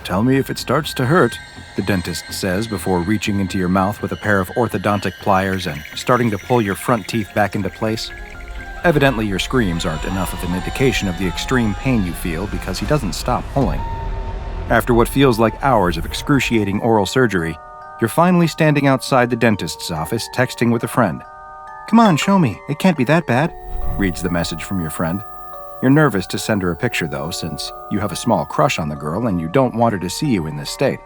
Tell me if it starts to hurt, the dentist says before reaching into your mouth with a pair of orthodontic pliers and starting to pull your front teeth back into place. Evidently, your screams aren't enough of an indication of the extreme pain you feel because he doesn't stop pulling. After what feels like hours of excruciating oral surgery, you're finally standing outside the dentist's office texting with a friend. Come on, show me. It can't be that bad, reads the message from your friend. You're nervous to send her a picture, though, since you have a small crush on the girl and you don't want her to see you in this state.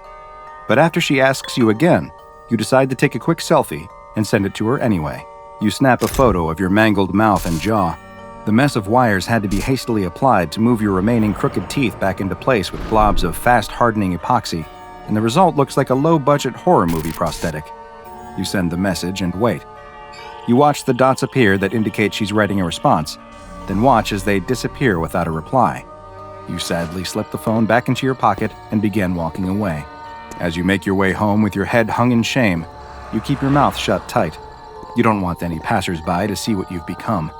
But after she asks you again, you decide to take a quick selfie and send it to her anyway. You snap a photo of your mangled mouth and jaw. The mess of wires had to be hastily applied to move your remaining crooked teeth back into place with globs of fast-hardening epoxy, and the result looks like a low-budget horror movie prosthetic. You send the message and wait. You watch the dots appear that indicate she's writing a response, then watch as they disappear without a reply. You sadly slip the phone back into your pocket and begin walking away. As you make your way home with your head hung in shame, you keep your mouth shut tight. You don't want any passers-by to see what you've become.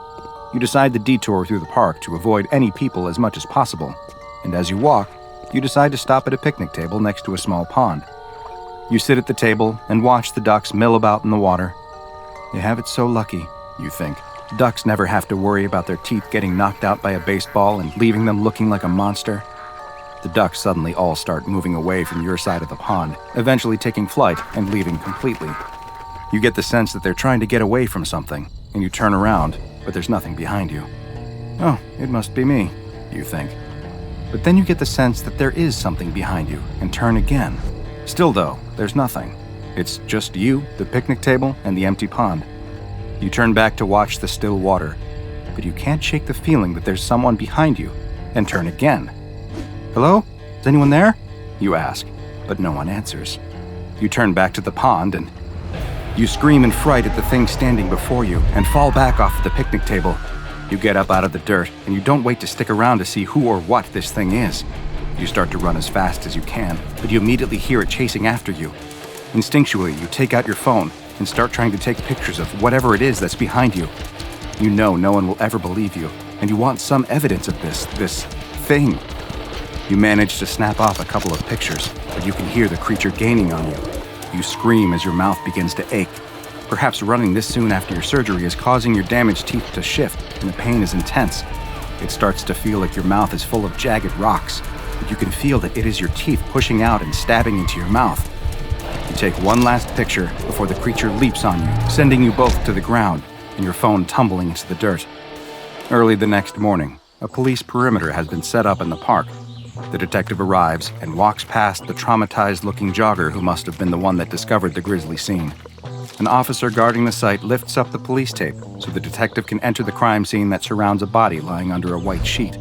You decide to detour through the park to avoid any people as much as possible, and as you walk, you decide to stop at a picnic table next to a small pond. You sit at the table and watch the ducks mill about in the water. They have it so lucky, you think. Ducks never have to worry about their teeth getting knocked out by a baseball and leaving them looking like a monster. The ducks suddenly all start moving away from your side of the pond, eventually taking flight and leaving completely. You get the sense that they're trying to get away from something, and you turn around, but there's nothing behind you. Oh, it must be me, you think. But then you get the sense that there is something behind you, and turn again. Still though, there's nothing. It's just you, the picnic table, and the empty pond. You turn back to watch the still water, but you can't shake the feeling that there's someone behind you, and turn again. Hello? Is anyone there? You ask, but no one answers. You turn back to the pond and you scream in fright at the thing standing before you and fall back off the picnic table. You get up out of the dirt and you don't wait to stick around to see who or what this thing is. You start to run as fast as you can, but you immediately hear it chasing after you. Instinctually, you take out your phone and start trying to take pictures of whatever it is that's behind you. You know no one will ever believe you, and you want some evidence of this thing. You manage to snap off a couple of pictures, but you can hear the creature gaining on you. You scream as your mouth begins to ache. Perhaps running this soon after your surgery is causing your damaged teeth to shift, and the pain is intense. It starts to feel like your mouth is full of jagged rocks, but you can feel that it is your teeth pushing out and stabbing into your mouth. You take one last picture before the creature leaps on you, sending you both to the ground, and your phone tumbling into the dirt. Early the next morning, a police perimeter has been set up in the park. The detective arrives and walks past the traumatized-looking jogger who must have been the one that discovered the grisly scene. An officer guarding the site lifts up the police tape so the detective can enter the crime scene that surrounds a body lying under a white sheet.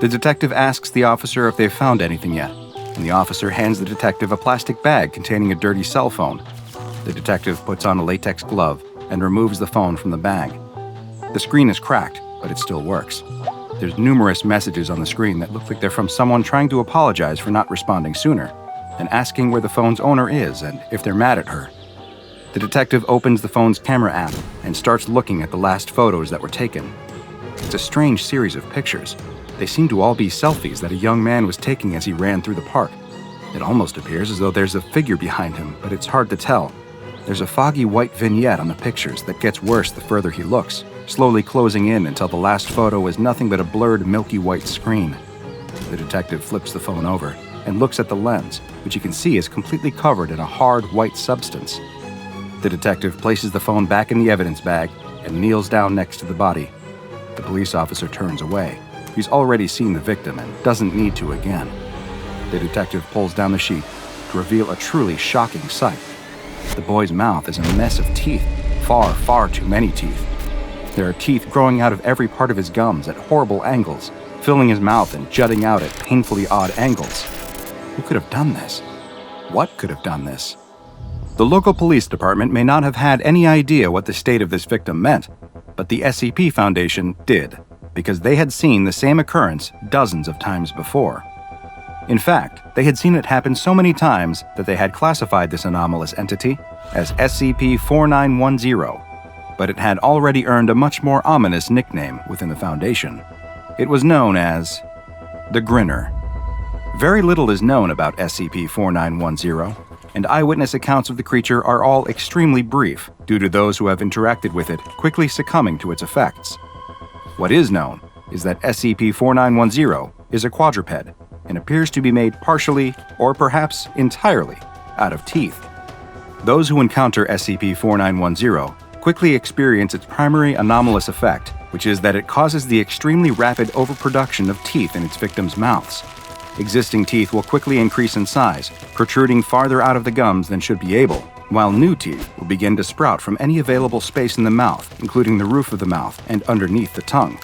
The detective asks the officer if they've found anything yet, and the officer hands the detective a plastic bag containing a dirty cell phone. The detective puts on a latex glove and removes the phone from the bag. The screen is cracked, but it still works. There's numerous messages on the screen that look like they're from someone trying to apologize for not responding sooner, and asking where the phone's owner is and if they're mad at her. The detective opens the phone's camera app and starts looking at the last photos that were taken. It's a strange series of pictures. They seem to all be selfies that a young man was taking as he ran through the park. It almost appears as though there's a figure behind him, but it's hard to tell. There's a foggy white vignette on the pictures that gets worse the further he looks, slowly closing in until the last photo is nothing but a blurred milky white screen. The detective flips the phone over and looks at the lens, which you can see is completely covered in a hard white substance. The detective places the phone back in the evidence bag and kneels down next to the body. The police officer turns away. He's already seen the victim and doesn't need to again. The detective pulls down the sheet to reveal a truly shocking sight. The boy's mouth is a mess of teeth, far, far too many teeth. There are teeth growing out of every part of his gums at horrible angles, filling his mouth and jutting out at painfully odd angles. Who could have done this? What could have done this? The local police department may not have had any idea what the state of this victim meant, but the SCP Foundation did, because they had seen the same occurrence dozens of times before. In fact, they had seen it happen so many times that they had classified this anomalous entity as SCP-4910, but it had already earned a much more ominous nickname within the Foundation. It was known as The Grinner. Very little is known about SCP-4910, and eyewitness accounts of the creature are all extremely brief due to those who have interacted with it quickly succumbing to its effects. What is known is that SCP-4910 is a quadruped and appears to be made partially, or perhaps entirely, out of teeth. Those who encounter SCP-4910 quickly experience its primary anomalous effect, which is that it causes the extremely rapid overproduction of teeth in its victims' mouths. Existing teeth will quickly increase in size, protruding farther out of the gums than should be able, while new teeth will begin to sprout from any available space in the mouth, including the roof of the mouth and underneath the tongue.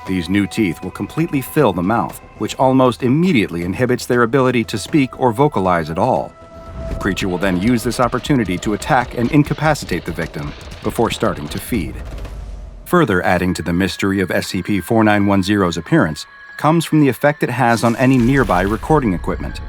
These new teeth will completely fill the mouth, which almost immediately inhibits their ability to speak or vocalize at all. The creature will then use this opportunity to attack and incapacitate the victim before starting to feed. Further adding to the mystery of SCP-4910's appearance comes from the effect it has on any nearby recording equipment.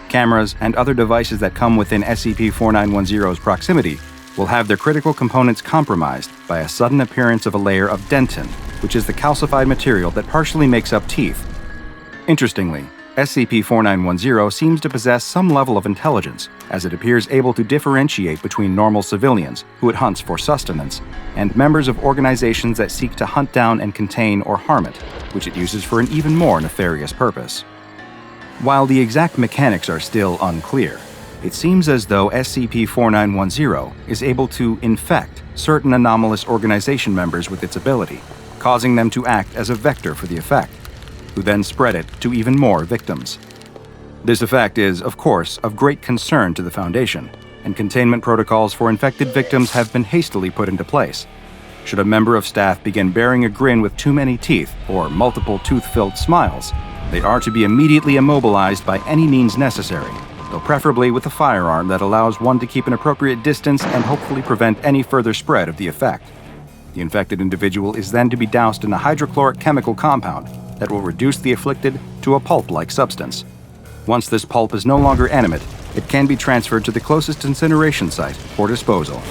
Cameras and other devices that come within SCP-4910's proximity will have their critical components compromised by a sudden appearance of a layer of dentin, which is the calcified material that partially makes up teeth. Interestingly, SCP-4910 seems to possess some level of intelligence, as it appears able to differentiate between normal civilians, who it hunts for sustenance, and members of organizations that seek to hunt down and contain or harm it, which it uses for an even more nefarious purpose. While the exact mechanics are still unclear, it seems as though SCP-4910 is able to infect certain anomalous organization members with its ability, causing them to act as a vector for the effect, who then spread it to even more victims. This effect is, of course, of great concern to the Foundation, and containment protocols for infected victims have been hastily put into place. Should a member of staff begin bearing a grin with too many teeth or multiple tooth-filled smiles, they are to be immediately immobilized by any means necessary, though preferably with a firearm that allows one to keep an appropriate distance and hopefully prevent any further spread of the effect. The infected individual is then to be doused in a hydrochloric chemical compound that will reduce the afflicted to a pulp-like substance. Once this pulp is no longer animate, it can be transferred to the closest incineration site for disposal.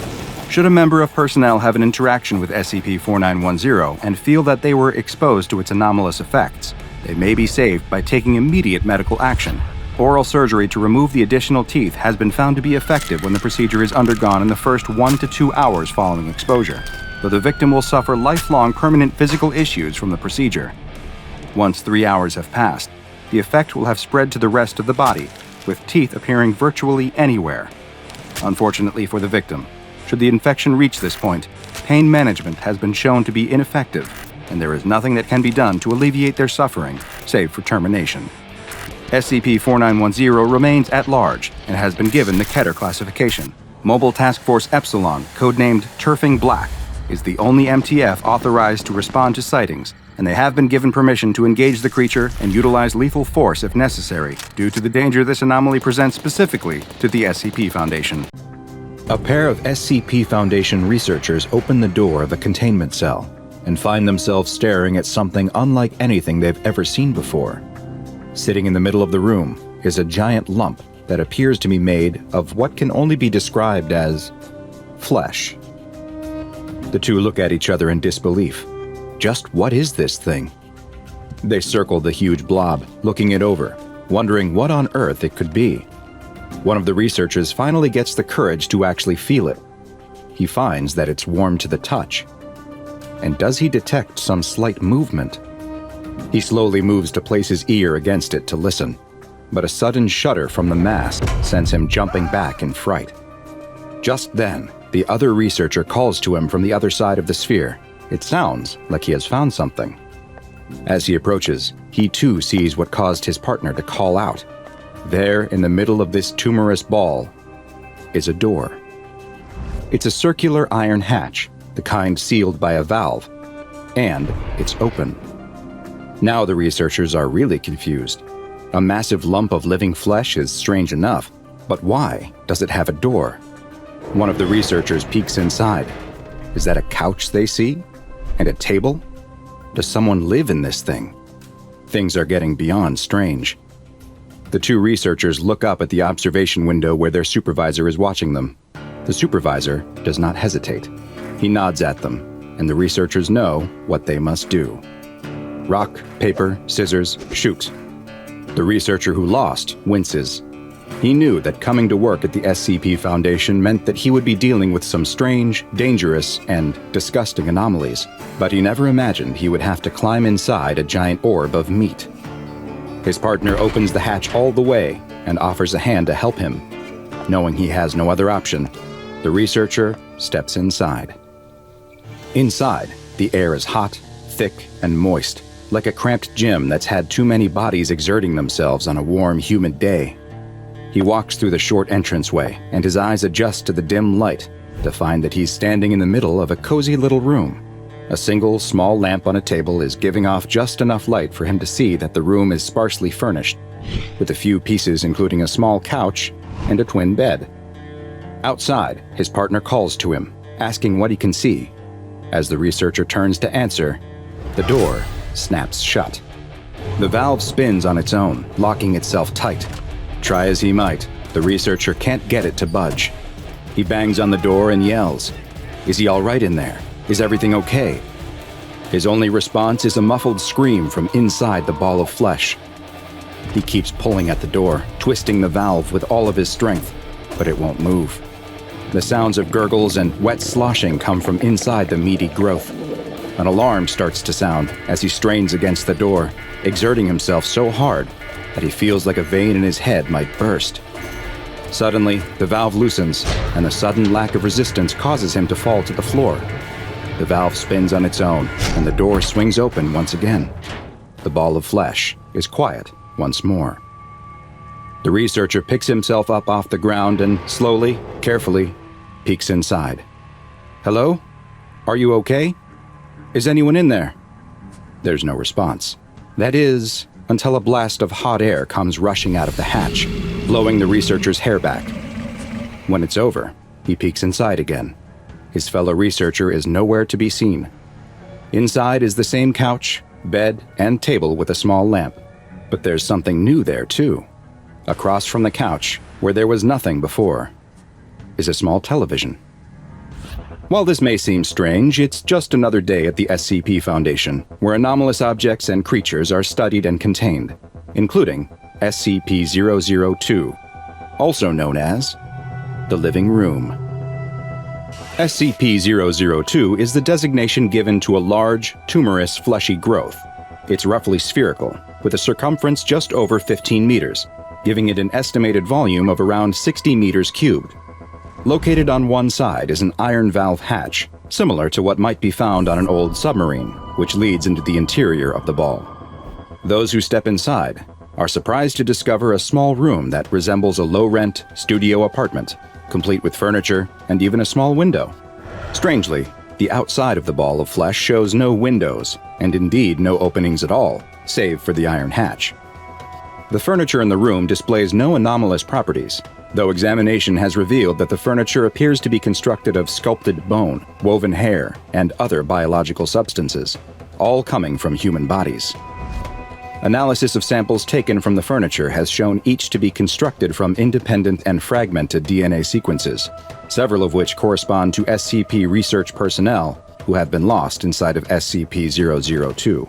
Should a member of personnel have an interaction with SCP-4910 and feel that they were exposed to its anomalous effects, they may be saved by taking immediate medical action. Oral surgery to remove the additional teeth has been found to be effective when the procedure is undergone in the first 1 to 2 hours following exposure, though the victim will suffer lifelong permanent physical issues from the procedure. Once 3 hours have passed, the effect will have spread to the rest of the body, with teeth appearing virtually anywhere. Unfortunately for the victim, should the infection reach this point, pain management has been shown to be ineffective, and there is nothing that can be done to alleviate their suffering, save for termination. SCP-4910 remains at large and has been given the Keter classification. Mobile Task Force Epsilon, codenamed Turfing Black, is the only MTF authorized to respond to sightings, and they have been given permission to engage the creature and utilize lethal force if necessary, due to the danger this anomaly presents specifically to the SCP Foundation. A pair of SCP Foundation researchers open the door of a containment cell and find themselves staring at something unlike anything they've ever seen before. Sitting in the middle of the room is a giant lump that appears to be made of what can only be described as flesh. The two look at each other in disbelief. Just what is this thing? They circle the huge blob, looking it over, wondering what on earth it could be. One of the researchers finally gets the courage to actually feel it. He finds that it's warm to the touch. And does he detect some slight movement? He slowly moves to place his ear against it to listen, but a sudden shudder from the mass sends him jumping back in fright. Just then, the other researcher calls to him from the other side of the sphere. It sounds like he has found something. As he approaches, he too sees what caused his partner to call out. There, in the middle of this tumorous ball, is a door. It's a circular iron hatch, the kind sealed by a valve, and it's open. Now the researchers are really confused. A massive lump of living flesh is strange enough, but why does it have a door? One of the researchers peeks inside. Is that a couch they see? And a table? Does someone live in this thing? Things are getting beyond strange. The two researchers look up at the observation window where their supervisor is watching them. The supervisor does not hesitate. He nods at them, and the researchers know what they must do. Rock, paper, scissors, shoot. The researcher who lost winces. He knew that coming to work at the SCP Foundation meant that he would be dealing with some strange, dangerous, and disgusting anomalies, but he never imagined he would have to climb inside a giant orb of meat. His partner opens the hatch all the way and offers a hand to help him. Knowing he has no other option, the researcher steps inside. Inside, the air is hot, thick, and moist, like a cramped gym that's had too many bodies exerting themselves on a warm, humid day. He walks through the short entranceway, and his eyes adjust to the dim light to find that he's standing in the middle of a cozy little room. A single, small lamp on a table is giving off just enough light for him to see that the room is sparsely furnished, with a few pieces including a small couch and a twin bed. Outside, his partner calls to him, asking what he can see. As the researcher turns to answer, the door snaps shut. The valve spins on its own, locking itself tight. Try as he might, the researcher can't get it to budge. He bangs on the door and yells, "Is he all right in there? Is everything okay?" His only response is a muffled scream from inside the ball of flesh. He keeps pulling at the door, twisting the valve with all of his strength, but it won't move. The sounds of gurgles and wet sloshing come from inside the meaty growth. An alarm starts to sound as he strains against the door, exerting himself so hard that he feels like a vein in his head might burst. Suddenly, the valve loosens, and the sudden lack of resistance causes him to fall to the floor. The valve spins on its own, and the door swings open once again. The ball of flesh is quiet once more. The researcher picks himself up off the ground and slowly, carefully, peeks inside. "Hello? Are you okay? Is anyone in there?" There's no response. That is, until a blast of hot air comes rushing out of the hatch, blowing the researcher's hair back. When it's over, he peeks inside again. His fellow researcher is nowhere to be seen. Inside is the same couch, bed, and table with a small lamp. But there's something new there, too. Across from the couch, where there was nothing before, is a small television. While this may seem strange, it's just another day at the SCP Foundation, where anomalous objects and creatures are studied and contained, including SCP-002, also known as the Living Room. SCP-002 is the designation given to a large, tumorous, fleshy growth. It's roughly spherical, with a circumference just over 15 meters, giving it an estimated volume of around 60 meters cubed. Located on one side is an iron valve hatch, similar to what might be found on an old submarine, which leads into the interior of the ball. Those who step inside are surprised to discover a small room that resembles a low-rent studio apartment, complete with furniture and even a small window. Strangely, the outside of the ball of flesh shows no windows, and indeed no openings at all, save for the iron hatch. The furniture in the room displays no anomalous properties, though examination has revealed that the furniture appears to be constructed of sculpted bone, woven hair, and other biological substances, all coming from human bodies. Analysis of samples taken from the furniture has shown each to be constructed from independent and fragmented DNA sequences, several of which correspond to SCP research personnel who have been lost inside of SCP-002.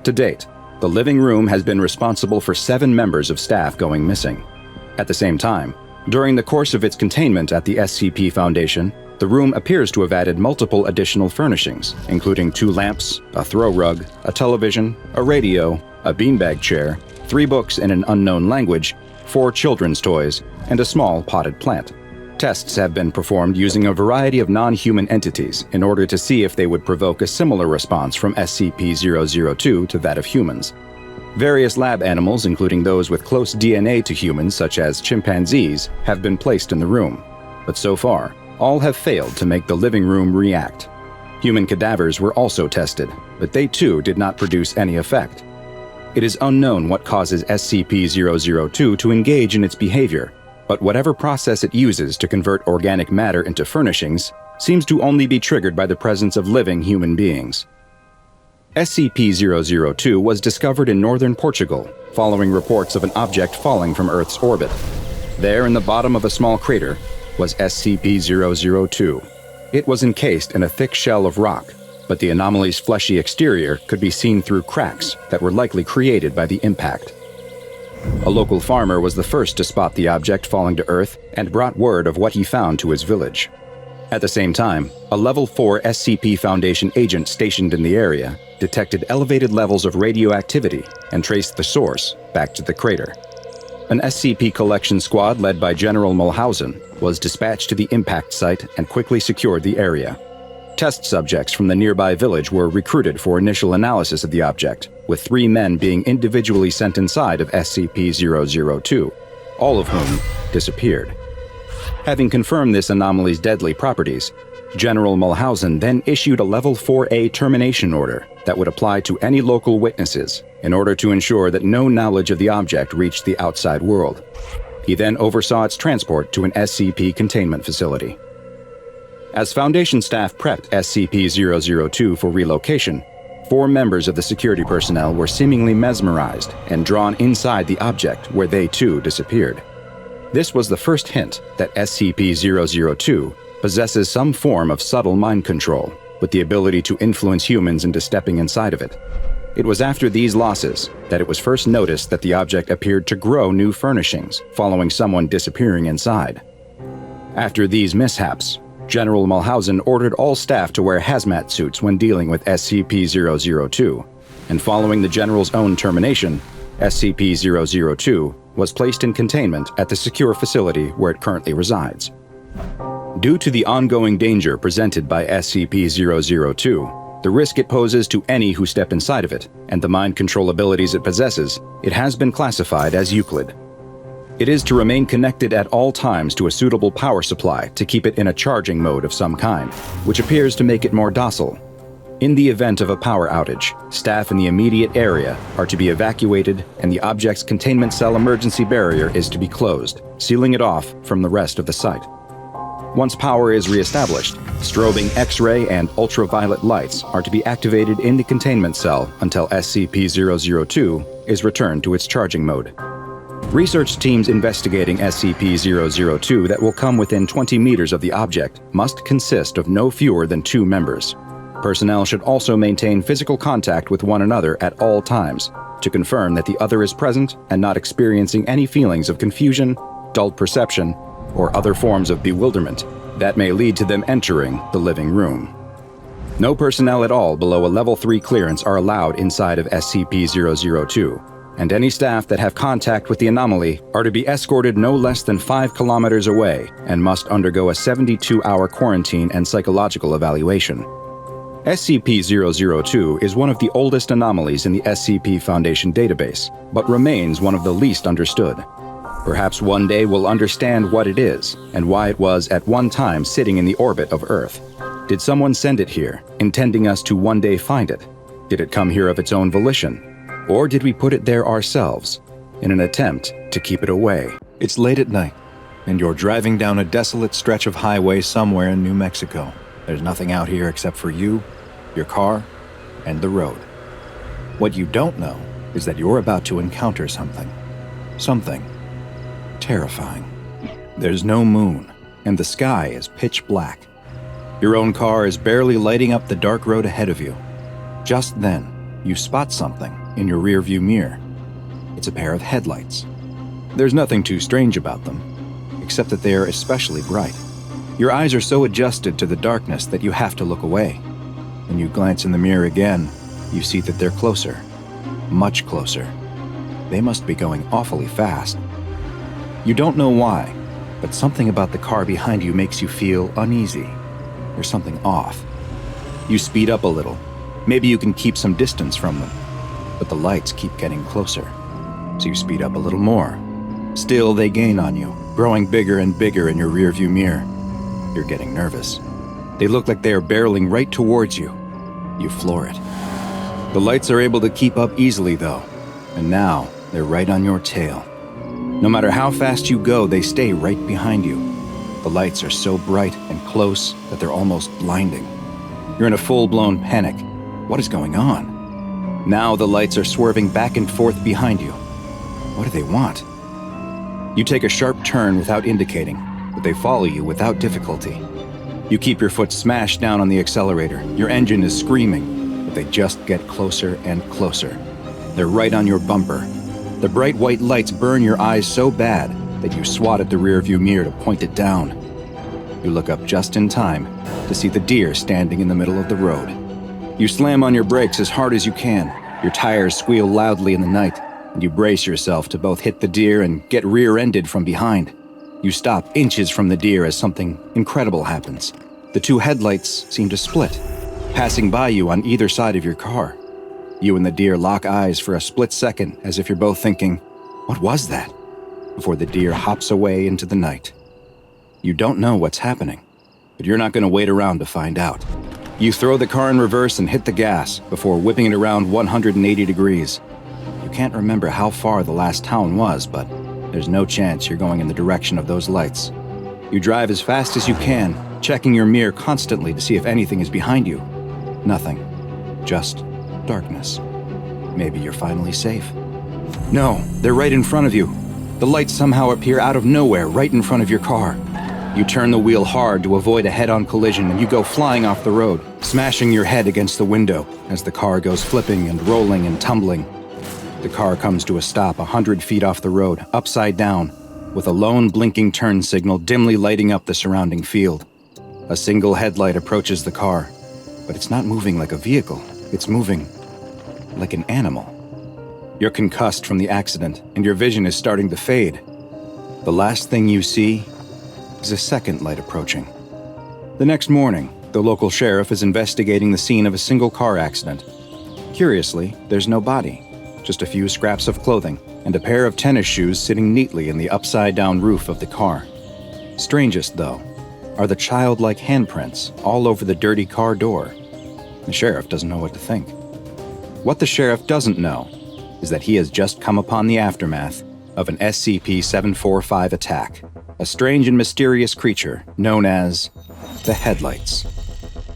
To date, the living room has been responsible for 7 members of staff going missing. At the same time, during the course of its containment at the SCP Foundation, the room appears to have added multiple additional furnishings, including 2 lamps, a throw rug, a television, a radio, a beanbag chair, 3 books in an unknown language, 4 children's toys, and a small potted plant. Tests have been performed using a variety of non-human entities in order to see if they would provoke a similar response from SCP-002 to that of humans. Various lab animals, including those with close DNA to humans such as chimpanzees, have been placed in the room. But so far, all have failed to make the living room react. Human cadavers were also tested, but they too did not produce any effect. It is unknown what causes SCP-002 to engage in its behavior, but whatever process it uses to convert organic matter into furnishings seems to only be triggered by the presence of living human beings. SCP-002 was discovered in northern Portugal, following reports of an object falling from Earth's orbit. There, in the bottom of a small crater, was SCP-002. It was encased in a thick shell of rock, but the anomaly's fleshy exterior could be seen through cracks that were likely created by the impact. A local farmer was the first to spot the object falling to Earth and brought word of what he found to his village. At the same time, a Level 4 SCP Foundation agent stationed in the area detected elevated levels of radioactivity and traced the source back to the crater. An SCP collection squad led by General Mulhausen was dispatched to the impact site and quickly secured the area. Test subjects from the nearby village were recruited for initial analysis of the object, with 3 men being individually sent inside of SCP-002, all of whom disappeared. Having confirmed this anomaly's deadly properties, General Mulhausen then issued a Level 4A termination order that would apply to any local witnesses in order to ensure that no knowledge of the object reached the outside world. He then oversaw its transport to an SCP containment facility. As Foundation staff prepped SCP-002 for relocation, 4 members of the security personnel were seemingly mesmerized and drawn inside the object where they too disappeared. This was the first hint that SCP-002 possesses some form of subtle mind control, with the ability to influence humans into stepping inside of it. It was after these losses that it was first noticed that the object appeared to grow new furnishings following someone disappearing inside. After these mishaps, General Mulhausen ordered all staff to wear hazmat suits when dealing with SCP-002, and following the General's own termination, SCP-002 was placed in containment at the secure facility where it currently resides. Due to the ongoing danger presented by SCP-002, the risk it poses to any who step inside of it, and the mind control abilities it possesses, it has been classified as Euclid. It is to remain connected at all times to a suitable power supply to keep it in a charging mode of some kind, which appears to make it more docile. In the event of a power outage, staff in the immediate area are to be evacuated and the object's containment cell emergency barrier is to be closed, sealing it off from the rest of the site. Once power is reestablished, strobing X-ray and ultraviolet lights are to be activated in the containment cell until SCP-002 is returned to its charging mode. Research teams investigating SCP-002 that will come within 20 meters of the object must consist of no fewer than 2 members. Personnel should also maintain physical contact with one another at all times to confirm that the other is present and not experiencing any feelings of confusion, dulled perception, or other forms of bewilderment that may lead to them entering the living room. No personnel at all below a Level 3 clearance are allowed inside of SCP-002, and any staff that have contact with the anomaly are to be escorted no less than 5 kilometers away and must undergo a 72-hour quarantine and psychological evaluation. SCP-002 is one of the oldest anomalies in the SCP Foundation database, but remains one of the least understood. Perhaps one day we'll understand what it is and why it was at one time sitting in the orbit of Earth. Did someone send it here, intending us to one day find it? Did it come here of its own volition? Or did we put it there ourselves, in an attempt to keep it away? It's late at night, and you're driving down a desolate stretch of highway somewhere in New Mexico. There's nothing out here except for you, your car, and the road. What you don't know is that you're about to encounter something. Something terrifying. There's no moon, and the sky is pitch black. Your own car is barely lighting up the dark road ahead of you. Just then, you spot something in your rearview mirror. It's a pair of headlights. There's nothing too strange about them, except that they are especially bright. Your eyes are so adjusted to the darkness that you have to look away. When you glance in the mirror again, you see that they're closer. Much closer. They must be going awfully fast. You don't know why, but something about the car behind you makes you feel uneasy. There's something off. You speed up a little. Maybe you can keep some distance from them, but the lights keep getting closer. So you speed up a little more. Still, they gain on you, growing bigger and bigger in your rearview mirror. You're getting nervous. They look like they are barreling right towards you. You floor it. The lights are able to keep up easily, though, and now they're right on your tail. No matter how fast you go, they stay right behind you. The lights are so bright and close that they're almost blinding. You're in a full-blown panic. What is going on? Now the lights are swerving back and forth behind you. What do they want? You take a sharp turn without indicating, but they follow you without difficulty. You keep your foot smashed down on the accelerator. Your engine is screaming, but they just get closer and closer. They're right on your bumper. The bright white lights burn your eyes so bad that you swat at the rearview mirror to point it down. You look up just in time to see the deer standing in the middle of the road. You slam on your brakes as hard as you can. Your tires squeal loudly in the night, and you brace yourself to both hit the deer and get rear-ended from behind. You stop inches from the deer as something incredible happens. The two headlights seem to split, passing by you on either side of your car. You and the deer lock eyes for a split second as if you're both thinking, "What was that?" before the deer hops away into the night. You don't know what's happening, but you're not going to wait around to find out. You throw the car in reverse and hit the gas before whipping it around 180 degrees. You can't remember how far the last town was, but there's no chance you're going in the direction of those lights. You drive as fast as you can, checking your mirror constantly to see if anything is behind you. Nothing. Just darkness. Maybe you're finally safe. No, they're right in front of you. The lights somehow appear out of nowhere right in front of your car. You turn the wheel hard to avoid a head-on collision and you go flying off the road, smashing your head against the window as the car goes flipping and rolling and tumbling. The car comes to a stop 100 feet off the road, upside down, with a lone blinking turn signal dimly lighting up the surrounding field. A single headlight approaches the car, but it's not moving like a vehicle. It's moving like an animal. You're concussed from the accident, and your vision is starting to fade. The last thing you see is a second light approaching. The next morning, the local sheriff is investigating the scene of a single car accident. Curiously, there's no body, just a few scraps of clothing and a pair of tennis shoes sitting neatly in the upside-down roof of the car. Strangest, though, are the childlike handprints all over the dirty car door. The sheriff doesn't know what to think. What the sheriff doesn't know is that he has just come upon the aftermath of an SCP-745 attack, a strange and mysterious creature known as the Headlights.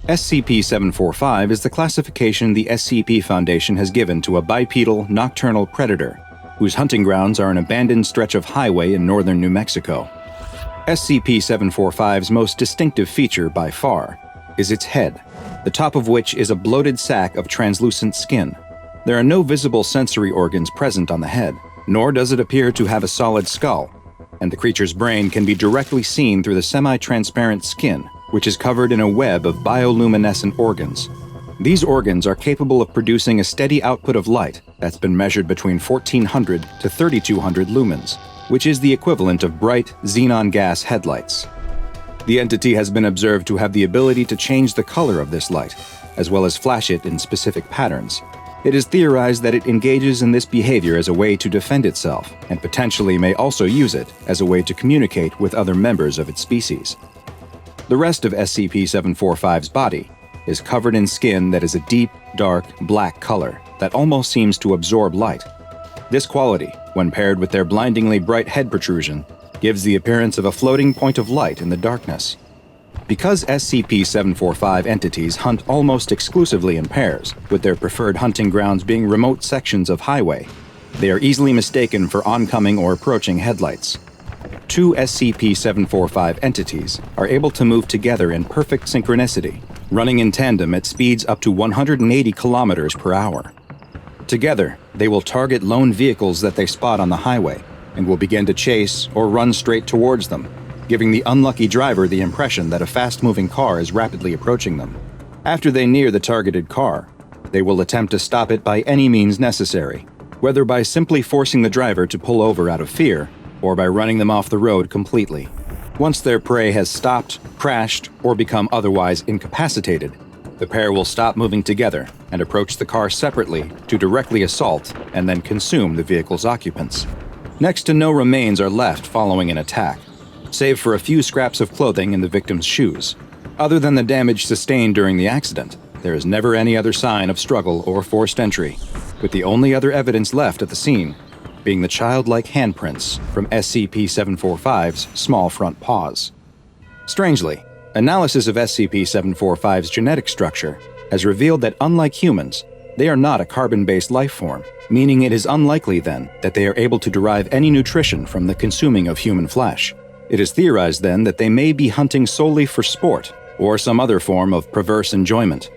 SCP-745 is the classification the SCP Foundation has given to a bipedal, nocturnal predator whose hunting grounds are an abandoned stretch of highway in northern New Mexico. SCP-745's most distinctive feature by far is its head, the top of which is a bloated sack of translucent skin. There are no visible sensory organs present on the head, nor does it appear to have a solid skull, and the creature's brain can be directly seen through the semi-transparent skin, which is covered in a web of bioluminescent organs. These organs are capable of producing a steady output of light that's been measured between 1400 to 3200 lumens, which is the equivalent of bright xenon gas headlights. The entity has been observed to have the ability to change the color of this light, as well as flash it in specific patterns. It is theorized that it engages in this behavior as a way to defend itself, and potentially may also use it as a way to communicate with other members of its species. The rest of SCP-745's body is covered in skin that is a deep, dark, black color that almost seems to absorb light. This quality, when paired with their blindingly bright head protrusion, gives the appearance of a floating point of light in the darkness. Because SCP-745 entities hunt almost exclusively in pairs, with their preferred hunting grounds being remote sections of highway, they are easily mistaken for oncoming or approaching headlights. Two SCP-745 entities are able to move together in perfect synchronicity, running in tandem at speeds up to 180 kilometers per hour. Together, they will target lone vehicles that they spot on the highway and will begin to chase or run straight towards them, giving the unlucky driver the impression that a fast-moving car is rapidly approaching them. After they near the targeted car, they will attempt to stop it by any means necessary, whether by simply forcing the driver to pull over out of fear or by running them off the road completely. Once their prey has stopped, crashed, or become otherwise incapacitated, the pair will stop moving together and approach the car separately to directly assault and then consume the vehicle's occupants. Next to no remains are left following an attack, save for a few scraps of clothing in the victim's shoes. Other than the damage sustained during the accident, there is never any other sign of struggle or forced entry, with the only other evidence left at the scene being the childlike handprints from SCP-745's small front paws. Strangely, analysis of SCP-745's genetic structure has revealed that unlike humans, they are not a carbon-based life form, meaning it is unlikely then that they are able to derive any nutrition from the consuming of human flesh. It is theorized then that they may be hunting solely for sport or some other form of perverse enjoyment.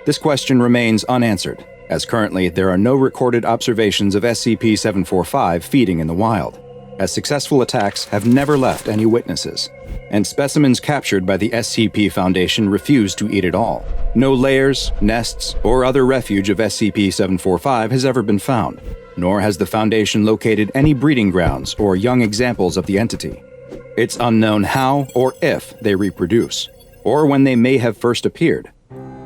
This question remains unanswered, as currently there are no recorded observations of SCP-745 feeding in the wild, as successful attacks have never left any witnesses, and specimens captured by the SCP Foundation refuse to eat it all. No lairs, nests, or other refuge of SCP-745 has ever been found, nor has the Foundation located any breeding grounds or young examples of the entity. It's unknown how or if they reproduce, or when they may have first appeared.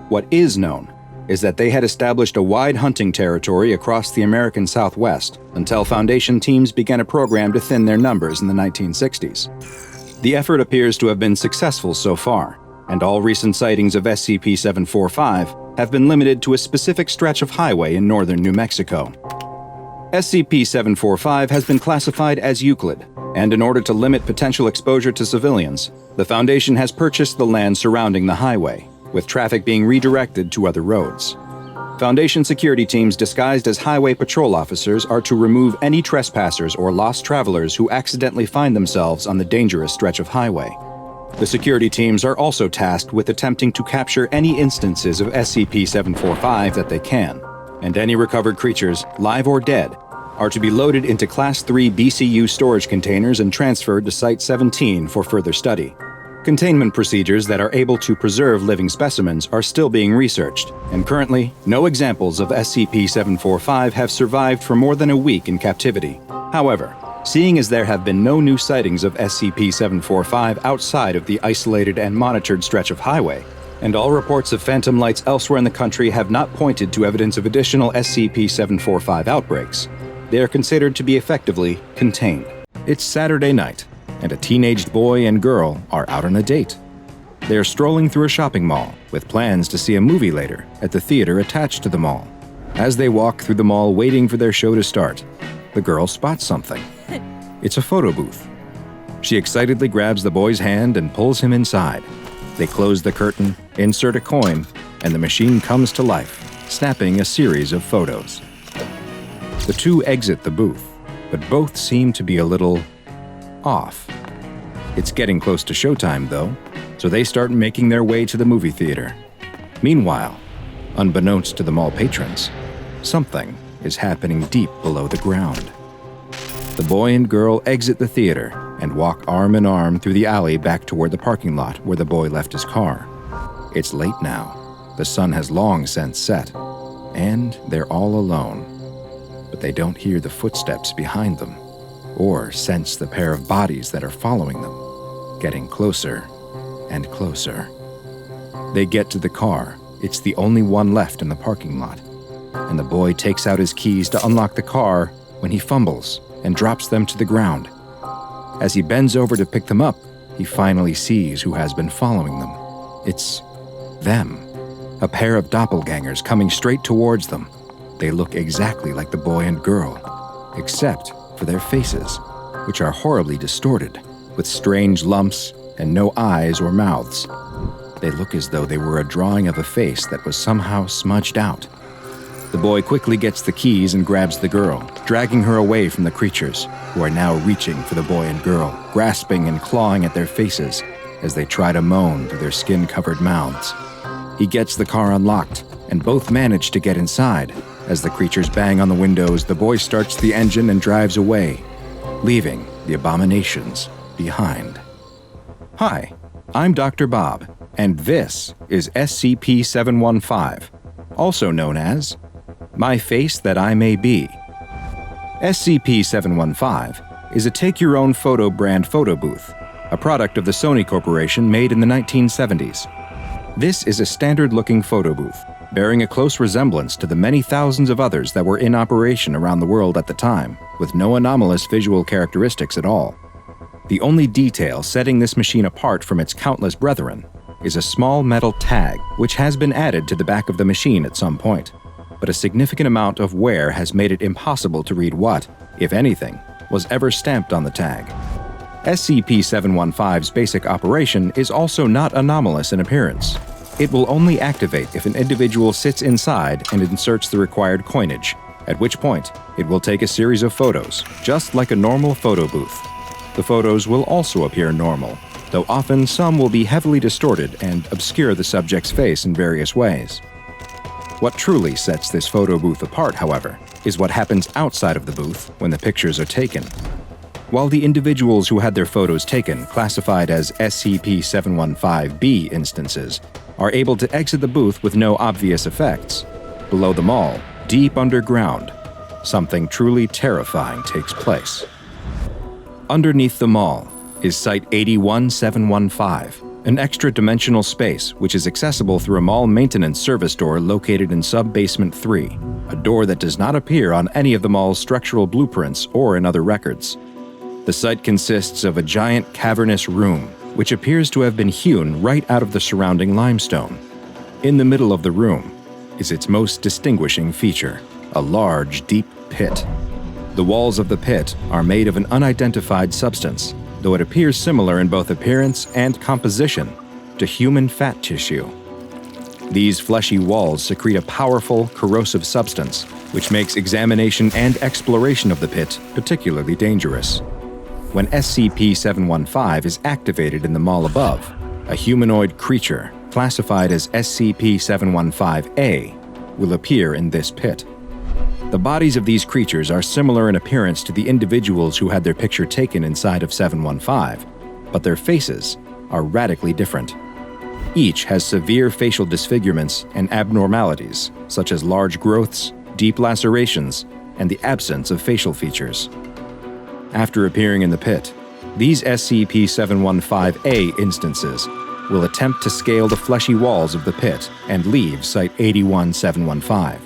What is known is that they had established a wide hunting territory across the American Southwest until Foundation teams began a program to thin their numbers in the 1960s. The effort appears to have been successful so far, and all recent sightings of SCP-745 have been limited to a specific stretch of highway in northern New Mexico. SCP-745 has been classified as Euclid, and in order to limit potential exposure to civilians, the Foundation has purchased the land surrounding the highway, with traffic being redirected to other roads. Foundation security teams disguised as highway patrol officers are to remove any trespassers or lost travelers who accidentally find themselves on the dangerous stretch of highway. The security teams are also tasked with attempting to capture any instances of SCP-745 that they can, and any recovered creatures, live or dead, are to be loaded into Class 3 BCU storage containers and transferred to Site-17 for further study. Containment procedures that are able to preserve living specimens are still being researched, and currently, no examples of SCP-745 have survived for more than a week in captivity. However, seeing as there have been no new sightings of SCP-745 outside of the isolated and monitored stretch of highway, and all reports of phantom lights elsewhere in the country have not pointed to evidence of additional SCP-745 outbreaks, they are considered to be effectively contained. It's Saturday night, and a teenaged boy and girl are out on a date. They are strolling through a shopping mall with plans to see a movie later at the theater attached to the mall. As they walk through the mall waiting for their show to start, the girl spots something. It's a photo booth. She excitedly grabs the boy's hand and pulls him inside. They close the curtain, insert a coin, and the machine comes to life, snapping a series of photos. The two exit the booth, but both seem to be a little off. It's getting close to showtime, though, so they start making their way to the movie theater. Meanwhile, unbeknownst to the mall patrons, something is happening deep below the ground. The boy and girl exit the theater and walk arm in arm through the alley back toward the parking lot where the boy left his car. It's late now. The sun has long since set, and they're all alone. But they don't hear the footsteps behind them, or sense the pair of bodies that are following them, getting closer and closer. They get to the car. It's the only one left in the parking lot, and the boy takes out his keys to unlock the car when he fumbles and drops them to the ground. As he bends over to pick them up, he finally sees who has been following them. It's them, a pair of doppelgangers coming straight towards them. They look exactly like the boy and girl, except for their faces, which are horribly distorted, with strange lumps and no eyes or mouths. They look as though they were a drawing of a face that was somehow smudged out. The boy quickly gets the keys and grabs the girl, dragging her away from the creatures, who are now reaching for the boy and girl, grasping and clawing at their faces as they try to moan through their skin-covered mouths. He gets the car unlocked, and both manage to get inside. As the creatures bang on the windows, the boy starts the engine and drives away, leaving the abominations behind. Hi, I'm Dr. Bob, and this is SCP-715, also known as My Face That I May Be. SCP-715 is a take-your-own-photo brand photo booth, a product of the Sony Corporation made in the 1970s. This is a standard-looking photo booth, bearing a close resemblance to the many thousands of others that were in operation around the world at the time, with no anomalous visual characteristics at all. The only detail setting this machine apart from its countless brethren is a small metal tag which has been added to the back of the machine at some point, but a significant amount of wear has made it impossible to read what, if anything, was ever stamped on the tag. SCP-715's basic operation is also not anomalous in appearance. It will only activate if an individual sits inside and inserts the required coinage, at which point it will take a series of photos, just like a normal photo booth. The photos will also appear normal, though often some will be heavily distorted and obscure the subject's face in various ways. What truly sets this photo booth apart, however, is what happens outside of the booth when the pictures are taken. While the individuals who had their photos taken, classified as SCP-745B instances, are able to exit the booth with no obvious effects, below them all, deep underground, something truly terrifying takes place. Underneath the mall is Site-81715, an extra-dimensional space which is accessible through a mall maintenance service door located in Sub-Basement 3, a door that does not appear on any of the mall's structural blueprints or in other records. The site consists of a giant cavernous room, which appears to have been hewn right out of the surrounding limestone. In the middle of the room is its most distinguishing feature, a large, deep pit. The walls of the pit are made of an unidentified substance, though it appears similar in both appearance and composition to human fat tissue. These fleshy walls secrete a powerful, corrosive substance, which makes examination and exploration of the pit particularly dangerous. When SCP-715 is activated in the mall above, a humanoid creature, classified as SCP-715A, will appear in this pit. The bodies of these creatures are similar in appearance to the individuals who had their picture taken inside of 715, but their faces are radically different. Each has severe facial disfigurements and abnormalities, such as large growths, deep lacerations, and the absence of facial features. After appearing in the pit, these SCP-715A instances will attempt to scale the fleshy walls of the pit and leave Site-81715.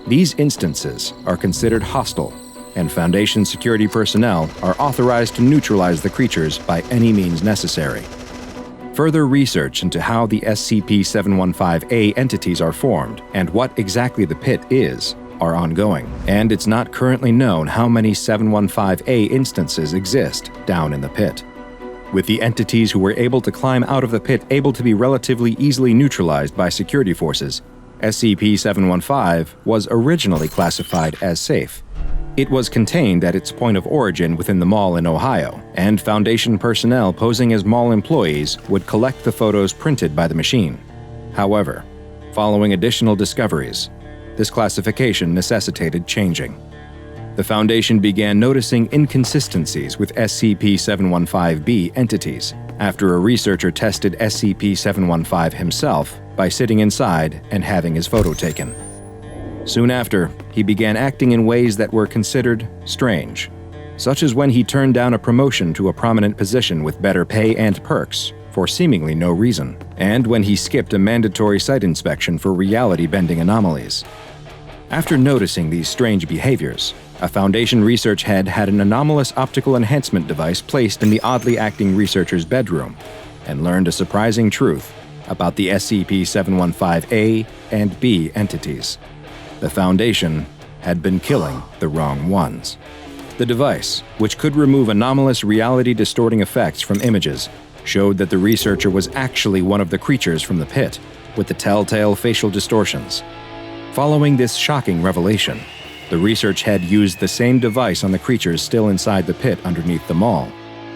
These instances are considered hostile, and Foundation security personnel are authorized to neutralize the creatures by any means necessary. Further research into how the SCP-715A entities are formed and what exactly the pit is are ongoing, and it's not currently known how many 715A instances exist down in the pit. With the entities who were able to climb out of the pit able to be relatively easily neutralized by security forces, SCP-715 was originally classified as safe. It was contained at its point of origin within the mall in Ohio, and Foundation personnel posing as mall employees would collect the photos printed by the machine. However, following additional discoveries, this classification necessitated changing. The Foundation began noticing inconsistencies with SCP-715B entities after a researcher tested SCP-715 himself by sitting inside and having his photo taken. Soon after, he began acting in ways that were considered strange, such as when he turned down a promotion to a prominent position with better pay and perks for seemingly no reason, and when he skipped a mandatory site inspection for reality-bending anomalies. After noticing these strange behaviors, a Foundation research head had an anomalous optical enhancement device placed in the oddly acting researcher's bedroom and learned a surprising truth about the SCP-715A and B entities. The Foundation had been killing the wrong ones. The device, which could remove anomalous reality-distorting effects from images, showed that the researcher was actually one of the creatures from the pit, with the telltale facial distortions. Following this shocking revelation, the research head used the same device on the creatures still inside the pit underneath the mall.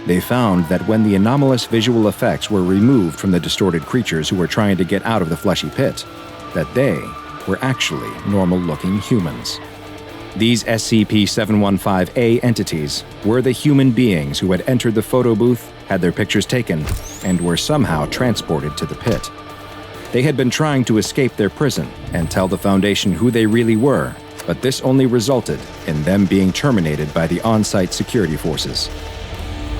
They found that when the anomalous visual effects were removed from the distorted creatures who were trying to get out of the fleshy pit, that they were actually normal-looking humans. These SCP-715A entities were the human beings who had entered the photo booth, had their pictures taken, and were somehow transported to the pit. They had been trying to escape their prison and tell the Foundation who they really were, but this only resulted in them being terminated by the on-site security forces.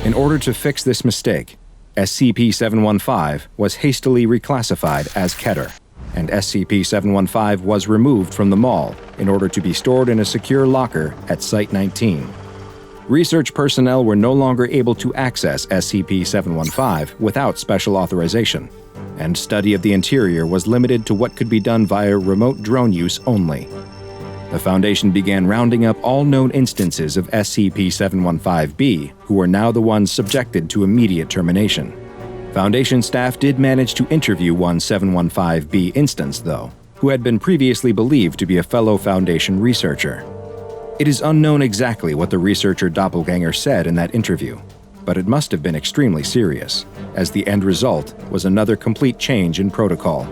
In order to fix this mistake, SCP-715 was hastily reclassified as Keter, and SCP-715 was removed from the mall in order to be stored in a secure locker at Site-19. Research personnel were no longer able to access SCP-715 without special authorization, and study of the interior was limited to what could be done via remote drone use only. The Foundation began rounding up all known instances of SCP-715B, who were now the ones subjected to immediate termination. Foundation staff did manage to interview one 715B instance, though, who had been previously believed to be a fellow Foundation researcher. It is unknown exactly what the researcher doppelganger said in that interview, but it must have been extremely serious, as the end result was another complete change in protocol.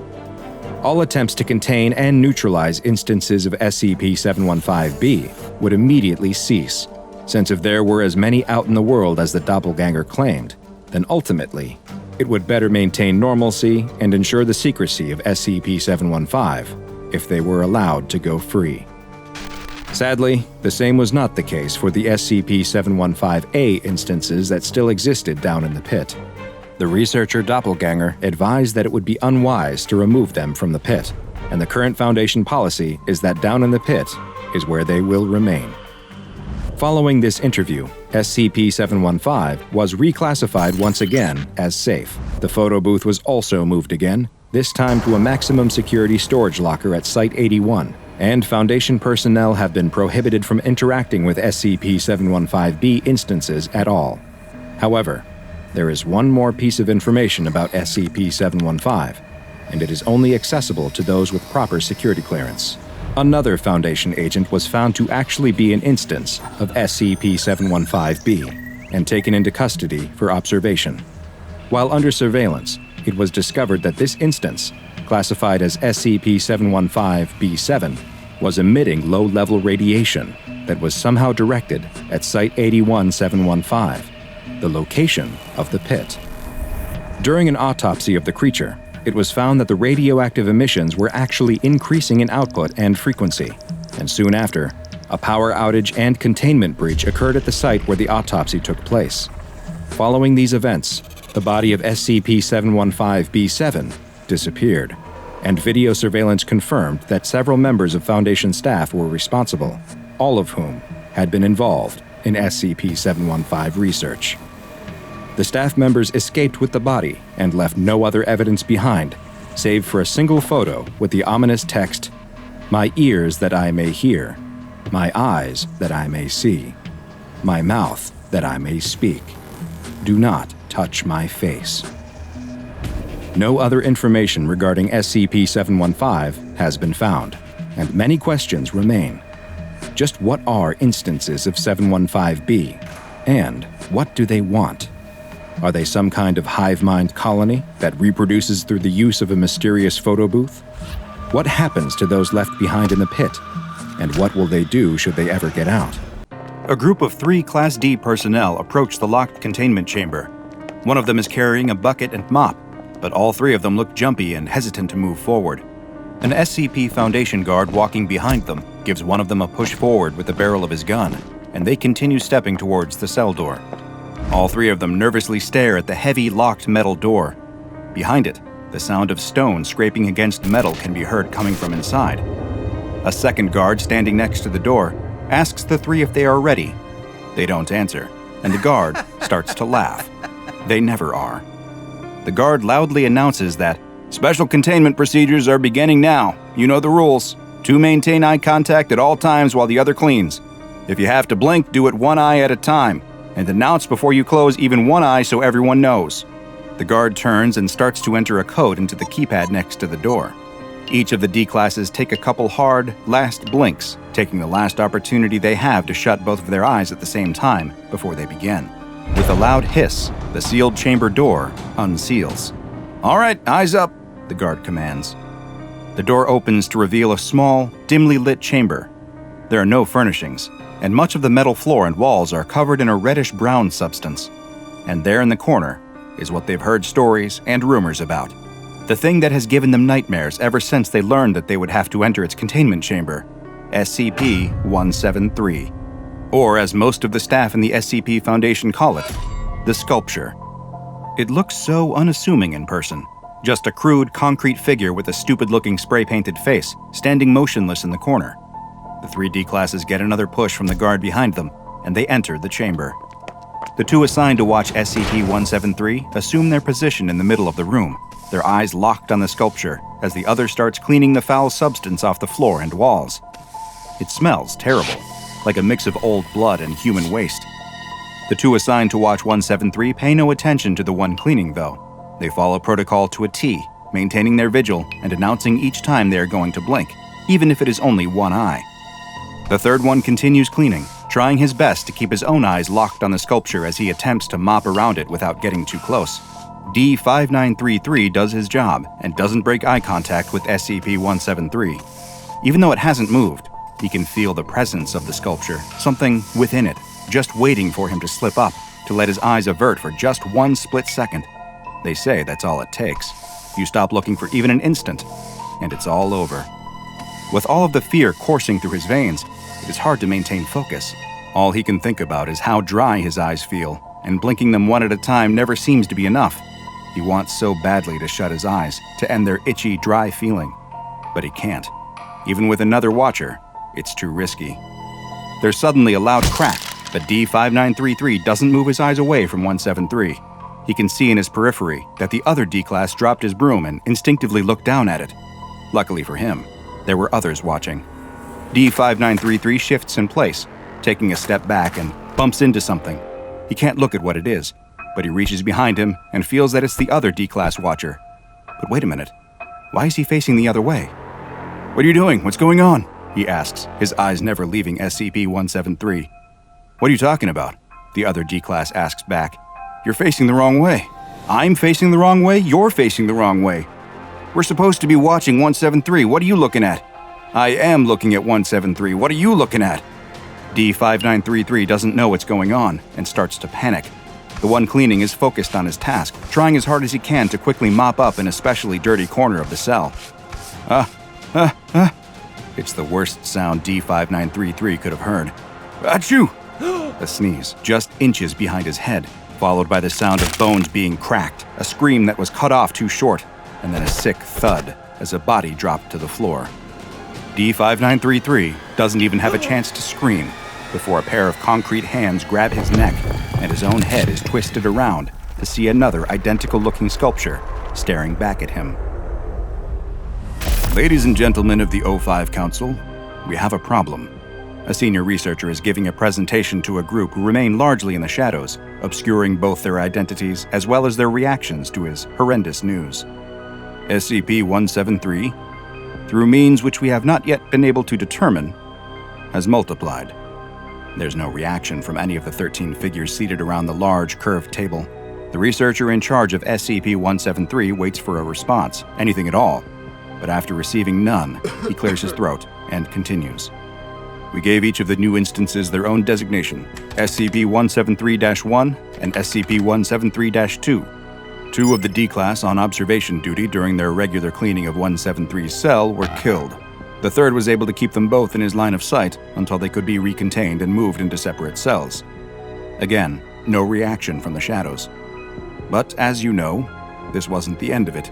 All attempts to contain and neutralize instances of SCP-715-B would immediately cease, since if there were as many out in the world as the doppelganger claimed, then ultimately, it would better maintain normalcy and ensure the secrecy of SCP-715 if they were allowed to go free. Sadly, the same was not the case for the SCP-715-A instances that still existed down in the pit. The researcher doppelganger advised that it would be unwise to remove them from the pit, and the current Foundation policy is that down in the pit is where they will remain. Following this interview, SCP-715 was reclassified once again as safe. The photo booth was also moved again, this time to a maximum security storage locker at Site-81, and Foundation personnel have been prohibited from interacting with SCP-715-B instances at all. However, there is one more piece of information about SCP-715, and it is only accessible to those with proper security clearance. Another Foundation agent was found to actually be an instance of SCP-715-B and taken into custody for observation. While under surveillance, it was discovered that this instance, classified as SCP-715-B7, was emitting low-level radiation that was somehow directed at Site-81-715, the location of the pit. During an autopsy of the creature, it was found that the radioactive emissions were actually increasing in output and frequency, and soon after, a power outage and containment breach occurred at the site where the autopsy took place. Following these events, the body of SCP-715-B7 disappeared, and video surveillance confirmed that several members of Foundation staff were responsible, all of whom had been involved in SCP-715 research. The staff members escaped with the body and left no other evidence behind, save for a single photo with the ominous text, "My ears that I may hear, my eyes that I may see, my mouth that I may speak. Do not touch my face." No other information regarding SCP-715 has been found, and many questions remain. Just what are instances of 715-B, and what do they want? Are they some kind of hive mind colony that reproduces through the use of a mysterious photo booth? What happens to those left behind in the pit? And what will they do should they ever get out? A group of 3 Class D personnel approach the locked containment chamber. One of them is carrying a bucket and mop, but all 3 of them look jumpy and hesitant to move forward. An SCP Foundation guard walking behind them gives one of them a push forward with the barrel of his gun, and they continue stepping towards the cell door. All 3 of them nervously stare at the heavy, locked metal door. Behind it, the sound of stone scraping against metal can be heard coming from inside. A second guard standing next to the door asks the 3 if they are ready. They don't answer, and the guard starts to laugh. They never are. The guard loudly announces that special containment procedures are beginning now. You know the rules. 2 maintain eye contact at all times while the other cleans. If you have to blink, do it 1 eye at a time, and announce before you close even 1 eye so everyone knows. The guard turns and starts to enter a code into the keypad next to the door. Each of the D classes take a couple hard, last blinks, taking the last opportunity they have to shut both of their eyes at the same time before they begin. With a loud hiss, the sealed chamber door unseals. "All right, eyes up," the guard commands. The door opens to reveal a small, dimly lit chamber. There are no furnishings, and much of the metal floor and walls are covered in a reddish-brown substance. And there in the corner is what they've heard stories and rumors about. The thing that has given them nightmares ever since they learned that they would have to enter its containment chamber, SCP-173. Or, as most of the staff in the SCP Foundation call it, the sculpture. It looks so unassuming in person. Just a crude, concrete figure with a stupid-looking spray-painted face, standing motionless in the corner. The 3 D classes get another push from the guard behind them, and they enter the chamber. The 2 assigned to watch SCP-173 assume their position in the middle of the room, their eyes locked on the sculpture as the other starts cleaning the foul substance off the floor and walls. It smells terrible, like a mix of old blood and human waste. The 2 assigned to watch 173 pay no attention to the one cleaning, though. They follow protocol to a T, maintaining their vigil and announcing each time they are going to blink, even if it is only 1 eye. The third one continues cleaning, trying his best to keep his own eyes locked on the sculpture as he attempts to mop around it without getting too close. D-5933 does his job and doesn't break eye contact with SCP-173. Even though it hasn't moved, he can feel the presence of the sculpture, something within it, just waiting for him to slip up, to let his eyes avert for just one split second. They say that's all it takes. You stop looking for even an instant, and it's all over. With all of the fear coursing through his veins, it is hard to maintain focus. All he can think about is how dry his eyes feel, and blinking them one at a time never seems to be enough. He wants so badly to shut his eyes, to end their itchy, dry feeling. But he can't. Even with another watcher, it's too risky. There's suddenly a loud crack, but D-5933 doesn't move his eyes away from 173. He can see in his periphery that the other D-Class dropped his broom and instinctively looked down at it. Luckily for him, there were others watching. D-5933 shifts in place, taking a step back and bumps into something. He can't look at what it is, but he reaches behind him and feels that it's the other D-Class watcher. But wait a minute, why is he facing the other way? "What are you doing? What's going on?" he asks, his eyes never leaving SCP-173. "What are you talking about?" the other D-Class asks back. "You're facing the wrong way." "I'm facing the wrong way? You're facing the wrong way. We're supposed to be watching 173. What are you looking at?" "I am looking at 173. What are you looking at?" D-5933 doesn't know what's going on and starts to panic. The one cleaning is focused on his task, trying as hard as he can to quickly mop up an especially dirty corner of the cell. It's the worst sound D-5933 could have heard. "Achoo!" A sneeze, just inches behind his head, followed by the sound of bones being cracked, a scream that was cut off too short, and then a sick thud as a body dropped to the floor. D-5933 doesn't even have a chance to scream before a pair of concrete hands grab his neck and his own head is twisted around to see another identical-looking sculpture staring back at him. "Ladies and gentlemen of the O5 Council, we have a problem." A senior researcher is giving a presentation to a group who remain largely in the shadows, obscuring both their identities as well as their reactions to his horrendous news. SCP-173, through means which we have not yet been able to determine, has multiplied. There's no reaction from any of the 13 figures seated around the large, curved table. The researcher in charge of SCP-173 waits for a response, anything at all, but after receiving none, he clears his throat and continues. "We gave each of the new instances their own designation, SCP-173-1 and SCP-173-2. Two of the D-Class on observation duty during their regular cleaning of 173's cell were killed. The third was able to keep them both in his line of sight until they could be recontained and moved into separate cells." Again, no reaction from the shadows. But as you know, this wasn't the end of it.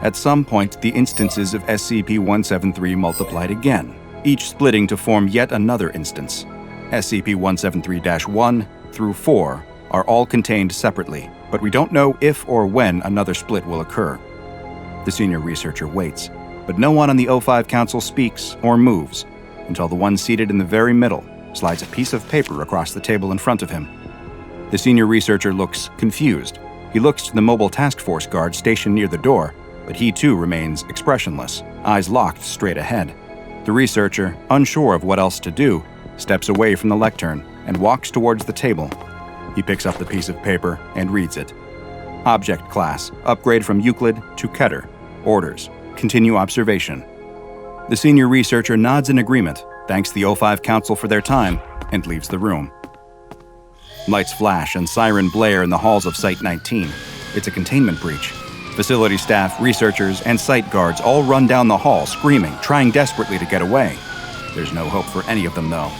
At some point, the instances of SCP-173 multiplied again, each splitting to form yet another instance. SCP-173-1 through 4 are all contained separately, but we don't know if or when another split will occur. The senior researcher waits, but no one on the O5 Council speaks or moves until the one seated in the very middle slides a piece of paper across the table in front of him. The senior researcher looks confused. He looks to the mobile task force guard stationed near the door, but he too remains expressionless, eyes locked straight ahead. The researcher, unsure of what else to do, steps away from the lectern and walks towards the table. He picks up the piece of paper and reads it. Object class, upgrade from Euclid to Keter. Orders, continue observation. The senior researcher nods in agreement, thanks the O5 Council for their time, and leaves the room. Lights flash and siren blare in the halls of Site-19. It's a containment breach. Facility staff, researchers, and site guards all run down the hall screaming, trying desperately to get away. There's no hope for any of them, though.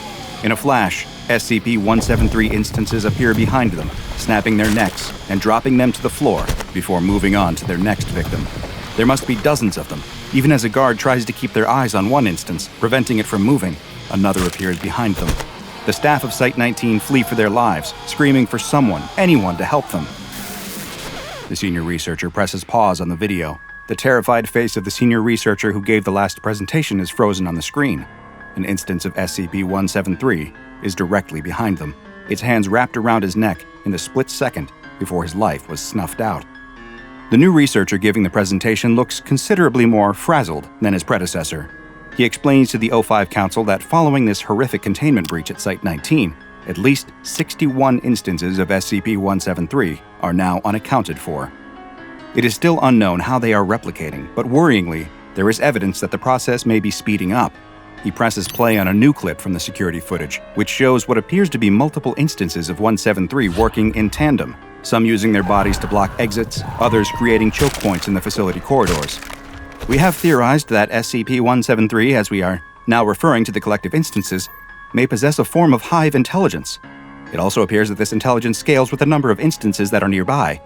In a flash, SCP-173 instances appear behind them, snapping their necks and dropping them to the floor before moving on to their next victim. There must be dozens of them. Even as a guard tries to keep their eyes on one instance, preventing it from moving, another appears behind them. The staff of Site-19 flee for their lives, screaming for someone, anyone to help them. The senior researcher presses pause on the video. The terrified face of the senior researcher who gave the last presentation is frozen on the screen. An instance of SCP-173 is directly behind them, its hands wrapped around his neck in the split second before his life was snuffed out. The new researcher giving the presentation looks considerably more frazzled than his predecessor. He explains to the O5 Council that following this horrific containment breach at Site-19, at least 61 instances of SCP-173 are now unaccounted for. It is still unknown how they are replicating, but worryingly, there is evidence that the process may be speeding up. He presses play on a new clip from the security footage, which shows what appears to be multiple instances of 173 working in tandem, some using their bodies to block exits, others creating choke points in the facility corridors. We have theorized that SCP-173, as we are now referring to the collective instances, may possess a form of hive intelligence. It also appears that this intelligence scales with the number of instances that are nearby.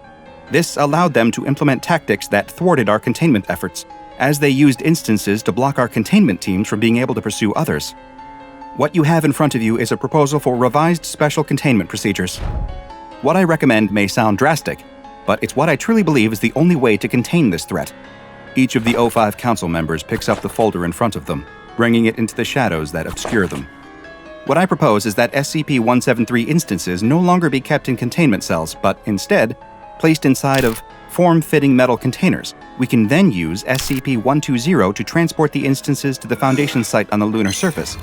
This allowed them to implement tactics that thwarted our containment efforts, as they used instances to block our containment teams from being able to pursue others. What you have in front of you is a proposal for revised special containment procedures. What I recommend may sound drastic, but it's what I truly believe is the only way to contain this threat. Each of the O5 council members picks up the folder in front of them, bringing it into the shadows that obscure them. What I propose is that SCP-173 instances no longer be kept in containment cells, but instead placed inside of form-fitting metal containers. We can then use SCP-120 to transport the instances to the Foundation site on the lunar surface.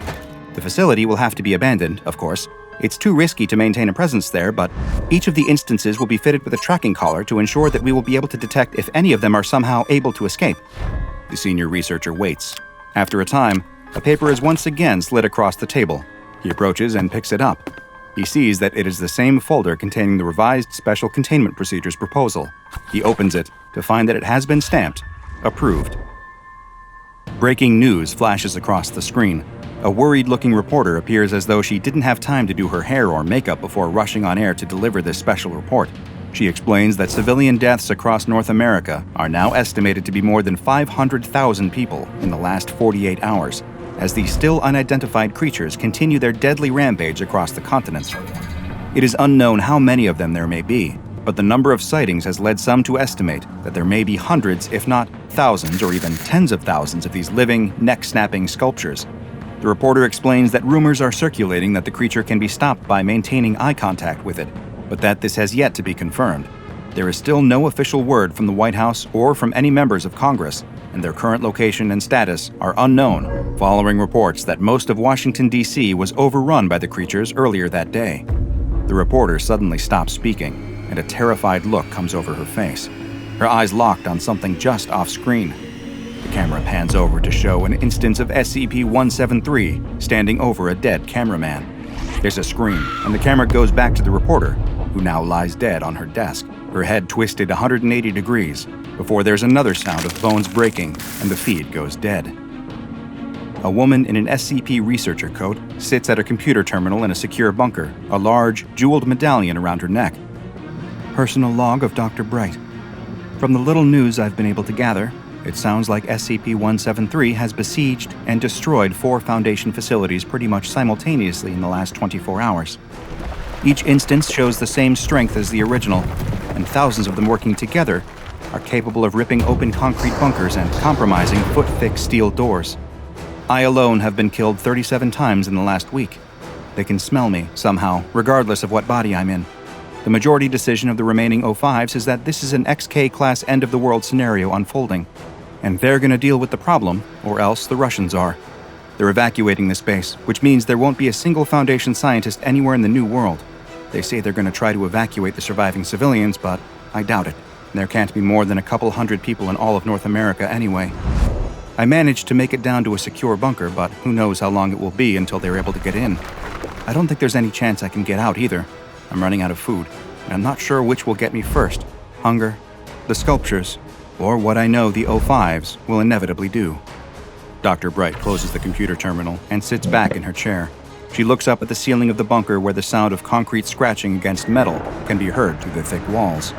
The facility will have to be abandoned, of course. It's too risky to maintain a presence there, but each of the instances will be fitted with a tracking collar to ensure that we will be able to detect if any of them are somehow able to escape. The senior researcher waits. After a time, a paper is once again slid across the table. He approaches and picks it up. He sees that it is the same folder containing the revised Special Containment Procedures proposal. He opens it to find that it has been stamped, approved. Breaking news flashes across the screen. A worried-looking reporter appears as though she didn't have time to do her hair or makeup before rushing on air to deliver this special report. She explains that civilian deaths across North America are now estimated to be more than 500,000 people in the last 48 hours, as these still unidentified creatures continue their deadly rampage across the continent. It is unknown how many of them there may be, but the number of sightings has led some to estimate that there may be hundreds, if not thousands or even tens of thousands of these living, neck-snapping sculptures. The reporter explains that rumors are circulating that the creature can be stopped by maintaining eye contact with it, but that this has yet to be confirmed. There is still no official word from the White House or from any members of Congress, and their current location and status are unknown, following reports that most of Washington, D.C. was overrun by the creatures earlier that day. The reporter suddenly stops speaking, and a terrified look comes over her face. Her eyes locked on something just off-screen. The camera pans over to show an instance of SCP-173 standing over a dead cameraman. There's a scream, and the camera goes back to the reporter, who now lies dead on her desk, her head twisted 180 degrees, before there's another sound of bones breaking and the feed goes dead. A woman in an SCP researcher coat sits at a computer terminal in a secure bunker, a large, jeweled medallion around her neck. Personal log of Dr. Bright. From the little news I've been able to gather, it sounds like SCP-173 has besieged and destroyed 4 Foundation facilities pretty much simultaneously in the last 24 hours. Each instance shows the same strength as the original, and thousands of them working together are capable of ripping open concrete bunkers and compromising foot-thick steel doors. I alone have been killed 37 times in the last week. They can smell me, somehow, regardless of what body I'm in. The majority decision of the remaining O5s is that this is an XK-class end-of-the-world scenario unfolding, and they're gonna deal with the problem, or else the Russians are. They're evacuating this base, which means there won't be a single Foundation scientist anywhere in the New World. They say they're gonna try to evacuate the surviving civilians, but I doubt it. There can't be more than a couple hundred people in all of North America anyway. I managed to make it down to a secure bunker, but who knows how long it will be until they're able to get in. I don't think there's any chance I can get out either. I'm running out of food, and I'm not sure which will get me first. Hunger, the sculptures, or what I know the O5s will inevitably do. Dr. Bright closes the computer terminal and sits back in her chair. She looks up at the ceiling of the bunker where the sound of concrete scratching against metal can be heard through the thick walls.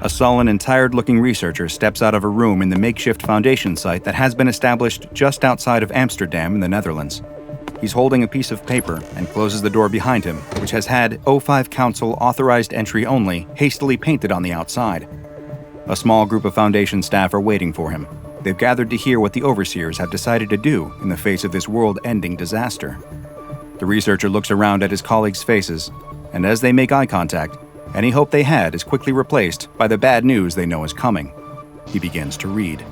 A sullen and tired-looking researcher steps out of a room in the makeshift Foundation site that has been established just outside of Amsterdam in the Netherlands. He's holding a piece of paper and closes the door behind him, which has had O5 Council authorized entry only hastily painted on the outside. A small group of Foundation staff are waiting for him. They've gathered to hear what the overseers have decided to do in the face of this world-ending disaster. The researcher looks around at his colleagues' faces, and as they make eye contact, any hope they had is quickly replaced by the bad news they know is coming. He begins to read.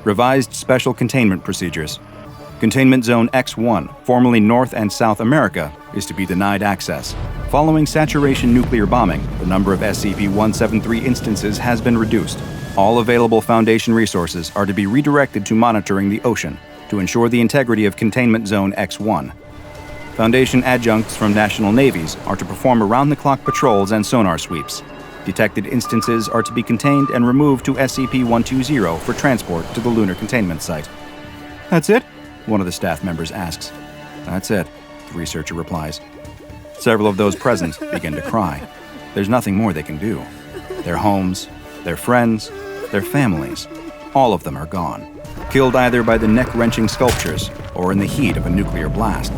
Revised Special Containment Procedures. Containment Zone X1, formerly North and South America, is to be denied access. Following saturation nuclear bombing, the number of SCP-173 instances has been reduced. All available Foundation resources are to be redirected to monitoring the ocean to ensure the integrity of Containment Zone X-1. Foundation adjuncts from national navies are to perform around-the-clock patrols and sonar sweeps. Detected instances are to be contained and removed to SCP-120 for transport to the lunar containment site. "That's it?" one of the staff members asks. "That's it," the researcher replies. Several of those present begin to cry. There's nothing more they can do. Their homes, their friends, their families, all of them are gone, killed either by the neck-wrenching sculptures or in the heat of a nuclear blast.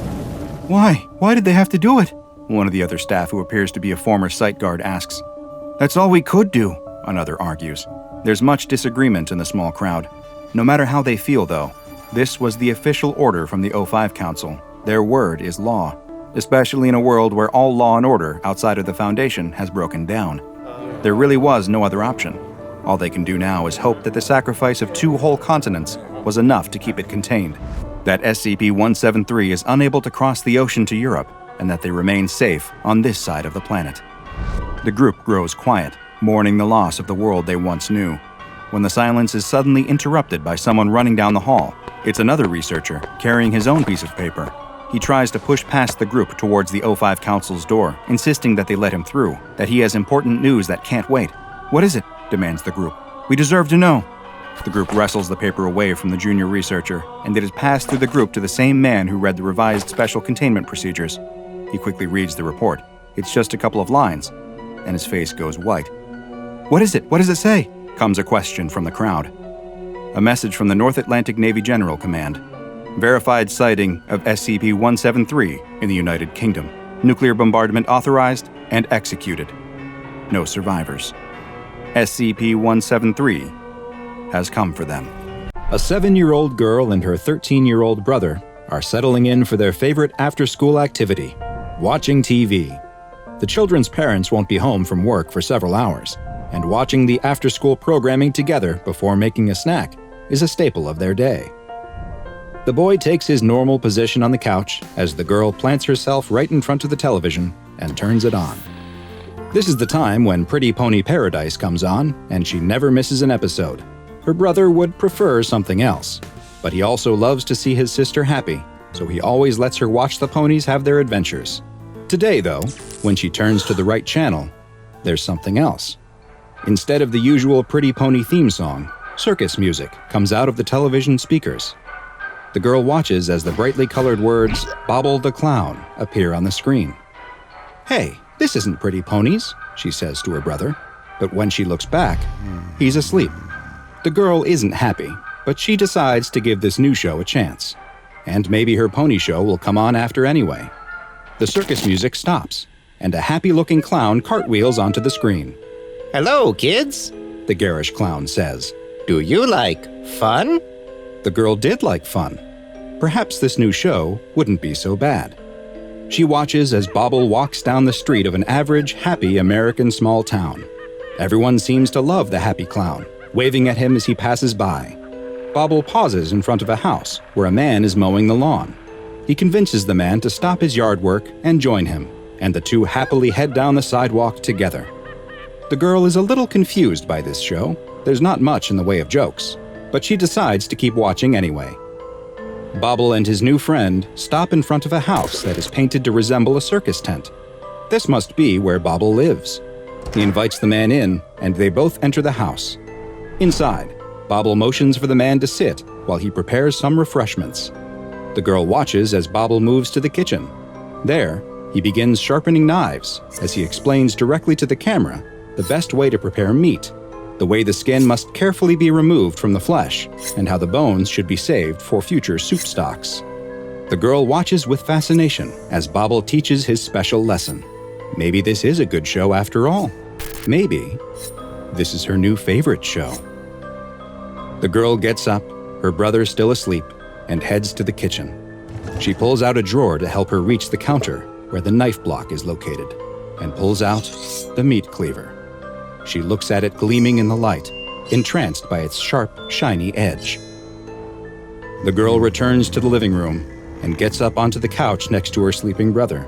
"Why? Why did they have to do it?" one of the other staff, who appears to be a former site guard, asks. "That's all we could do," another argues. There's much disagreement in the small crowd. No matter how they feel, though, this was the official order from the O5 Council. Their word is law, especially in a world where all law and order outside of the Foundation has broken down. There really was no other option. All they can do now is hope that the sacrifice of 2 whole continents was enough to keep it contained, that SCP-173 is unable to cross the ocean to Europe, and that they remain safe on this side of the planet. The group grows quiet, mourning the loss of the world they once knew, when the silence is suddenly interrupted by someone running down the hall. It's another researcher, carrying his own piece of paper. He tries to push past the group towards the O5 Council's door, insisting that they let him through, that he has important news that can't wait. "What is it?" demands the group. "We deserve to know." The group wrestles the paper away from the junior researcher, and it is passed through the group to the same man who read the revised special containment procedures. He quickly reads the report. It's just a couple of lines, and his face goes white. "What is it? What does it say?" comes a question from the crowd. A message from the North Atlantic Navy General Command. Verified sighting of SCP-173 in the United Kingdom. Nuclear bombardment authorized and executed. No survivors. SCP-173 has come for them. A 7-year-old girl and her 13-year-old brother are settling in for their favorite after-school activity, watching TV. The children's parents won't be home from work for several hours, and watching the after-school programming together before making a snack is a staple of their day. The boy takes his normal position on the couch as the girl plants herself right in front of the television and turns it on. This is the time when Pretty Pony Paradise comes on, and she never misses an episode. Her brother would prefer something else, but he also loves to see his sister happy, so he always lets her watch the ponies have their adventures. Today, though, when she turns to the right channel, there's something else. Instead of the usual Pretty Pony theme song, circus music comes out of the television speakers. The girl watches as the brightly colored words, "Bobble the Clown," appear on the screen. "Hey, this isn't Pretty Ponies," she says to her brother, but when she looks back, he's asleep. The girl isn't happy, but she decides to give this new show a chance. And maybe her pony show will come on after anyway. The circus music stops, and a happy-looking clown cartwheels onto the screen. "Hello, kids," the garish clown says. "Do you like fun?" The girl did like fun. Perhaps this new show wouldn't be so bad. She watches as Bobble walks down the street of an average, happy American small town. Everyone seems to love the happy clown, waving at him as he passes by. Bobble pauses in front of a house where a man is mowing the lawn. He convinces the man to stop his yard work and join him, and the two happily head down the sidewalk together. The girl is a little confused by this show. There's not much in the way of jokes, but she decides to keep watching anyway. Bobble and his new friend stop in front of a house that is painted to resemble a circus tent. This must be where Bobble lives. He invites the man in, and they both enter the house. Inside, Bobble motions for the man to sit while he prepares some refreshments. The girl watches as Bobble moves to the kitchen. There, he begins sharpening knives as he explains directly to the camera the best way to prepare meat, the way the skin must carefully be removed from the flesh, and how the bones should be saved for future soup stocks. The girl watches with fascination as Bobble teaches his special lesson. Maybe this is a good show after all. Maybe this is her new favorite show. The girl gets up, her brother still asleep, and heads to the kitchen. She pulls out a drawer to help her reach the counter where the knife block is located, and pulls out the meat cleaver. She looks at it gleaming in the light, entranced by its sharp, shiny edge. The girl returns to the living room and gets up onto the couch next to her sleeping brother.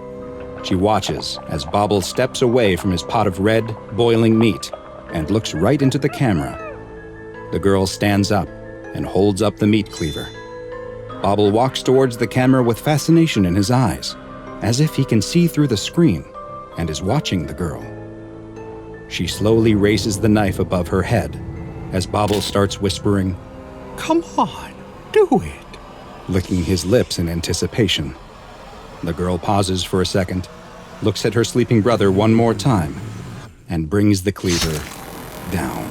She watches as Bobble steps away from his pot of red, boiling meat and looks right into the camera. The girl stands up and holds up the meat cleaver. Bobble walks towards the camera with fascination in his eyes, as if he can see through the screen and is watching the girl. She slowly raises the knife above her head as Bobble starts whispering, "Come on, do it," licking his lips in anticipation. The girl pauses for a second, looks at her sleeping brother one more time, and brings the cleaver down.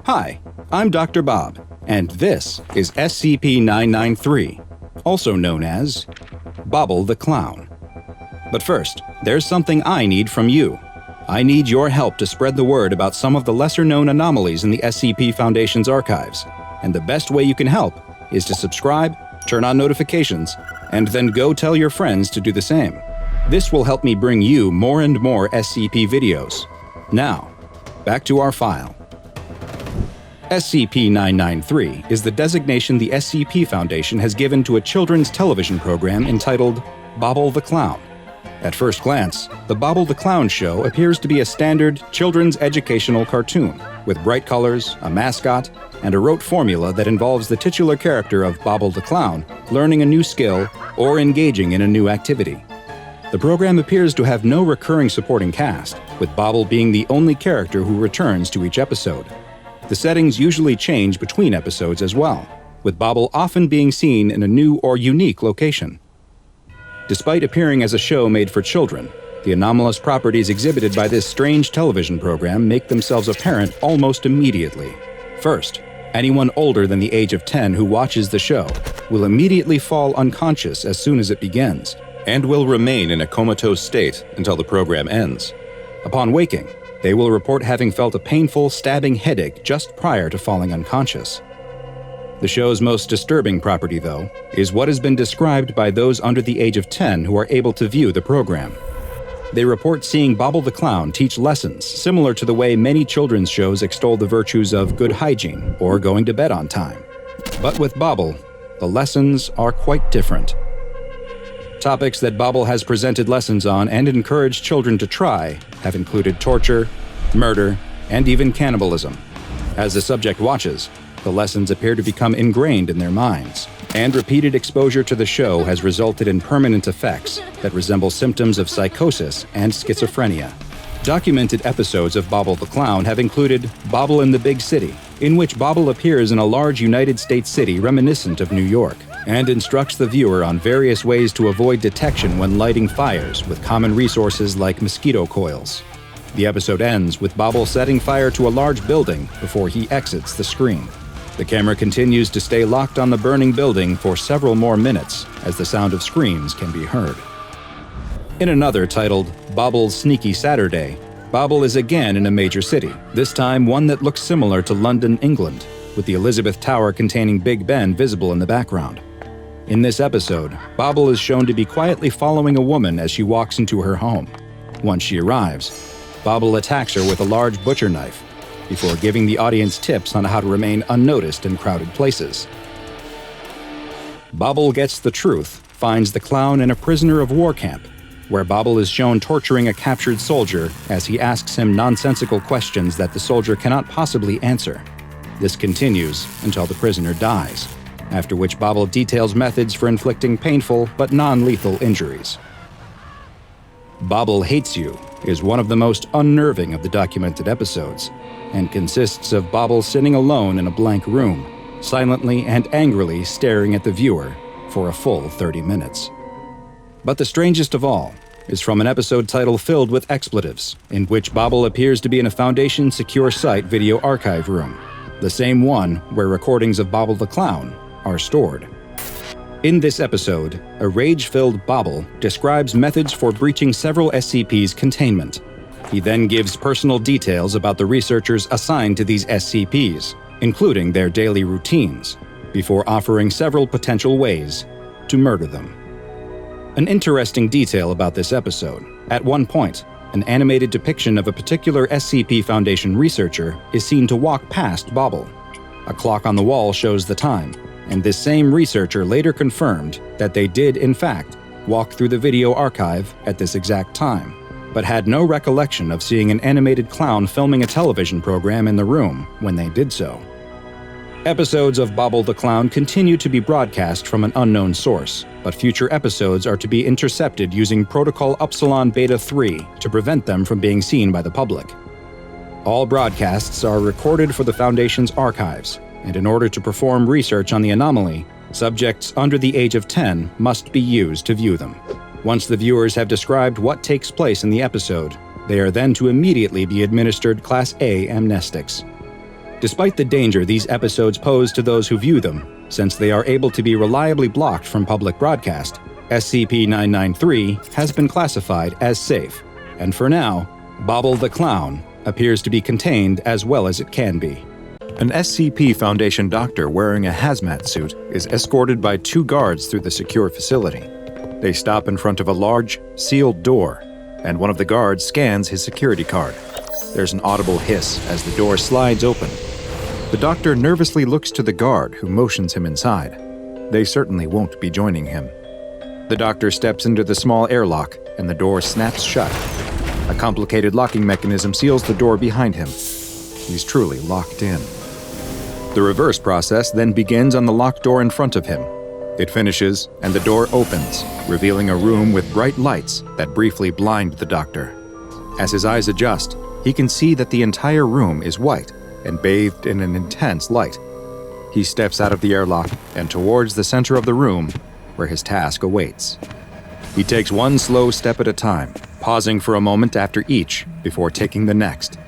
Hi, I'm Dr. Bob, and this is SCP-993, also known as Bobble the Clown. But first, there's something I need from you. I need your help to spread the word about some of the lesser-known anomalies in the SCP Foundation's archives, and the best way you can help is to subscribe, turn on notifications, and then go tell your friends to do the same. This will help me bring you more and more SCP videos. Now, back to our file. SCP-993 is the designation the SCP Foundation has given to a children's television program entitled Bobble the Clown. At first glance, the Bobble the Clown show appears to be a standard children's educational cartoon, with bright colors, a mascot, and a rote formula that involves the titular character of Bobble the Clown learning a new skill or engaging in a new activity. The program appears to have no recurring supporting cast, with Bobble being the only character who returns to each episode. The settings usually change between episodes as well, with Bobble often being seen in a new or unique location. Despite appearing as a show made for children, the anomalous properties exhibited by this strange television program make themselves apparent almost immediately. First, anyone older than the age of 10 who watches the show will immediately fall unconscious as soon as it begins, and will remain in a comatose state until the program ends. Upon waking, they will report having felt a painful, stabbing headache just prior to falling unconscious. The show's most disturbing property, though, is what has been described by those under the age of 10 who are able to view the program. They report seeing Bobble the Clown teach lessons similar to the way many children's shows extol the virtues of good hygiene or going to bed on time. But with Bobble, the lessons are quite different. Topics that Bobble has presented lessons on and encouraged children to try have included torture, murder, and even cannibalism. As the subject watches, the lessons appear to become ingrained in their minds, and repeated exposure to the show has resulted in permanent effects that resemble symptoms of psychosis and schizophrenia. Documented episodes of Bobble the Clown have included Bobble in the Big City, in which Bobble appears in a large United States city reminiscent of New York, and instructs the viewer on various ways to avoid detection when lighting fires with common resources like mosquito coils. The episode ends with Bobble setting fire to a large building before he exits the screen. The camera continues to stay locked on the burning building for several more minutes as the sound of screams can be heard. In another titled Bobble's Sneaky Saturday, Bobble is again in a major city, this time one that looks similar to London, England, with the Elizabeth Tower containing Big Ben visible in the background. In this episode, Bobble is shown to be quietly following a woman as she walks into her home. Once she arrives, Bobble attacks her with a large butcher knife, before giving the audience tips on how to remain unnoticed in crowded places. Bobble gets the truth, finds the clown in a prisoner of war camp, where Bobble is shown torturing a captured soldier as he asks him nonsensical questions that the soldier cannot possibly answer. This continues until the prisoner dies, after which Bobble details methods for inflicting painful but non-lethal injuries. Bobble Hates You is one of the most unnerving of the documented episodes, and consists of Bobble sitting alone in a blank room, silently and angrily staring at the viewer for a full 30 minutes. But the strangest of all is from an episode title filled with expletives, in which Bobble appears to be in a Foundation secure site video archive room, the same one where recordings of Bobble the Clown are stored. In this episode, a rage-filled Bobble describes methods for breaching several SCP's containment. He then gives personal details about the researchers assigned to these SCPs, including their daily routines, before offering several potential ways to murder them. An interesting detail about this episode: at one point, an animated depiction of a particular SCP Foundation researcher is seen to walk past Bobble. A clock on the wall shows the time, and this same researcher later confirmed that they did, in fact, walk through the video archive at this exact time, but had no recollection of seeing an animated clown filming a television program in the room when they did so. Episodes of Bobble the Clown continue to be broadcast from an unknown source, but future episodes are to be intercepted using Protocol Upsilon Beta 3 to prevent them from being seen by the public. All broadcasts are recorded for the Foundation's archives, and in order to perform research on the anomaly, subjects under the age of 10 must be used to view them. Once the viewers have described what takes place in the episode, they are then to immediately be administered Class A amnestics. Despite the danger these episodes pose to those who view them, since they are able to be reliably blocked from public broadcast, SCP-993 has been classified as safe, and for now, Bobble the Clown appears to be contained as well as it can be. An SCP Foundation doctor wearing a hazmat suit is escorted by 2 guards through the secure facility. They stop in front of a large, sealed door, and one of the guards scans his security card. There's an audible hiss as the door slides open. The doctor nervously looks to the guard, who motions him inside. They certainly won't be joining him. The doctor steps into the small airlock, and the door snaps shut. A complicated locking mechanism seals the door behind him. He's truly locked in. The reverse process then begins on the locked door in front of him. It finishes, and the door opens, revealing a room with bright lights that briefly blind the doctor. As his eyes adjust, he can see that the entire room is white and bathed in an intense light. He steps out of the airlock and towards the center of the room, where his task awaits. He takes one slow step at a time, pausing for a moment after each before taking the next.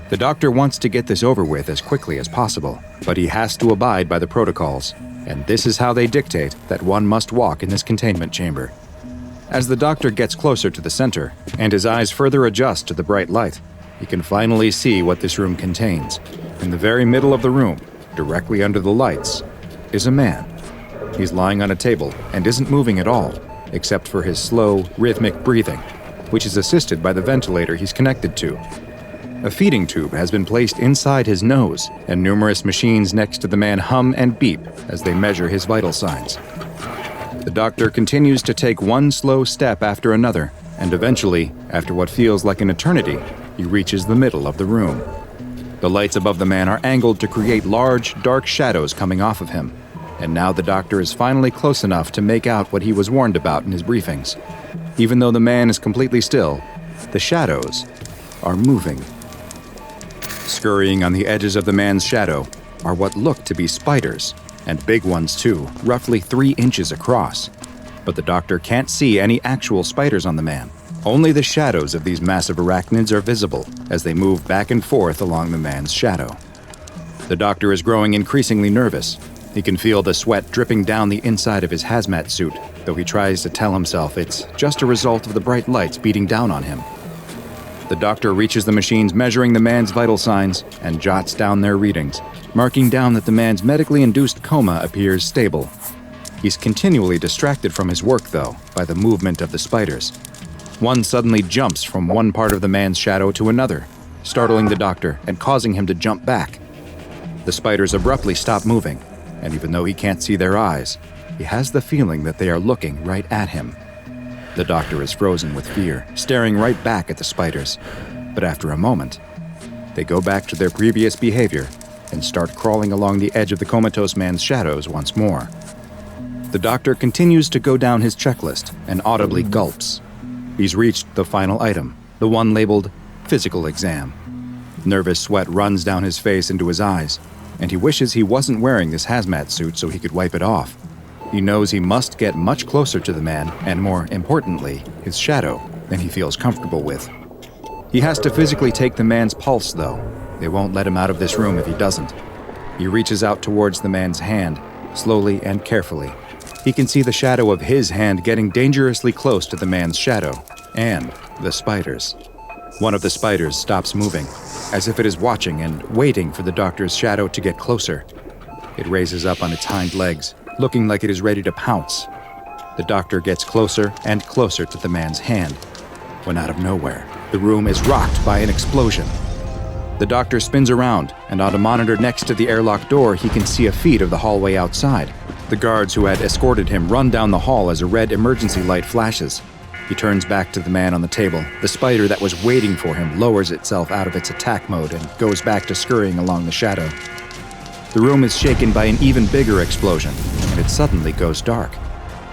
The doctor wants to get this over with as quickly as possible, but he has to abide by the protocols, and this is how they dictate that one must walk in this containment chamber. As the doctor gets closer to the center, and his eyes further adjust to the bright light, he can finally see what this room contains. In the very middle of the room, directly under the lights, is a man. He's lying on a table and isn't moving at all, except for his slow, rhythmic breathing, which is assisted by the ventilator he's connected to. A feeding tube has been placed inside his nose, and numerous machines next to the man hum and beep as they measure his vital signs. The doctor continues to take one slow step after another, and eventually, after what feels like an eternity, he reaches the middle of the room. The lights above the man are angled to create large, dark shadows coming off of him, and now the doctor is finally close enough to make out what he was warned about in his briefings. Even though the man is completely still, the shadows are moving. Scurrying on the edges of the man's shadow are what look to be spiders, and big ones too, roughly 3 inches across. But the doctor can't see any actual spiders on the man. Only the shadows of these massive arachnids are visible as they move back and forth along the man's shadow. The doctor is growing increasingly nervous. He can feel the sweat dripping down the inside of his hazmat suit, though he tries to tell himself it's just a result of the bright lights beating down on him. The doctor reaches the machines measuring the man's vital signs and jots down their readings, marking down that the man's medically induced coma appears stable. He's continually distracted from his work, though, by the movement of the spiders. One suddenly jumps from one part of the man's shadow to another, startling the doctor and causing him to jump back. The spiders abruptly stop moving, and even though he can't see their eyes, he has the feeling that they are looking right at him. The doctor is frozen with fear, staring right back at the spiders. But after a moment, they go back to their previous behavior and start crawling along the edge of the comatose man's shadows once more. The doctor continues to go down his checklist and audibly gulps. He's reached the final item, the one labeled physical exam. Nervous sweat runs down his face into his eyes, and he wishes he wasn't wearing this hazmat suit so he could wipe it off. He knows he must get much closer to the man, and more importantly, his shadow, than he feels comfortable with. He has to physically take the man's pulse, though. They won't let him out of this room if he doesn't. He reaches out towards the man's hand, slowly and carefully. He can see the shadow of his hand getting dangerously close to the man's shadow, and the spiders. One of the spiders stops moving, as if it is watching and waiting for the doctor's shadow to get closer. It raises up on its hind legs, looking like it is ready to pounce. The doctor gets closer and closer to the man's hand, when out of nowhere, the room is rocked by an explosion. The doctor spins around, and on a monitor next to the airlock door, he can see a feed of the hallway outside. The guards who had escorted him run down the hall as a red emergency light flashes. He turns back to the man on the table. The spider that was waiting for him lowers itself out of its attack mode and goes back to scurrying along the shadow. The room is shaken by an even bigger explosion, and it suddenly goes dark.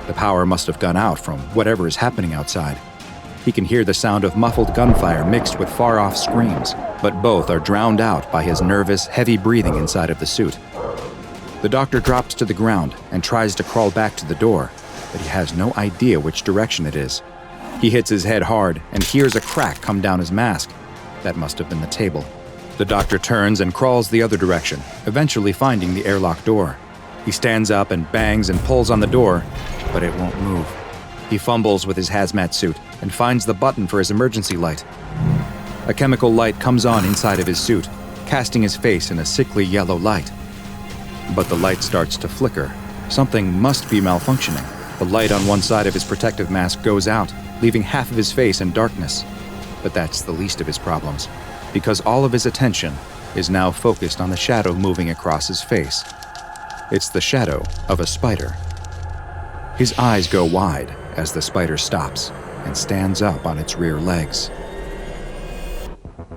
The power must have gone out from whatever is happening outside. He can hear the sound of muffled gunfire mixed with far-off screams, but both are drowned out by his nervous, heavy breathing inside of the suit. The doctor drops to the ground and tries to crawl back to the door, but he has no idea which direction it is. He hits his head hard and hears a crack come down his mask. That must have been the table. The doctor turns and crawls the other direction, eventually finding the airlock door. He stands up and bangs and pulls on the door, but it won't move. He fumbles with his hazmat suit and finds the button for his emergency light. A chemical light comes on inside of his suit, casting his face in a sickly yellow light. But the light starts to flicker. Something must be malfunctioning. The light on one side of his protective mask goes out, leaving half of his face in darkness. But that's the least of his problems, because all of his attention is now focused on the shadow moving across his face. It's the shadow of a spider. His eyes go wide as the spider stops and stands up on its rear legs.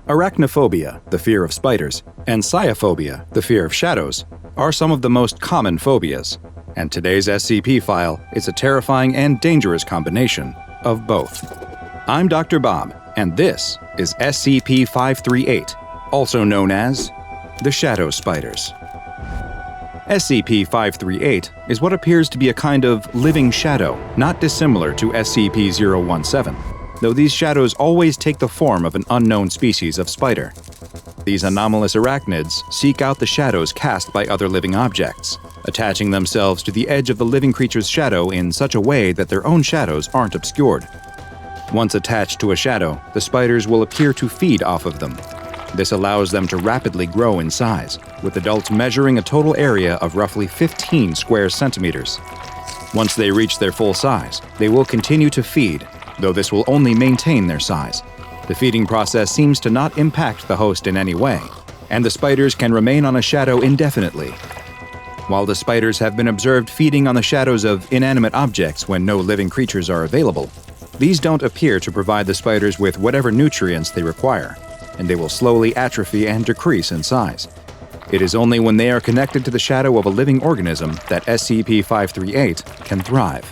Arachnophobia, the fear of spiders, and sciophobia, the fear of shadows, are some of the most common phobias, and today's SCP file is a terrifying and dangerous combination of both. I'm Dr. Bob, and this is SCP-538, also known as the Shadow Spiders. SCP-538 is what appears to be a kind of living shadow, not dissimilar to SCP-017, though these shadows always take the form of an unknown species of spider. These anomalous arachnids seek out the shadows cast by other living objects, attaching themselves to the edge of the living creature's shadow in such a way that their own shadows aren't obscured. Once attached to a shadow, the spiders will appear to feed off of them. This allows them to rapidly grow in size, with adults measuring a total area of roughly 15 square centimeters. Once they reach their full size, they will continue to feed, though this will only maintain their size. The feeding process seems to not impact the host in any way, and the spiders can remain on a shadow indefinitely. While the spiders have been observed feeding on the shadows of inanimate objects when no living creatures are available, these don't appear to provide the spiders with whatever nutrients they require, and they will slowly atrophy and decrease in size. It is only when they are connected to the shadow of a living organism that SCP-538 can thrive.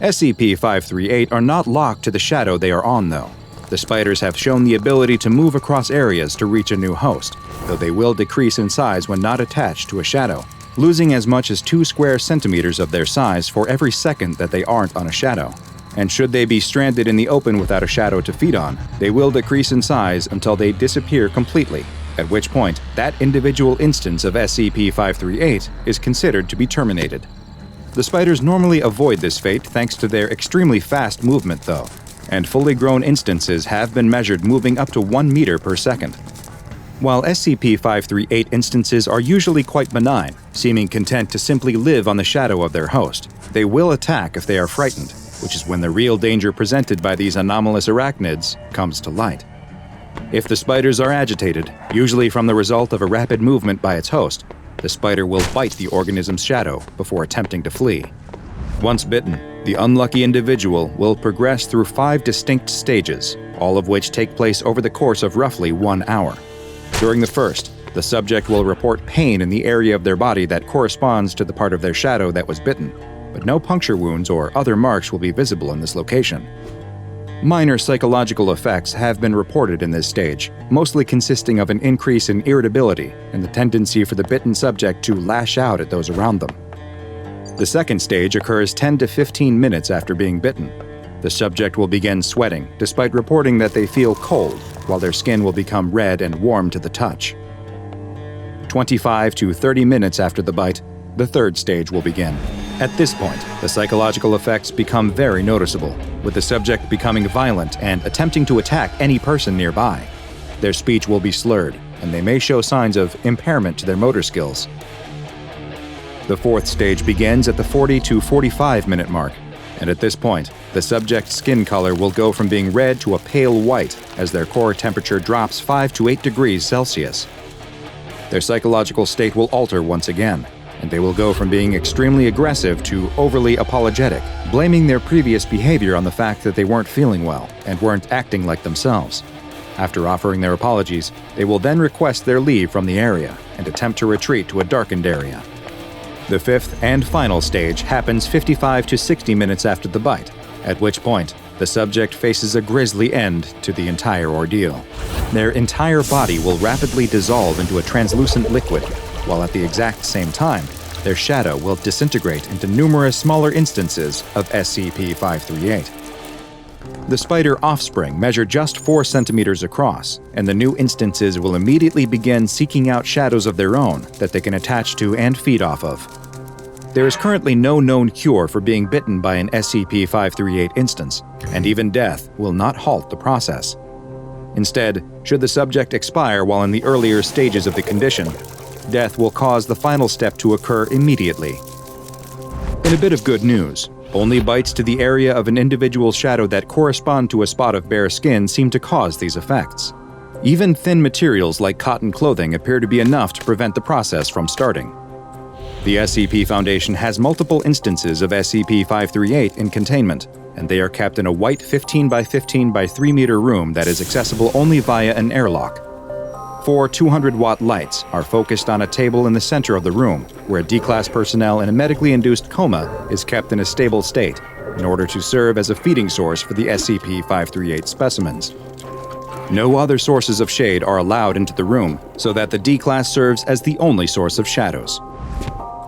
SCP-538 are not locked to the shadow they are on, though. The spiders have shown the ability to move across areas to reach a new host, though they will decrease in size when not attached to a shadow, losing as much as 2 square centimeters of their size for every second that they aren't on a shadow. And should they be stranded in the open without a shadow to feed on, they will decrease in size until they disappear completely, at which point that individual instance of SCP-538 is considered to be terminated. The spiders normally avoid this fate thanks to their extremely fast movement, though, and fully grown instances have been measured moving up to 1 meter per second. While SCP-538 instances are usually quite benign, seeming content to simply live on the shadow of their host, they will attack if they are frightened, which is when the real danger presented by these anomalous arachnids comes to light. If the spiders are agitated, usually from the result of a rapid movement by its host, the spider will bite the organism's shadow before attempting to flee. Once bitten, the unlucky individual will progress through 5 distinct stages, all of which take place over the course of roughly 1 hour. During the first, the subject will report pain in the area of their body that corresponds to the part of their shadow that was bitten, but no puncture wounds or other marks will be visible in this location. Minor psychological effects have been reported in this stage, mostly consisting of an increase in irritability and the tendency for the bitten subject to lash out at those around them. The second stage occurs 10 to 15 minutes after being bitten. The subject will begin sweating, despite reporting that they feel cold, while their skin will become red and warm to the touch. 25 to 30 minutes after the bite, the third stage will begin. At this point, the psychological effects become very noticeable, with the subject becoming violent and attempting to attack any person nearby. Their speech will be slurred, and they may show signs of impairment to their motor skills. The fourth stage begins at the 40 to 45 minute mark, and at this point, the subject's skin color will go from being red to a pale white as their core temperature drops 5 to 8 degrees Celsius. Their psychological state will alter once again. and they will go from being extremely aggressive to overly apologetic, blaming their previous behavior on the fact that they weren't feeling well and weren't acting like themselves. After offering their apologies, they will then request their leave from the area and attempt to retreat to a darkened area. The fifth and final stage happens 55 to 60 minutes after the bite, at which point the subject faces a grisly end to the entire ordeal. Their entire body will rapidly dissolve into a translucent liquid, while at the exact same time, their shadow will disintegrate into numerous smaller instances of SCP-538. The spider offspring measure just 4 centimeters across, and the new instances will immediately begin seeking out shadows of their own that they can attach to and feed off of. There is currently no known cure for being bitten by an SCP-538 instance, and even death will not halt the process. Instead, should the subject expire while in the earlier stages of the condition, death will cause the final step to occur immediately. In a bit of good news, only bites to the area of an individual's shadow that correspond to a spot of bare skin seem to cause these effects. Even thin materials like cotton clothing appear to be enough to prevent the process from starting. The SCP Foundation has multiple instances of SCP-538 in containment, and they are kept in a white 15 by 15 by 3 meter room that is accessible only via an airlock. 4 200-watt lights are focused on a table in the center of the room, where D-Class personnel in a medically induced coma is kept in a stable state, in order to serve as a feeding source for the SCP-538 specimens. No other sources of shade are allowed into the room, so that the D-Class serves as the only source of shadows.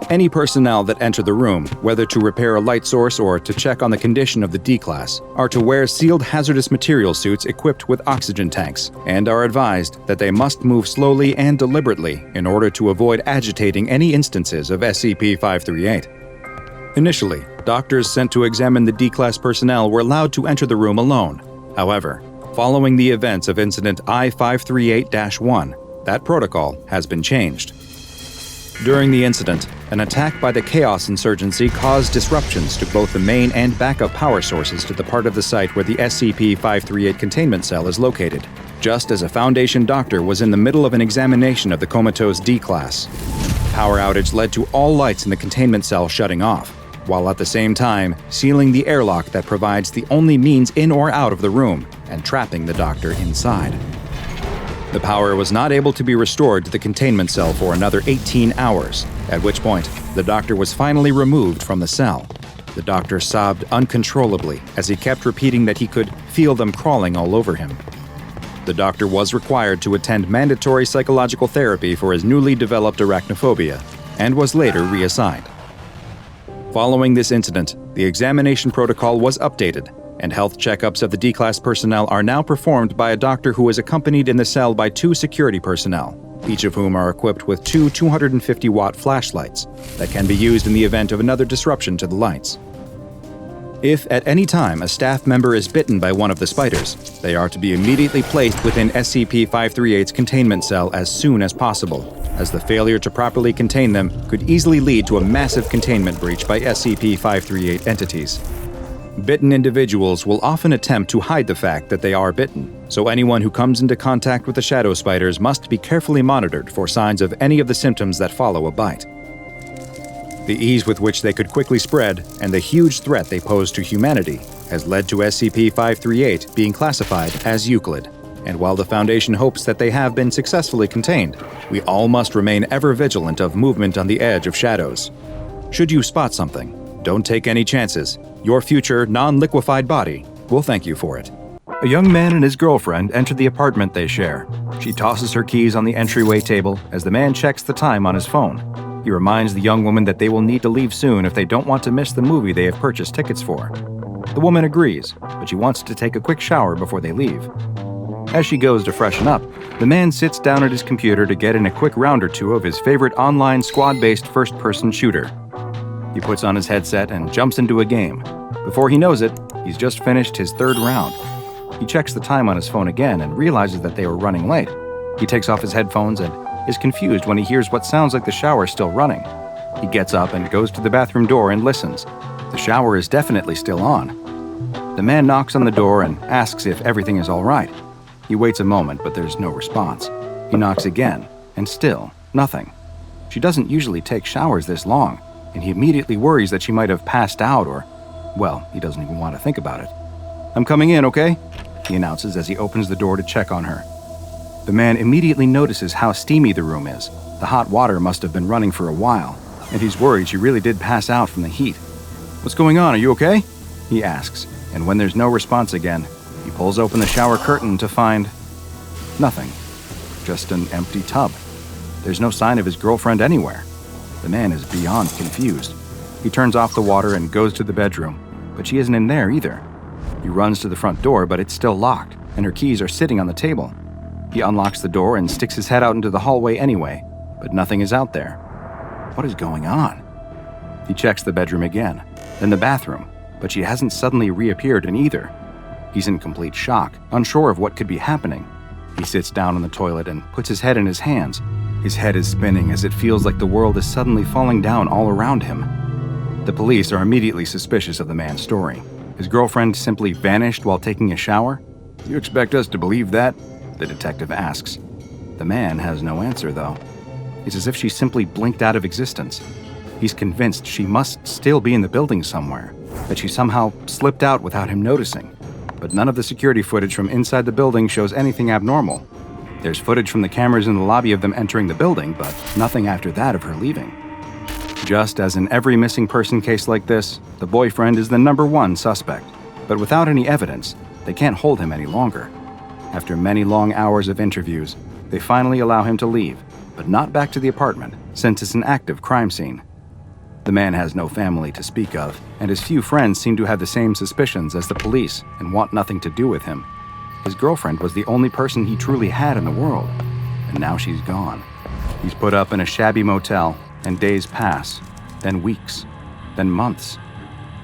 Any personnel that enter the room, whether to repair a light source or to check on the condition of the D-Class, are to wear sealed hazardous material suits equipped with oxygen tanks, and are advised that they must move slowly and deliberately in order to avoid agitating any instances of SCP-538. Initially, doctors sent to examine the D-Class personnel were allowed to enter the room alone. However, following the events of Incident I-538-1, that protocol has been changed. During the incident, an attack by the Chaos Insurgency caused disruptions to both the main and backup power sources to the part of the site where the SCP-538 containment cell is located, just as a Foundation doctor was in the middle of an examination of the comatose D-Class. Power outage led to all lights in the containment cell shutting off, while at the same time sealing the airlock that provides the only means in or out of the room and trapping the doctor inside. The power was not able to be restored to the containment cell for another 18 hours, at which point the doctor was finally removed from the cell. The doctor sobbed uncontrollably as he kept repeating that he could feel them crawling all over him. The doctor was required to attend mandatory psychological therapy for his newly developed arachnophobia, and was later reassigned. Following this incident, the examination protocol was updated, and health checkups of the D-Class personnel are now performed by a doctor who is accompanied in the cell by 2 security personnel, each of whom are equipped with 2 250-watt flashlights that can be used in the event of another disruption to the lights. If at any time a staff member is bitten by one of the spiders, they are to be immediately placed within SCP-538's containment cell as soon as possible, as the failure to properly contain them could easily lead to a massive containment breach by SCP-538 entities. Bitten individuals will often attempt to hide the fact that they are bitten, so anyone who comes into contact with the shadow spiders must be carefully monitored for signs of any of the symptoms that follow a bite. The ease with which they could quickly spread and the huge threat they pose to humanity has led to SCP-538 being classified as Euclid, and while the Foundation hopes that they have been successfully contained, we all must remain ever vigilant of movement on the edge of shadows. Should you spot something, don't take any chances. Your future, non-liquefied body will thank you for it. A young man and his girlfriend enter the apartment they share. She tosses her keys on the entryway table as the man checks the time on his phone. He reminds the young woman that they will need to leave soon if they don't want to miss the movie they have purchased tickets for. The woman agrees, but she wants to take a quick shower before they leave. As she goes to freshen up, the man sits down at his computer to get in a quick round or two of his favorite online squad-based first-person shooter. He puts on his headset and jumps into a game. Before he knows it, he's just finished his 3rd round. He checks the time on his phone again and realizes that they were running late. He takes off his headphones and is confused when he hears what sounds like the shower still running. He gets up and goes to the bathroom door and listens. The shower is definitely still on. The man knocks on the door and asks if everything is all right. He waits a moment, but there's no response. He knocks again, and still nothing. She doesn't usually take showers this long, and he immediately worries that she might have passed out or, well, he doesn't even want to think about it. "I'm coming in, okay?" he announces as he opens the door to check on her. The man immediately notices how steamy the room is. The hot water must have been running for a while, and he's worried she really did pass out from the heat. "What's going on? Are you okay?" he asks, and when there's no response again, he pulls open the shower curtain to find nothing. Just an empty tub. There's no sign of his girlfriend anywhere. The man is beyond confused. He turns off the water and goes to the bedroom, but she isn't in there either. He runs to the front door, but it's still locked, and her keys are sitting on the table. He unlocks the door and sticks his head out into the hallway anyway, but nothing is out there. What is going on? He checks the bedroom again, then the bathroom, but she hasn't suddenly reappeared in either. He's in complete shock, unsure of what could be happening. He sits down on the toilet and puts his head in his hands. His head is spinning as it feels like the world is suddenly falling down all around him. The police are immediately suspicious of the man's story. His girlfriend simply vanished while taking a shower? "You expect us to believe that?" the detective asks. The man has no answer, though. It's as if she simply blinked out of existence. He's convinced she must still be in the building somewhere, that she somehow slipped out without him noticing. But none of the security footage from inside the building shows anything abnormal. There's footage from the cameras in the lobby of them entering the building, but nothing after that of her leaving. Just as in every missing person case like this, the boyfriend is the #1 suspect. But without any evidence, they can't hold him any longer. After many long hours of interviews, they finally allow him to leave, but not back to the apartment, since it's an active crime scene. The man has no family to speak of, and his few friends seem to have the same suspicions as the police and want nothing to do with him. His girlfriend was the only person he truly had in the world, and now she's gone. He's put up in a shabby motel, and days pass, then weeks, then months,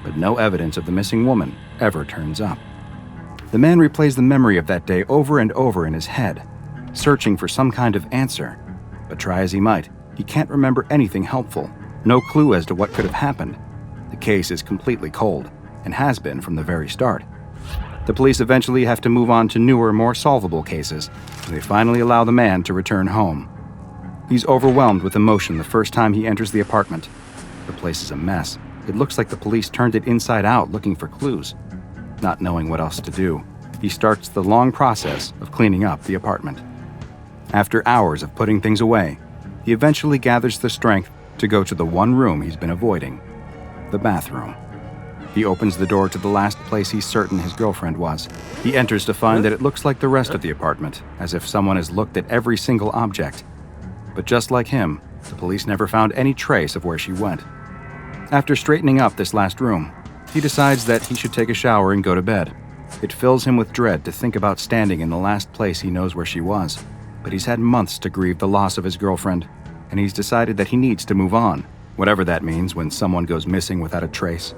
but no evidence of the missing woman ever turns up. The man replays the memory of that day over and over in his head, searching for some kind of answer, but try as he might, he can't remember anything helpful, no clue as to what could have happened. The case is completely cold, and has been from the very start. The police eventually have to move on to newer, more solvable cases, and they finally allow the man to return home. He's overwhelmed with emotion the first time he enters the apartment. The place is a mess. It looks like the police turned it inside out looking for clues. Not knowing what else to do, he starts the long process of cleaning up the apartment. After hours of putting things away, he eventually gathers the strength to go to the one room he's been avoiding, the bathroom. He opens the door to the last place he's certain his girlfriend was. He enters to find that it looks like the rest of the apartment, as if someone has looked at every single object. But just like him, the police never found any trace of where she went. After straightening up this last room, he decides that he should take a shower and go to bed. It fills him with dread to think about standing in the last place he knows where she was. But he's had months to grieve the loss of his girlfriend, and he's decided that he needs to move on, whatever that means when someone goes missing without a trace.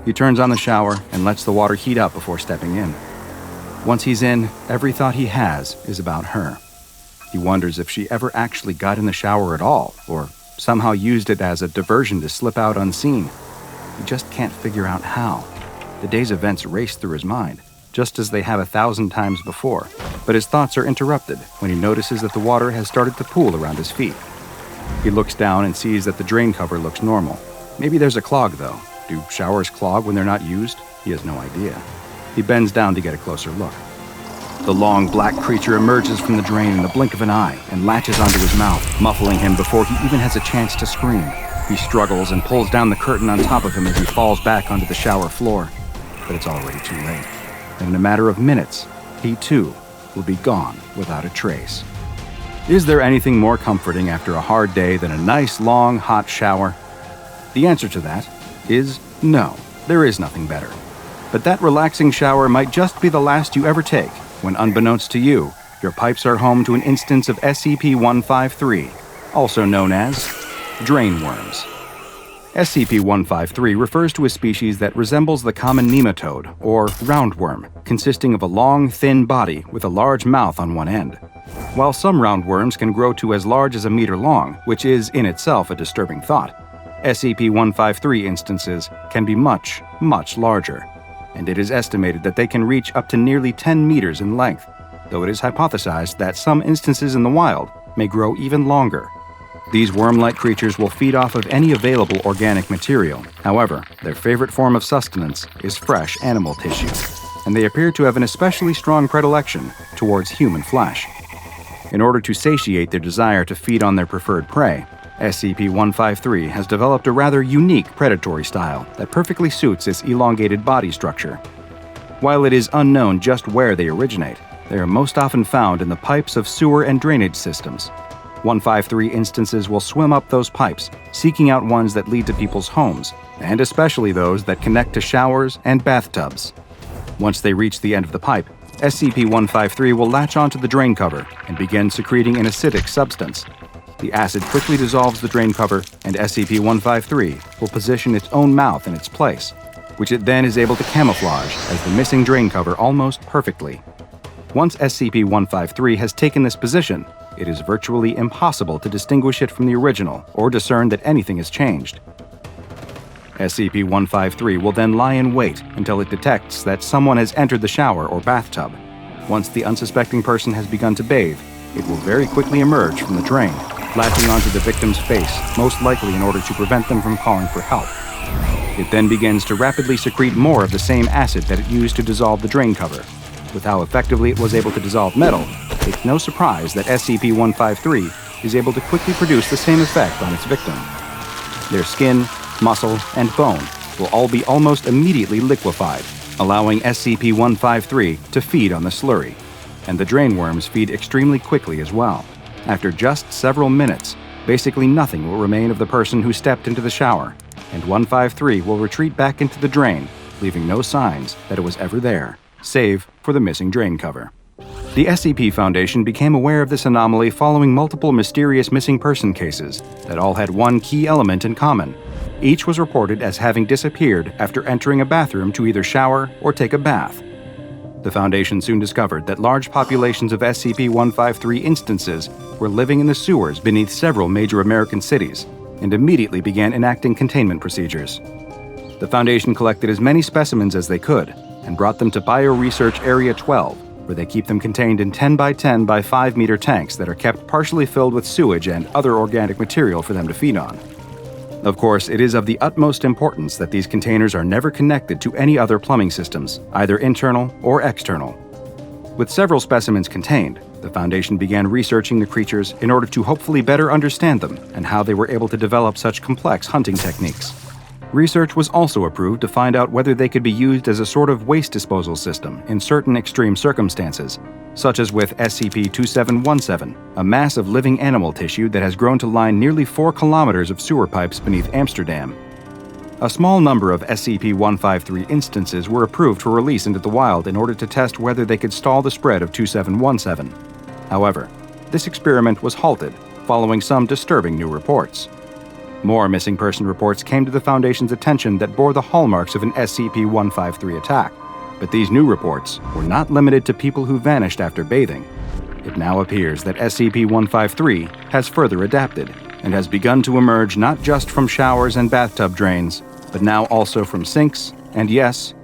He turns on the shower and lets the water heat up before stepping in. Once he's in, every thought he has is about her. He wonders if she ever actually got in the shower at all, or somehow used it as a diversion to slip out unseen. He just can't figure out how. The day's events race through his mind, just as they have 1,000 times before, but his thoughts are interrupted when he notices that the water has started to pool around his feet. He looks down and sees that the drain cover looks normal. Maybe there's a clog, though. Do showers clog when they're not used? He has no idea. He bends down to get a closer look. The long black creature emerges from the drain in the blink of an eye and latches onto his mouth, muffling him before he even has a chance to scream. He struggles and pulls down the curtain on top of him as he falls back onto the shower floor. But it's already too late. And in a matter of minutes, he too will be gone without a trace. Is there anything more comforting after a hard day than a nice, long, hot shower? The answer to that is no, there is nothing better. But that relaxing shower might just be the last you ever take when, unbeknownst to you, your pipes are home to an instance of SCP-153, also known as drain worms. SCP-153 refers to a species that resembles the common nematode, or roundworm, consisting of a long, thin body with a large mouth on one end. While some roundworms can grow to as large as a meter long, which is in itself a disturbing thought, SCP-153 instances can be much, much larger, and it is estimated that they can reach up to nearly 10 meters in length, though it is hypothesized that some instances in the wild may grow even longer. These worm-like creatures will feed off of any available organic material. However, their favorite form of sustenance is fresh animal tissue, and they appear to have an especially strong predilection towards human flesh. In order to satiate their desire to feed on their preferred prey, SCP-153 has developed a rather unique predatory style that perfectly suits its elongated body structure. While it is unknown just where they originate, they are most often found in the pipes of sewer and drainage systems. 153 instances will swim up those pipes, seeking out ones that lead to people's homes, and especially those that connect to showers and bathtubs. Once they reach the end of the pipe, SCP-153 will latch onto the drain cover and begin secreting an acidic substance. The acid quickly dissolves the drain cover, and SCP-153 will position its own mouth in its place, which it then is able to camouflage as the missing drain cover almost perfectly. Once SCP-153 has taken this position, it is virtually impossible to distinguish it from the original or discern that anything has changed. SCP-153 will then lie in wait until it detects that someone has entered the shower or bathtub. Once the unsuspecting person has begun to bathe, it will very quickly emerge from the drain, latching onto the victim's face, most likely in order to prevent them from calling for help. It then begins to rapidly secrete more of the same acid that it used to dissolve the drain cover. With how effectively it was able to dissolve metal, it's no surprise that SCP-153 is able to quickly produce the same effect on its victim. Their skin, muscle, and bone will all be almost immediately liquefied, allowing SCP-153 to feed on the slurry, and the drain worms feed extremely quickly as well. After just several minutes, basically nothing will remain of the person who stepped into the shower, and 153 will retreat back into the drain, leaving no signs that it was ever there, save for the missing drain cover. The SCP Foundation became aware of this anomaly following multiple mysterious missing person cases that all had one key element in common. Each was reported as having disappeared after entering a bathroom to either shower or take a bath. The Foundation soon discovered that large populations of SCP-153 instances were living in the sewers beneath several major American cities, and immediately began enacting containment procedures. The Foundation collected as many specimens as they could and brought them to Bioresearch Area 12, where they keep them contained in 10 by 10 by 5 meter tanks that are kept partially filled with sewage and other organic material for them to feed on. Of course, it is of the utmost importance that these containers are never connected to any other plumbing systems, either internal or external. With several specimens contained, the Foundation began researching the creatures in order to hopefully better understand them and how they were able to develop such complex hunting techniques. Research was also approved to find out whether they could be used as a sort of waste disposal system in certain extreme circumstances, such as with SCP-2717, a mass of living animal tissue that has grown to line nearly 4 kilometers of sewer pipes beneath Amsterdam. A small number of SCP-153 instances were approved for release into the wild in order to test whether they could stall the spread of 2717. However, this experiment was halted following some disturbing new reports. More missing person reports came to the Foundation's attention that bore the hallmarks of an SCP-153 attack, but these new reports were not limited to people who vanished after bathing. It now appears that SCP-153 has further adapted and has begun to emerge not just from showers and bathtub drains, but now also from sinks and, yes,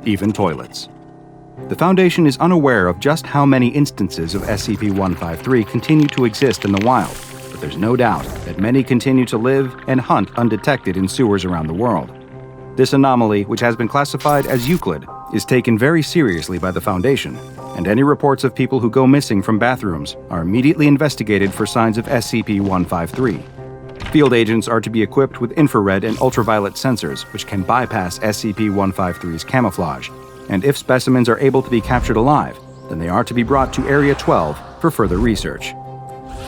even toilets. The Foundation is unaware of just how many instances of SCP-153 continue to exist in the wild, but there's no doubt that many continue to live and hunt undetected in sewers around the world. This anomaly, which has been classified as Euclid, is taken very seriously by the Foundation, and any reports of people who go missing from bathrooms are immediately investigated for signs of SCP-153. Field agents are to be equipped with infrared and ultraviolet sensors which can bypass SCP-153's camouflage, and if specimens are able to be captured alive, then they are to be brought to Area 12 for further research.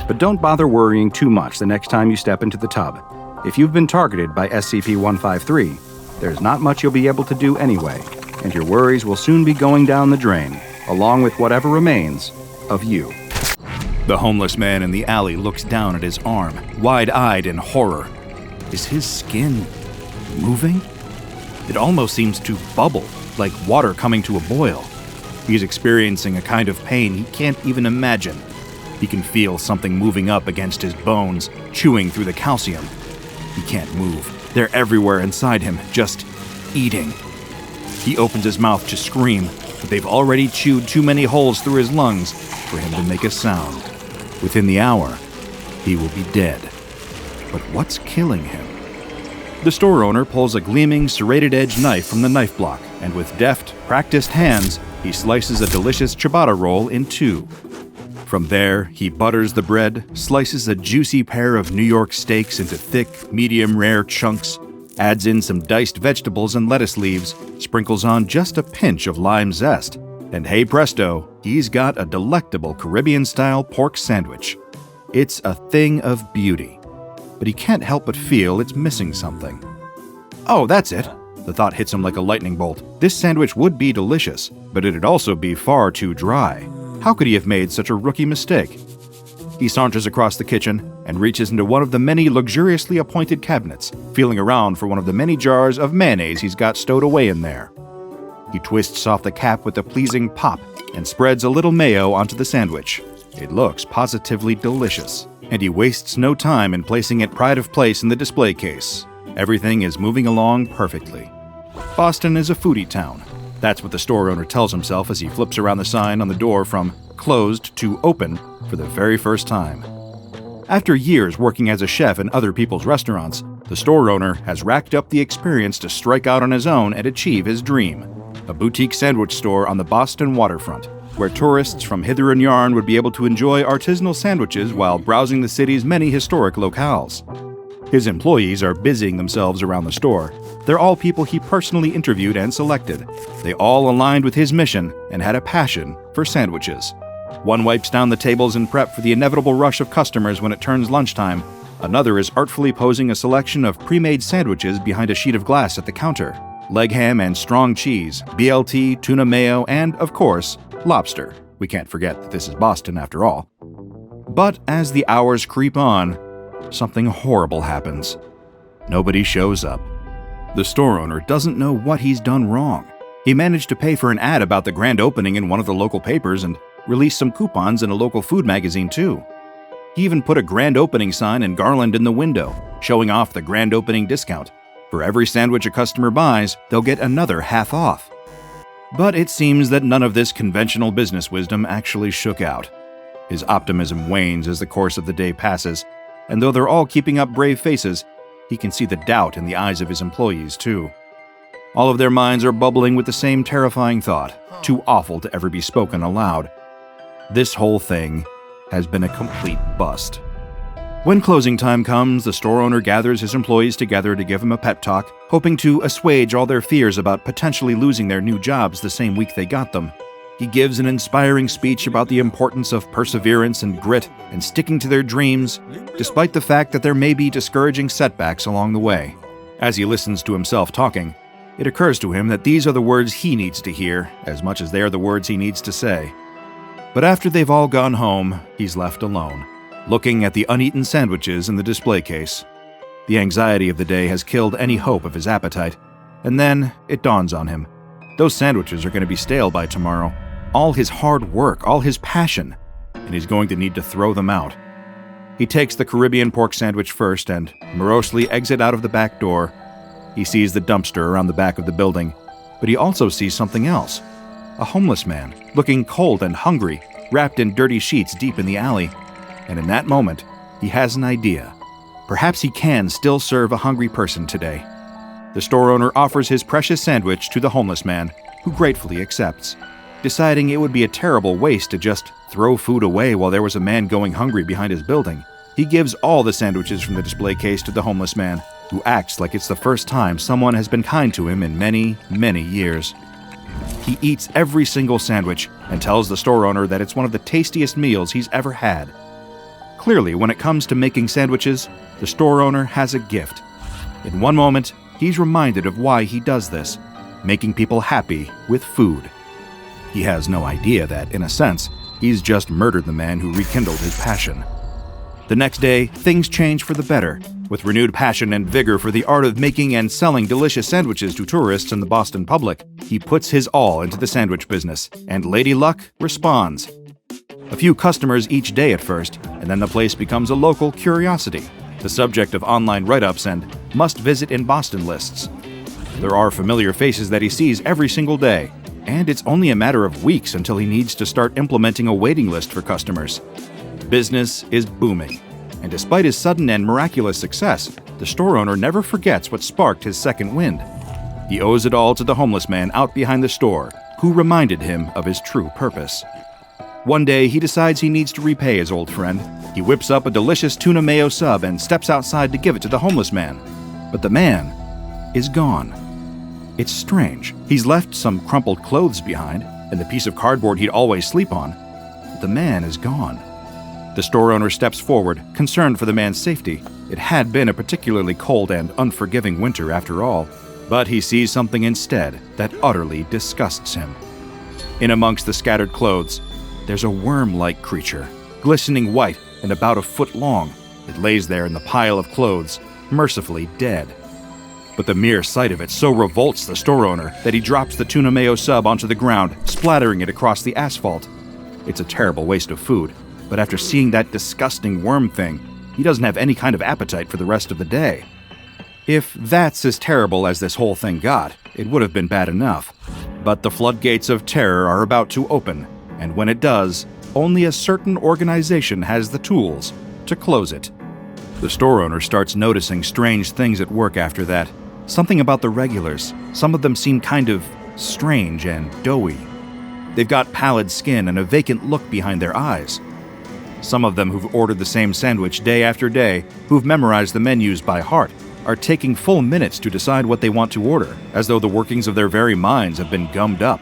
But don't bother worrying too much the next time you step into the tub. If you've been targeted by SCP-153, there's not much you'll be able to do anyway, and your worries will soon be going down the drain, along with whatever remains of you. The homeless man in the alley looks down at his arm, wide-eyed in horror. Is his skin moving? It almost seems to bubble, like water coming to a boil. He's experiencing a kind of pain he can't even imagine. He can feel something moving up against his bones, chewing through the calcium. He can't move. They're everywhere inside him, just eating. He opens his mouth to scream, but they've already chewed too many holes through his lungs for him to make a sound. Within the hour, he will be dead. But what's killing him? The store owner pulls a gleaming, serrated-edge knife from the knife block, and with deft, practiced hands, he slices a delicious ciabatta roll in two. From there, he butters the bread, slices a juicy pair of New York steaks into thick, medium-rare chunks, adds in some diced vegetables and lettuce leaves, sprinkles on just a pinch of lime zest, and hey presto, he's got a delectable Caribbean-style pork sandwich. It's a thing of beauty. But he can't help but feel it's missing something. Oh, that's it! The thought hits him like a lightning bolt. This sandwich would be delicious, but it'd also be far too dry. How could he have made such a rookie mistake? He saunters across the kitchen and reaches into one of the many luxuriously appointed cabinets, feeling around for one of the many jars of mayonnaise he's got stowed away in there. He twists off the cap with a pleasing pop and spreads a little mayo onto the sandwich. It looks positively delicious, and he wastes no time in placing it pride of place in the display case. Everything is moving along perfectly. Boston is a foodie town. That's what the store owner tells himself as he flips around the sign on the door from closed to open for the very first time. After years working as a chef in other people's restaurants, the store owner has racked up the experience to strike out on his own and achieve his dream: a boutique sandwich store on the Boston waterfront, where tourists from hither and yon would be able to enjoy artisanal sandwiches while browsing the city's many historic locales. His employees are busying themselves around the store. They're all people he personally interviewed and selected. They all aligned with his mission and had a passion for sandwiches. One wipes down the tables in prep for the inevitable rush of customers when it turns lunchtime. Another is artfully posing a selection of pre-made sandwiches behind a sheet of glass at the counter. Leg ham and strong cheese, BLT, tuna mayo, and, of course, lobster. We can't forget that this is Boston after all. But as the hours creep on, something horrible happens. Nobody shows up. The store owner doesn't know what he's done wrong. He managed to pay for an ad about the grand opening in one of the local papers and released some coupons in a local food magazine too. He even put a grand opening sign and garland in the window, showing off the grand opening discount. For every sandwich a customer buys, they'll get another half off. But it seems that none of this conventional business wisdom actually shook out. His optimism wanes as the course of the day passes, and though they're all keeping up brave faces, he can see the doubt in the eyes of his employees, too. All of their minds are bubbling with the same terrifying thought, too awful to ever be spoken aloud. This whole thing has been a complete bust. When closing time comes, the store owner gathers his employees together to give him a pep talk, hoping to assuage all their fears about potentially losing their new jobs the same week they got them. He gives an inspiring speech about the importance of perseverance and grit and sticking to their dreams, despite the fact that there may be discouraging setbacks along the way. As he listens to himself talking, it occurs to him that these are the words he needs to hear, as much as they are the words he needs to say. But after they've all gone home, he's left alone, looking at the uneaten sandwiches in the display case. The anxiety of the day has killed any hope of his appetite, and then it dawns on him. Those sandwiches are going to be stale by tomorrow. All his hard work, all his passion, and he's going to need to throw them out. He takes the Caribbean pork sandwich first and morosely exits out of the back door. He sees the dumpster around the back of the building, but he also sees something else. A homeless man, looking cold and hungry, wrapped in dirty sheets deep in the alley. And in that moment, he has an idea. Perhaps he can still serve a hungry person today. The store owner offers his precious sandwich to the homeless man, who gratefully accepts. Deciding it would be a terrible waste to just throw food away while there was a man going hungry behind his building, he gives all the sandwiches from the display case to the homeless man, who acts like it's the first time someone has been kind to him in many, many years. He eats every single sandwich and tells the store owner that it's one of the tastiest meals he's ever had. Clearly, when it comes to making sandwiches, the store owner has a gift. In one moment, he's reminded of why he does this, making people happy with food. He has no idea that, in a sense, he's just murdered the man who rekindled his passion. The next day, things change for the better. With renewed passion and vigor for the art of making and selling delicious sandwiches to tourists and the Boston public, he puts his all into the sandwich business, and Lady Luck responds. A few customers each day at first, and then the place becomes a local curiosity, the subject of online write-ups and must-visit in Boston lists. There are familiar faces that he sees every single day, and it's only a matter of weeks until he needs to start implementing a waiting list for customers. Business is booming, And despite his sudden and miraculous success, the store owner never forgets what sparked his second wind. He owes it all to the homeless man out behind the store, who reminded him of his true purpose. One day, he decides he needs to repay his old friend. He whips up a delicious tuna mayo sub and steps outside to give it to the homeless man. But the man is gone. It's strange. He's left some crumpled clothes behind and the piece of cardboard he'd always sleep on. But the man is gone. The store owner steps forward, concerned for the man's safety. It had been a particularly cold and unforgiving winter after all. But he sees something instead that utterly disgusts him. In amongst the scattered clothes, there's a worm-like creature, glistening white and about a foot long. It lays there in the pile of clothes, mercifully dead. But the mere sight of it so revolts the store owner that he drops the tuna mayo sub onto the ground, splattering it across the asphalt. It's a terrible waste of food, but after seeing that disgusting worm thing, he doesn't have any kind of appetite for the rest of the day. If that's as terrible as this whole thing got, it would have been bad enough. But the floodgates of terror are about to open, and when it does, only a certain organization has the tools to close it. The store owner starts noticing strange things at work after that. Something about the regulars. Some of them seem kind of strange and doughy. They've got pallid skin and a vacant look behind their eyes. Some of them who've ordered the same sandwich day after day, who've memorized the menus by heart, are taking full minutes to decide what they want to order, as though the workings of their very minds have been gummed up.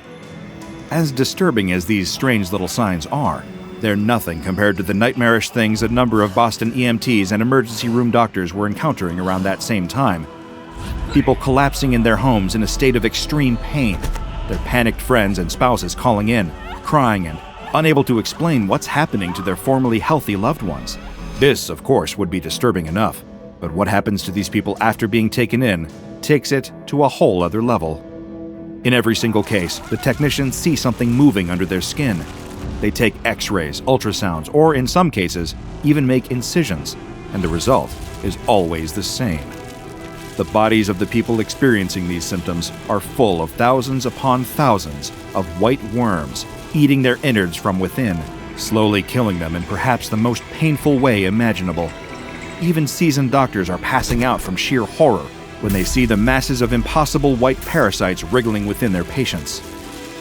As disturbing as these strange little signs are, they're nothing compared to the nightmarish things a number of Boston EMTs and emergency room doctors were encountering around that same time. People collapsing in their homes in a state of extreme pain, their panicked friends and spouses calling in, crying and unable to explain what's happening to their formerly healthy loved ones. This, of course, would be disturbing enough. But what happens to these people after being taken in takes it to a whole other level. In every single case, the technicians see something moving under their skin. They take x-rays, ultrasounds, or in some cases, even make incisions, and the result is always the same. The bodies of the people experiencing these symptoms are full of thousands upon thousands of white worms eating their innards from within, slowly killing them in perhaps the most painful way imaginable. Even seasoned doctors are passing out from sheer horror when they see the masses of impossible white parasites wriggling within their patients.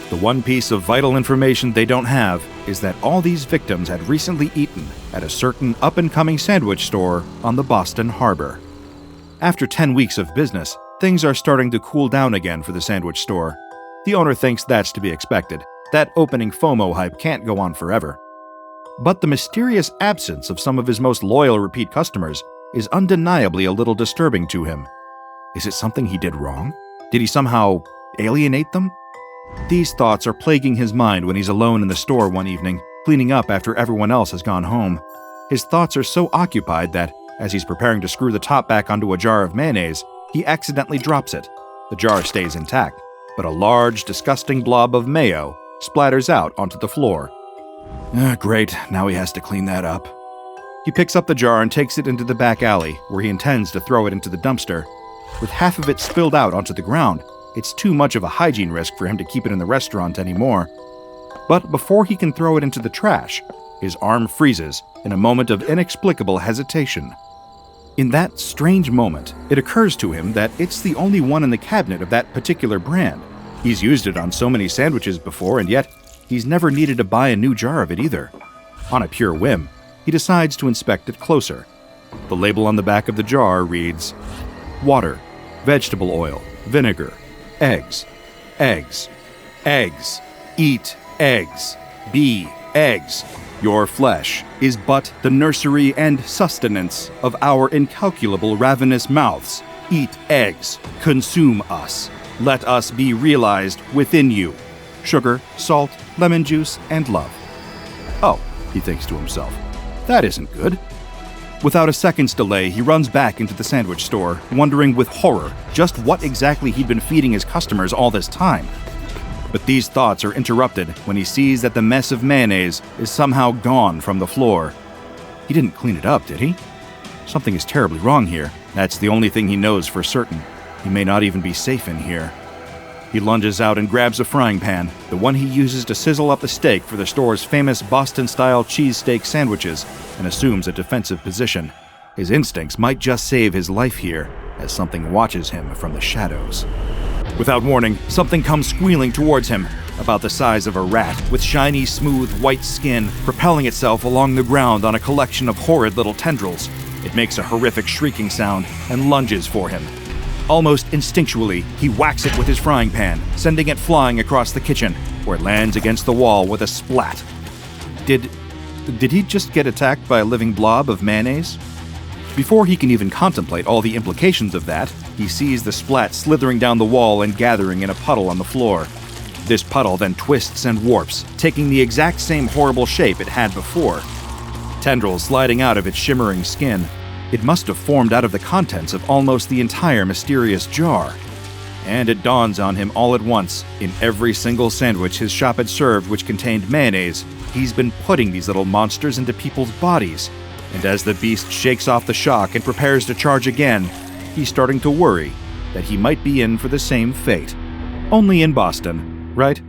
The one piece of vital information they don't have is that all these victims had recently eaten at a certain up-and-coming sandwich store on the Boston Harbor. After 10 weeks of business, things are starting to cool down again for the sandwich store. The owner thinks that's to be expected. That opening FOMO hype can't go on forever. But the mysterious absence of some of his most loyal repeat customers is undeniably a little disturbing to him. Is it something he did wrong? Did he somehow alienate them? These thoughts are plaguing his mind when he's alone in the store one evening, cleaning up after everyone else has gone home. His thoughts are so occupied that, as he's preparing to screw the top back onto a jar of mayonnaise, he accidentally drops it. The jar stays intact, but a large, disgusting blob of mayo splatters out onto the floor. Great, now he has to clean that up. He picks up the jar and takes it into the back alley, where he intends to throw it into the dumpster. With half of it spilled out onto the ground, it's too much of a hygiene risk for him to keep it in the restaurant anymore. But before he can throw it into the trash, his arm freezes in a moment of inexplicable hesitation. In that strange moment, it occurs to him that it's the only one in the cabinet of that particular brand. He's used it on so many sandwiches before, and yet he's never needed to buy a new jar of it either. On a pure whim, he decides to inspect it closer. The label on the back of the jar reads, "Water, vegetable oil, vinegar, eggs, eggs, eggs, eat eggs, be eggs. Your flesh is but the nursery and sustenance of our incalculable ravenous mouths. Eat eggs, consume us. Let us be realized within you. Sugar, salt, lemon juice, and love." Oh, he thinks to himself, that isn't good. Without a second's delay, he runs back into the sandwich store, wondering with horror just what exactly he'd been feeding his customers all this time. But these thoughts are interrupted when he sees that the mess of mayonnaise is somehow gone from the floor. He didn't clean it up, did he? Something is terribly wrong here. That's the only thing he knows for certain. He may not even be safe in here. He lunges out and grabs a frying pan, the one he uses to sizzle up the steak for the store's famous Boston-style cheesesteak sandwiches, and assumes a defensive position. His instincts might just save his life here, as something watches him from the shadows. Without warning, something comes squealing towards him, about the size of a rat, with shiny, smooth, white skin, propelling itself along the ground on a collection of horrid little tendrils. It makes a horrific shrieking sound and lunges for him. Almost instinctually, he whacks it with his frying pan, sending it flying across the kitchen, where it lands against the wall with a splat. Did he just get attacked by a living blob of mayonnaise? Before he can even contemplate all the implications of that, he sees the splat slithering down the wall and gathering in a puddle on the floor. This puddle then twists and warps, taking the exact same horrible shape it had before. Tendrils sliding out of its shimmering skin. It must have formed out of the contents of almost the entire mysterious jar. And it dawns on him all at once, in every single sandwich his shop had served which contained mayonnaise, he's been putting these little monsters into people's bodies. And as the beast shakes off the shock and prepares to charge again, he's starting to worry that he might be in for the same fate. Only in Boston, right?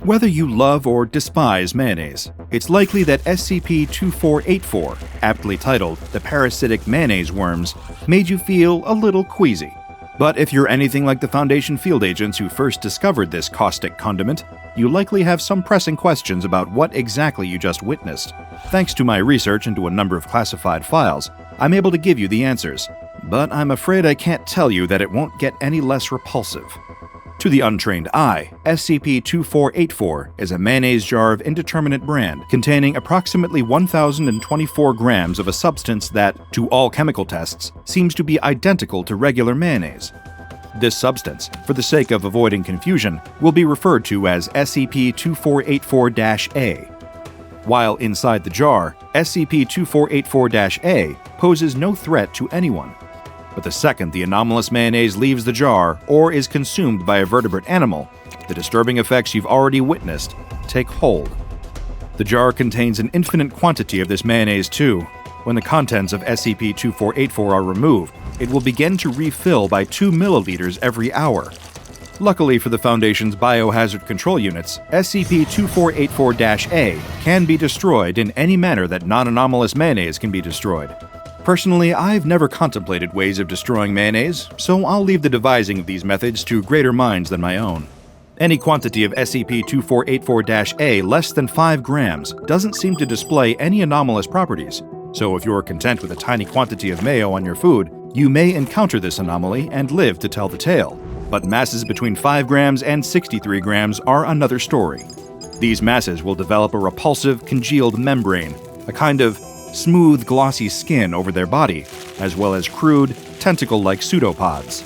Whether you love or despise mayonnaise, it's likely that SCP-2484, aptly titled The Parasitic Mayonnaise Worms, made you feel a little queasy. But if you're anything like the Foundation field agents who first discovered this caustic condiment, you likely have some pressing questions about what exactly you just witnessed. Thanks to my research into a number of classified files, I'm able to give you the answers, but I'm afraid I can't tell you that it won't get any less repulsive. To the untrained eye, SCP-2484 is a mayonnaise jar of indeterminate brand containing approximately 1,024 grams of a substance that, to all chemical tests, seems to be identical to regular mayonnaise. This substance, for the sake of avoiding confusion, will be referred to as SCP-2484-A. While inside the jar, SCP-2484-A poses no threat to anyone. But the second the anomalous mayonnaise leaves the jar or is consumed by a vertebrate animal, the disturbing effects you've already witnessed take hold. The jar contains an infinite quantity of this mayonnaise too. When the contents of SCP-2484 are removed, it will begin to refill by 2 milliliters every hour. Luckily for the Foundation's biohazard control units, SCP-2484-A can be destroyed in any manner that non-anomalous mayonnaise can be destroyed. Personally, I've never contemplated ways of destroying mayonnaise, so I'll leave the devising of these methods to greater minds than my own. Any quantity of SCP-2484-A less than 5 grams doesn't seem to display any anomalous properties, so if you're content with a tiny quantity of mayo on your food, you may encounter this anomaly and live to tell the tale. But masses between 5 grams and 63 grams are another story. These masses will develop a repulsive, congealed membrane, a kind of smooth, glossy skin over their body, as well as crude, tentacle-like pseudopods.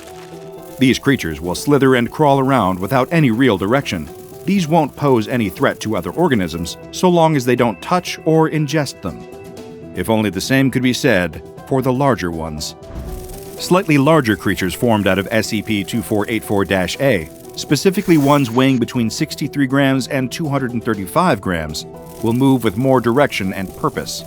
These creatures will slither and crawl around without any real direction. These won't pose any threat to other organisms, so long as they don't touch or ingest them. If only the same could be said for the larger ones. Slightly larger creatures formed out of SCP-2484-A, specifically ones weighing between 63 grams and 235 grams, will move with more direction and purpose.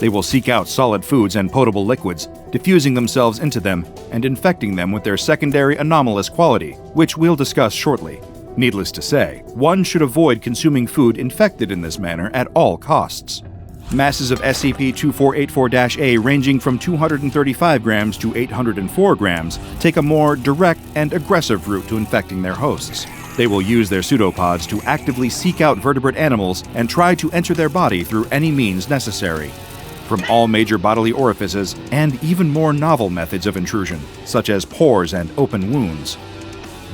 They will seek out solid foods and potable liquids, diffusing themselves into them and infecting them with their secondary anomalous quality, which we'll discuss shortly. Needless to say, one should avoid consuming food infected in this manner at all costs. Masses of SCP-2484-A ranging from 235 grams to 804 grams take a more direct and aggressive route to infecting their hosts. They will use their pseudopods to actively seek out vertebrate animals and try to enter their body through any means necessary. From all major bodily orifices, and even more novel methods of intrusion, such as pores and open wounds.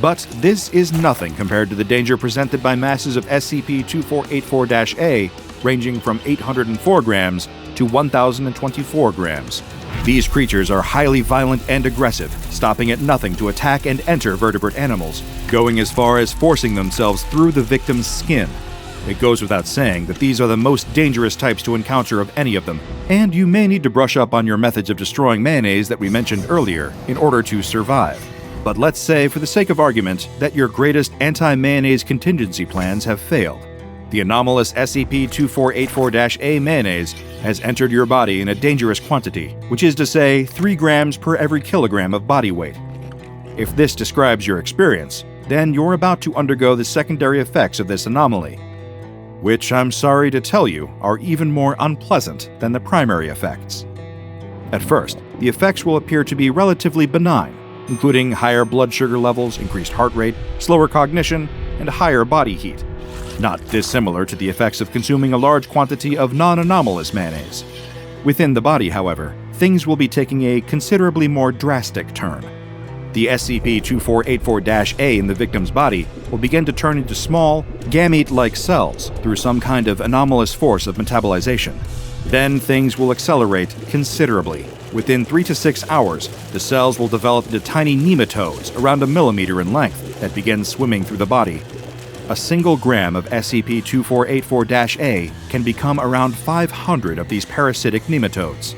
But this is nothing compared to the danger presented by masses of SCP-2484-A ranging from 804 grams to 1,024 grams. These creatures are highly violent and aggressive, stopping at nothing to attack and enter vertebrate animals, going as far as forcing themselves through the victim's skin. It goes without saying that these are the most dangerous types to encounter of any of them, and you may need to brush up on your methods of destroying mayonnaise that we mentioned earlier in order to survive. But let's say, for the sake of argument, that your greatest anti-mayonnaise contingency plans have failed. The anomalous SCP-2484-A mayonnaise has entered your body in a dangerous quantity, which is to say 3 grams per every kilogram of body weight. If this describes your experience, then you're about to undergo the secondary effects of this anomaly, which I'm sorry to tell you are even more unpleasant than the primary effects. At first, the effects will appear to be relatively benign, including higher blood sugar levels, increased heart rate, slower cognition, and higher body heat, not dissimilar to the effects of consuming a large quantity of non-anomalous mayonnaise. Within the body, however, things will be taking a considerably more drastic turn. The SCP-2484-A in the victim's body will begin to turn into small, gamete-like cells through some kind of anomalous force of metabolization. Then things will accelerate considerably. Within 3 to 6 hours, the cells will develop into tiny nematodes around a millimeter in length that begin swimming through the body. A single gram of SCP-2484-A can become around 500 of these parasitic nematodes.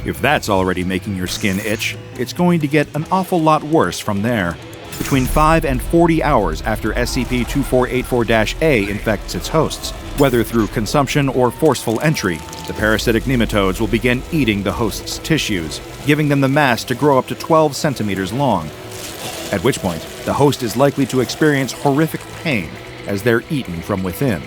If that's already making your skin itch, it's going to get an awful lot worse from there. Between 5 and 40 hours after SCP-2484-A infects its hosts, whether through consumption or forceful entry, the parasitic nematodes will begin eating the host's tissues, giving them the mass to grow up to 12 centimeters long. At which point, the host is likely to experience horrific pain as they're eaten from within.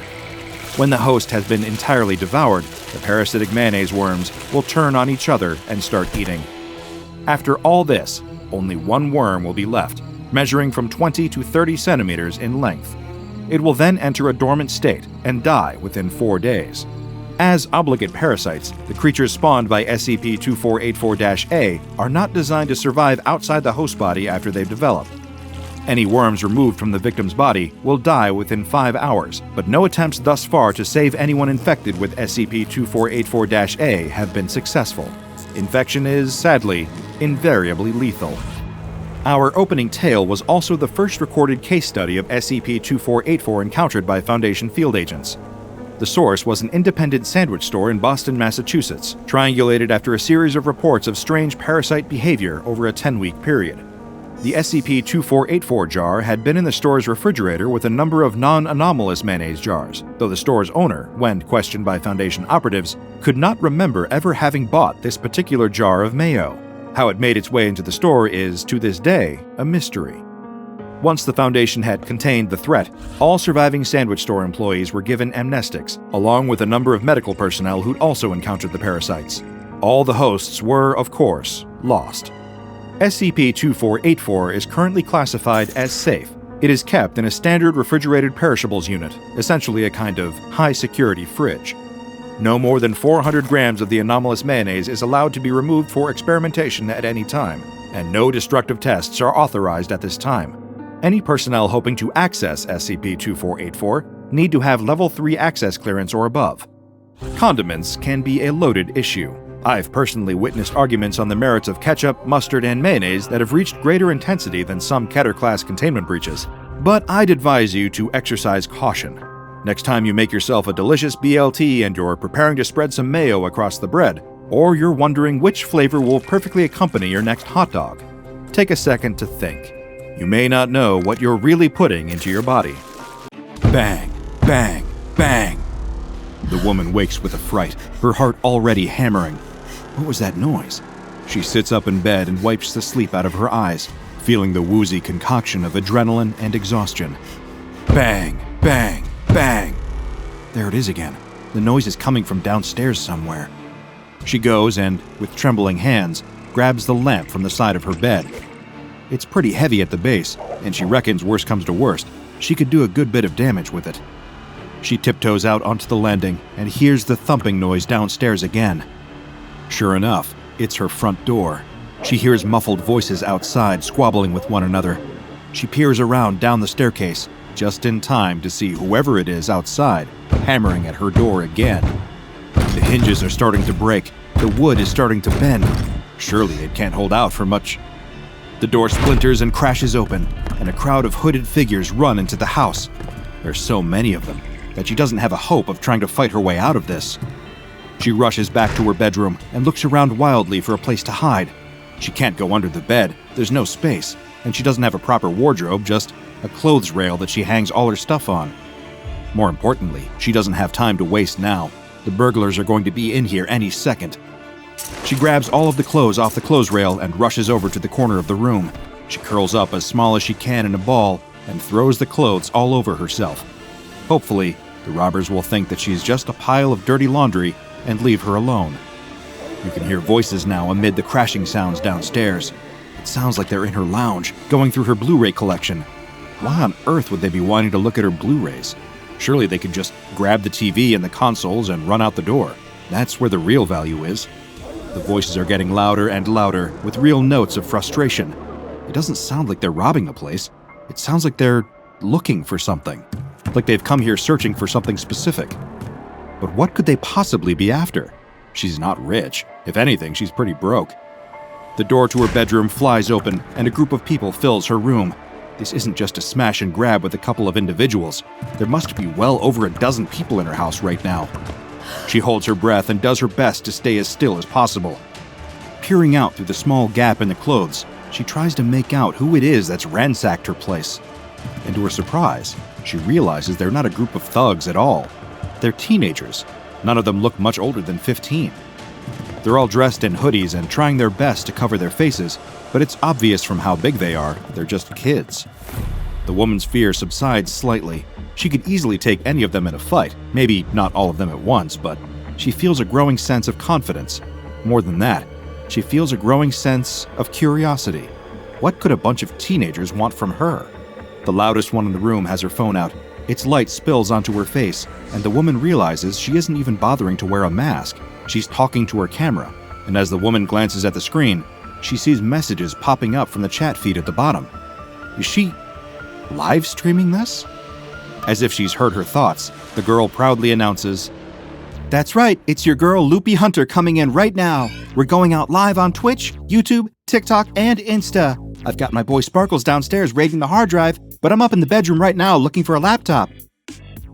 When the host has been entirely devoured, the parasitic mayonnaise worms will turn on each other and start eating. After all this, only one worm will be left, measuring from 20 to 30 centimeters in length. It will then enter a dormant state and die within 4 days. As obligate parasites, the creatures spawned by SCP-2484-A are not designed to survive outside the host body after they've developed. Any worms removed from the victim's body will die within 5 hours, but no attempts thus far to save anyone infected with SCP-2484-A have been successful. Infection is, sadly, invariably lethal. Our opening tale was also the first recorded case study of SCP-2484 encountered by Foundation field agents. The source was an independent sandwich store in Boston, Massachusetts, triangulated after a series of reports of strange parasite behavior over a 10-week period. The SCP-2484 jar had been in the store's refrigerator with a number of non-anomalous mayonnaise jars, though the store's owner, when questioned by Foundation operatives, could not remember ever having bought this particular jar of mayo. How it made its way into the store is, to this day, a mystery. Once the Foundation had contained the threat, all surviving sandwich store employees were given amnestics, along with a number of medical personnel who'd also encountered the parasites. All the hosts were, of course, lost. SCP-2484 is currently classified as safe. It is kept in a standard refrigerated perishables unit, essentially a kind of high-security fridge. No more than 400 grams of the anomalous mayonnaise is allowed to be removed for experimentation at any time, and no destructive tests are authorized at this time. Any personnel hoping to access SCP-2484 need to have Level 3 access clearance or above. Condiments can be a loaded issue. I've personally witnessed arguments on the merits of ketchup, mustard, and mayonnaise that have reached greater intensity than some Keter-class containment breaches, but I'd advise you to exercise caution. Next time you make yourself a delicious BLT and you're preparing to spread some mayo across the bread, or you're wondering which flavor will perfectly accompany your next hot dog, take a second to think. You may not know what you're really putting into your body. Bang, bang, bang. The woman wakes with a fright, her heart already hammering. What was that noise? She sits up in bed and wipes the sleep out of her eyes, feeling the woozy concoction of adrenaline and exhaustion. Bang, bang, bang. There it is again. The noise is coming from downstairs somewhere. She goes and, with trembling hands, grabs the lamp from the side of her bed. It's pretty heavy at the base, and she reckons worst comes to worst, she could do a good bit of damage with it. She tiptoes out onto the landing and hears the thumping noise downstairs again. Sure enough, it's her front door. She hears muffled voices outside squabbling with one another. She peers around down the staircase, just in time to see whoever it is outside hammering at her door again. The hinges are starting to break. The wood is starting to bend. Surely it can't hold out for much. The door splinters and crashes open, and a crowd of hooded figures run into the house. There's so many of them that she doesn't have a hope of trying to fight her way out of this. She rushes back to her bedroom and looks around wildly for a place to hide. She can't go under the bed, there's no space, and she doesn't have a proper wardrobe, just a clothes rail that she hangs all her stuff on. More importantly, she doesn't have time to waste now. The burglars are going to be in here any second. She grabs all of the clothes off the clothes rail and rushes over to the corner of the room. She curls up as small as she can in a ball and throws the clothes all over herself. Hopefully, the robbers will think that she's just a pile of dirty laundry and leave her alone. You can hear voices now amid the crashing sounds downstairs. It sounds like they're in her lounge, going through her Blu-ray collection. Why on earth would they be wanting to look at her Blu-rays? Surely they could just grab the TV and the consoles and run out the door. That's where the real value is. The voices are getting louder and louder, with real notes of frustration. It doesn't sound like they're robbing the place. It sounds like they're looking for something. Like they've come here searching for something specific. But what could they possibly be after? She's not rich. If anything, she's pretty broke. The door to her bedroom flies open, and a group of people fills her room. This isn't just a smash and grab with a couple of individuals. There must be well over a dozen people in her house right now. She holds her breath and does her best to stay as still as possible. Peering out through the small gap in the clothes, she tries to make out who it is that's ransacked her place. And to her surprise, she realizes they're not a group of thugs at all. They're teenagers. None of them look much older than 15. They're all dressed in hoodies and trying their best to cover their faces, but it's obvious from how big they are, they're just kids. The woman's fear subsides slightly. She could easily take any of them in a fight, maybe not all of them at once, but she feels a growing sense of confidence. More than that, she feels a growing sense of curiosity. What could a bunch of teenagers want from her? The loudest one in the room has her phone out. Its light spills onto her face, and the woman realizes she isn't even bothering to wear a mask. She's talking to her camera, and as the woman glances at the screen, she sees messages popping up from the chat feed at the bottom. Is she live streaming this? As if she's heard her thoughts, the girl proudly announces, "That's right, it's your girl LoOpy Hunter coming in right now. We're going out live on Twitch, YouTube, TikTok, and Insta. I've got my boy Sparkles downstairs raiding the hard drive, but I'm up in the bedroom right now looking for a laptop."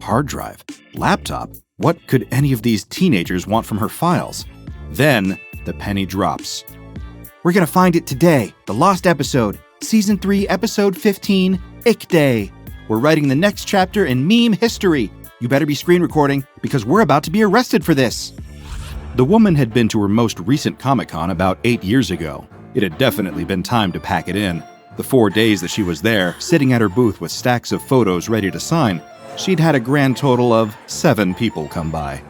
Hard drive? Laptop? What could any of these teenagers want from her files? Then, the penny drops. "We're gonna find it today. The lost episode. Season 3, Episode 15, Ick Day. We're writing the next chapter in meme history. You better be screen recording, because we're about to be arrested for this." The woman had been to her most recent Comic-Con about 8 years ago. It had definitely been time to pack it in. The 4 days that she was there, sitting at her booth with stacks of photos ready to sign, she'd had a grand total of 7 people come by.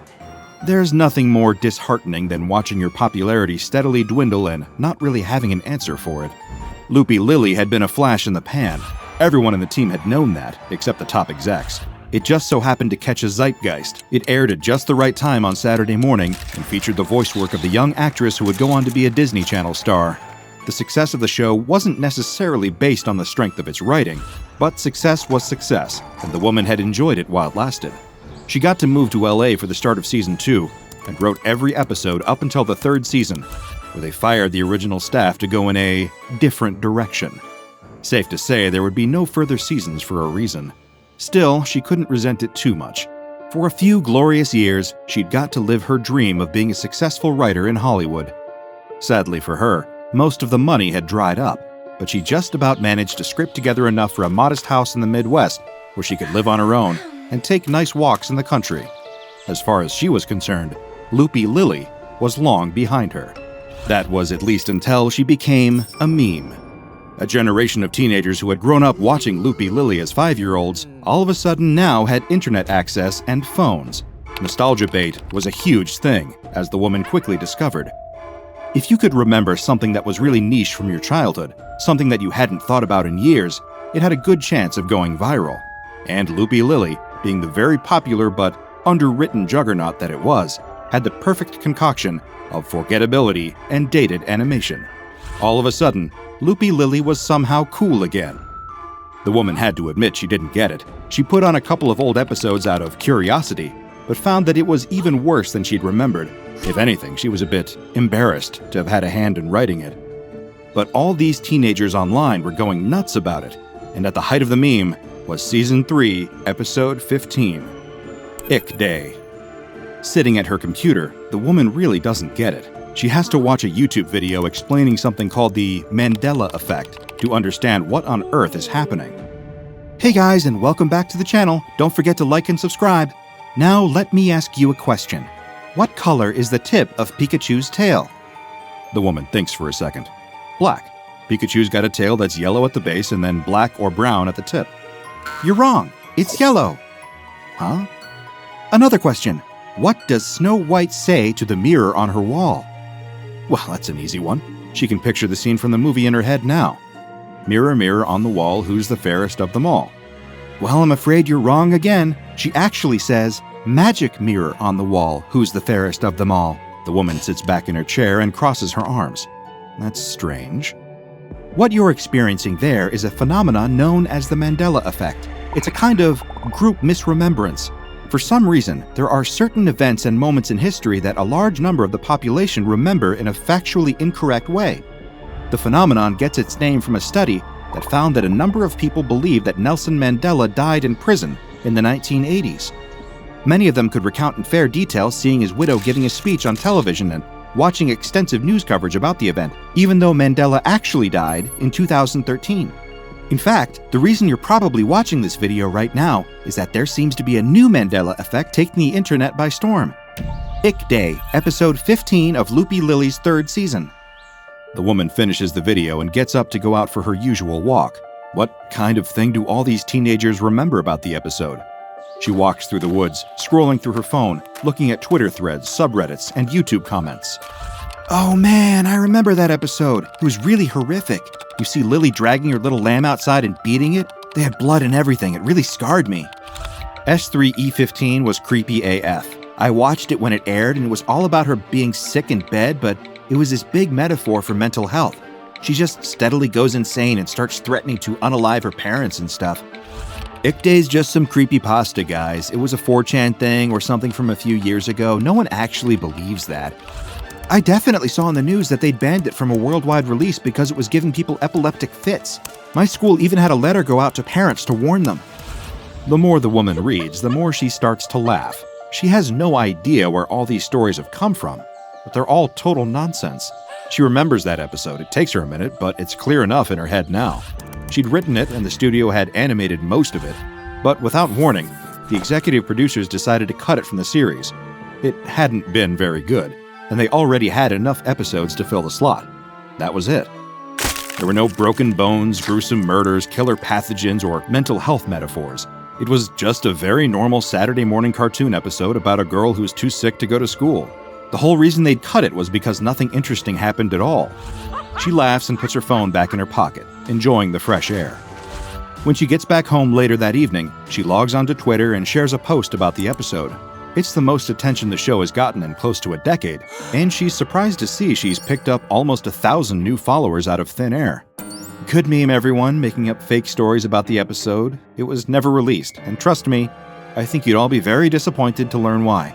There's nothing more disheartening than watching your popularity steadily dwindle and not really having an answer for it. LiLLy had been a flash in the pan. Everyone in the team had known that, except the top execs. It just so happened to catch a zeitgeist. It aired at just the right time on Saturday morning and featured the voice work of the young actress who would go on to be a Disney Channel star. The success of the show wasn't necessarily based on the strength of its writing, but success was success, and the woman had enjoyed it while it lasted. She got to move to LA for the start of Season 2, and wrote every episode up until the 3rd season, where they fired the original staff to go in a different direction. Safe to say there would be no further seasons for a reason. Still, she couldn't resent it too much. For a few glorious years, she'd got to live her dream of being a successful writer in Hollywood. Sadly for her, most of the money had dried up, but she just about managed to scrape together enough for a modest house in the Midwest where she could live on her own and take nice walks in the country. As far as she was concerned, LiLLy was long behind her. That was at least until she became a meme. A generation of teenagers who had grown up watching LiLLy as 5-year-olds all of a sudden now had internet access and phones. Nostalgia bait was a huge thing, as the woman quickly discovered. If you could remember something that was really niche from your childhood, something that you hadn't thought about in years, it had a good chance of going viral. And LiLLy, being the very popular but underwritten juggernaut that it was, had the perfect concoction of forgettability and dated animation. All of a sudden, LiLLy was somehow cool again. The woman had to admit she didn't get it. She put on a couple of old episodes out of curiosity, but found that it was even worse than she'd remembered. If anything, she was a bit embarrassed to have had a hand in writing it. But all these teenagers online were going nuts about it, and at the height of the meme was Season 3, Episode 15, Ick Day. Sitting at her computer, the woman really doesn't get it. She has to watch a YouTube video explaining something called the Mandela effect to understand what on earth is happening. Hey guys, and welcome back to the channel. Don't forget to like and subscribe. Now let me ask you a question. What color is the tip of Pikachu's tail? The woman thinks for a second. Black. Pikachu's got a tail that's yellow at the base and then black or brown at the tip. You're wrong. It's yellow. Huh? Another question. What does Snow White say to the mirror on her wall? Well, that's an easy one. She can picture the scene from the movie in her head now. Mirror, mirror on the wall, who's the fairest of them all? Well, I'm afraid you're wrong again. She actually says, magic mirror on the wall, who's the fairest of them all? The woman sits back in her chair and crosses her arms. That's strange. What you're experiencing there is a phenomenon known as the Mandela effect. It's a kind of group misremembrance. For some reason, there are certain events and moments in history that a large number of the population remember in a factually incorrect way. The phenomenon gets its name from a study that found that a number of people believed that Nelson Mandela died in prison in the 1980s. Many of them could recount in fair detail seeing his widow giving a speech on television and watching extensive news coverage about the event, even though Mandela actually died in 2013. In fact, the reason you're probably watching this video right now is that there seems to be a new Mandela effect taking the internet by storm. Ick Day, episode 15 of LoOpy LiLLy's 3rd season. The woman finishes the video and gets up to go out for her usual walk. What kind of thing do all these teenagers remember about the episode? She walks through the woods, scrolling through her phone, looking at Twitter threads, subreddits, and YouTube comments. Oh man, I remember that episode. It was really horrific. You see LiLLy dragging her little lamb outside and beating it? They had blood and everything. It really scarred me. S3E15 was creepy AF. I watched it when it aired and it was all about her being sick in bed, but it was this big metaphor for mental health. She just steadily goes insane and starts threatening to unalive her parents and stuff. Ick Day's just some creepypasta, guys. It was a 4chan thing or something from a few years ago. No one actually believes that. I definitely saw in the news that they'd banned it from a worldwide release because it was giving people epileptic fits. My school even had a letter go out to parents to warn them. The more the woman reads, the more she starts to laugh. She has no idea where all these stories have come from, but they're all total nonsense. She remembers that episode. It takes her a minute, but it's clear enough in her head now. She'd written it and the studio had animated most of it, but without warning, the executive producers decided to cut it from the series. It hadn't been very good, and they already had enough episodes to fill the slot. That was it. There were no broken bones, gruesome murders, killer pathogens, or mental health metaphors. It was just a very normal Saturday morning cartoon episode about a girl who was too sick to go to school. The whole reason they'd cut it was because nothing interesting happened at all. She laughs and puts her phone back in her pocket, enjoying the fresh air. When she gets back home later that evening, she logs onto Twitter and shares a post about the episode. It's the most attention the show has gotten in close to a decade, and she's surprised to see she's picked up almost 1,000 new followers out of thin air. Good meme, everyone, making up fake stories about the episode. It was never released, and trust me, I think you'd all be very disappointed to learn why.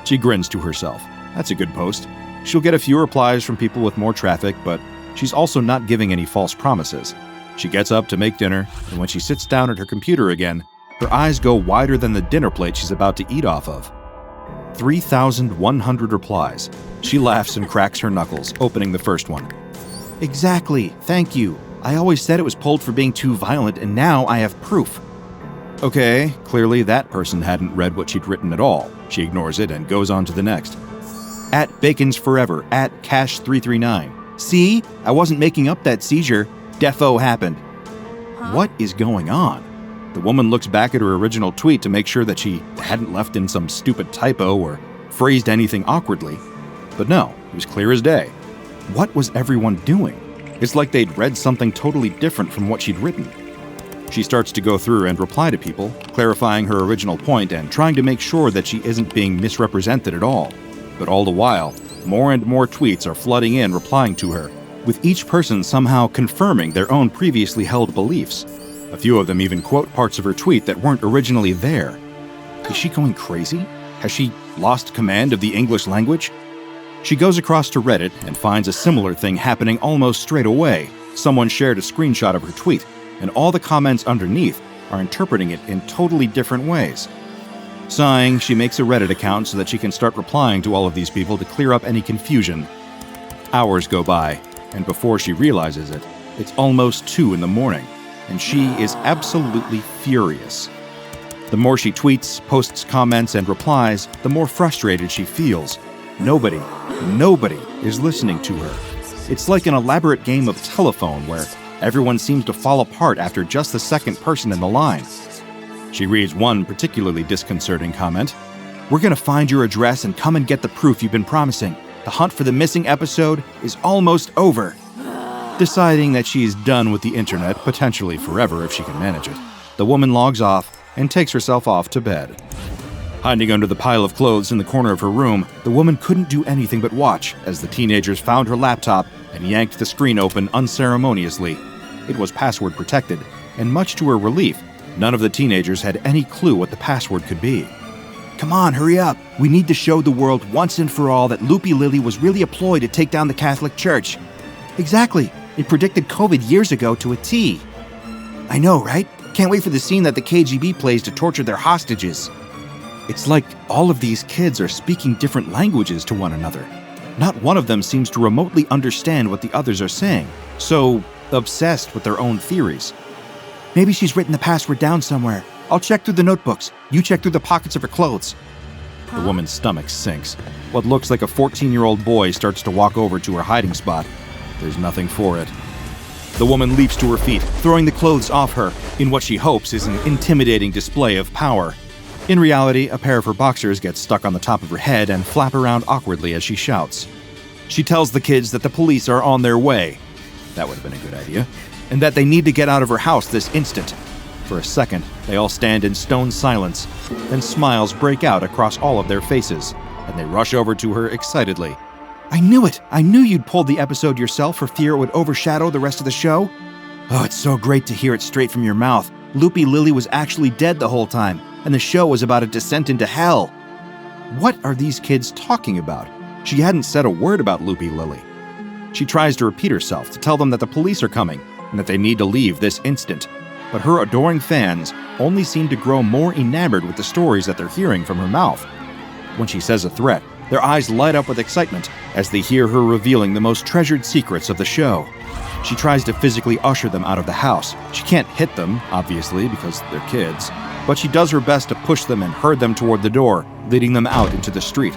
She grins to herself. That's a good post. She'll get a few replies from people with more traffic, but she's also not giving any false promises. She gets up to make dinner, and when she sits down at her computer again, her eyes go wider than the dinner plate she's about to eat off of. 3,100 replies. She laughs and cracks her knuckles, opening the first one. Exactly, thank you. I always said it was pulled for being too violent, and now I have proof. Okay, clearly that person hadn't read what she'd written at all. She ignores it and goes on to the next. At Bacon's Forever, at Cash339. See? I wasn't making up that seizure. Defo happened. What is going on? The woman looks back at her original tweet to make sure that she hadn't left in some stupid typo or phrased anything awkwardly. But no, it was clear as day. What was everyone doing? It's like they'd read something totally different from what she'd written. She starts to go through and reply to people, clarifying her original point and trying to make sure that she isn't being misrepresented at all. But all the while, more and more tweets are flooding in replying to her, with each person somehow confirming their own previously held beliefs. A few of them even quote parts of her tweet that weren't originally there. Is she going crazy? Has she lost command of the English language? She goes across to Reddit and finds a similar thing happening almost straight away. Someone shared a screenshot of her tweet, and all the comments underneath are interpreting it in totally different ways. Sighing, she makes a Reddit account so that she can start replying to all of these people to clear up any confusion. Hours go by, and before she realizes it, it's almost 2 a.m, and she is absolutely furious. The more she tweets, posts comments, and replies, the more frustrated she feels. Nobody is listening to her. It's like an elaborate game of telephone where Everyone seems to fall apart after just the second person in the line. She reads one particularly disconcerting comment. "We're gonna find your address and come and get the proof you've been promising. The hunt for the missing episode is almost over." Deciding that she's done with the internet, potentially forever if she can manage it, the woman logs off and takes herself off to bed. Hiding under the pile of clothes in the corner of her room, the woman couldn't do anything but watch as the teenagers found her laptop and yanked the screen open unceremoniously. It was password protected, and much to her relief, none of the teenagers had any clue what the password could be. "Come on, hurry up. We need to show the world once and for all that LiLLy was really a ploy to take down the Catholic Church." "Exactly. It predicted COVID years ago to a T." "I know, right? Can't wait for the scene that the KGB plays to torture their hostages." "It's like all of these kids are speaking different languages to one another. Not one of them seems to remotely understand what the others are saying, so obsessed with their own theories." "Maybe she's written the password down somewhere. I'll check through the notebooks. You check through the pockets of her clothes." The woman's stomach sinks. What looks like a 14-year-old boy starts to walk over to her hiding spot. There's nothing for it. The woman leaps to her feet, throwing the clothes off her in what she hopes is an intimidating display of power. In reality, a pair of her boxers get stuck on the top of her head and flap around awkwardly as she shouts. She tells the kids that the police are on their way. That would have been a good idea. And that they need to get out of her house this instant. For a second, they all stand in stone silence. Then smiles break out across all of their faces, and they rush over to her excitedly. "I knew it! I knew you'd pulled the episode yourself for fear it would overshadow the rest of the show. Oh, it's so great to hear it straight from your mouth. LiLLy was actually dead the whole time, and the show was about a descent into hell." What are these kids talking about? She hadn't said a word about LiLLy. She tries to repeat herself to tell them that the police are coming and that they need to leave this instant. But her adoring fans only seem to grow more enamored with the stories that they're hearing from her mouth. When she says a threat, their eyes light up with excitement as they hear her revealing the most treasured secrets of the show. She tries to physically usher them out of the house. She can't hit them, obviously, because they're kids, but she does her best to push them and herd them toward the door, leading them out into the street.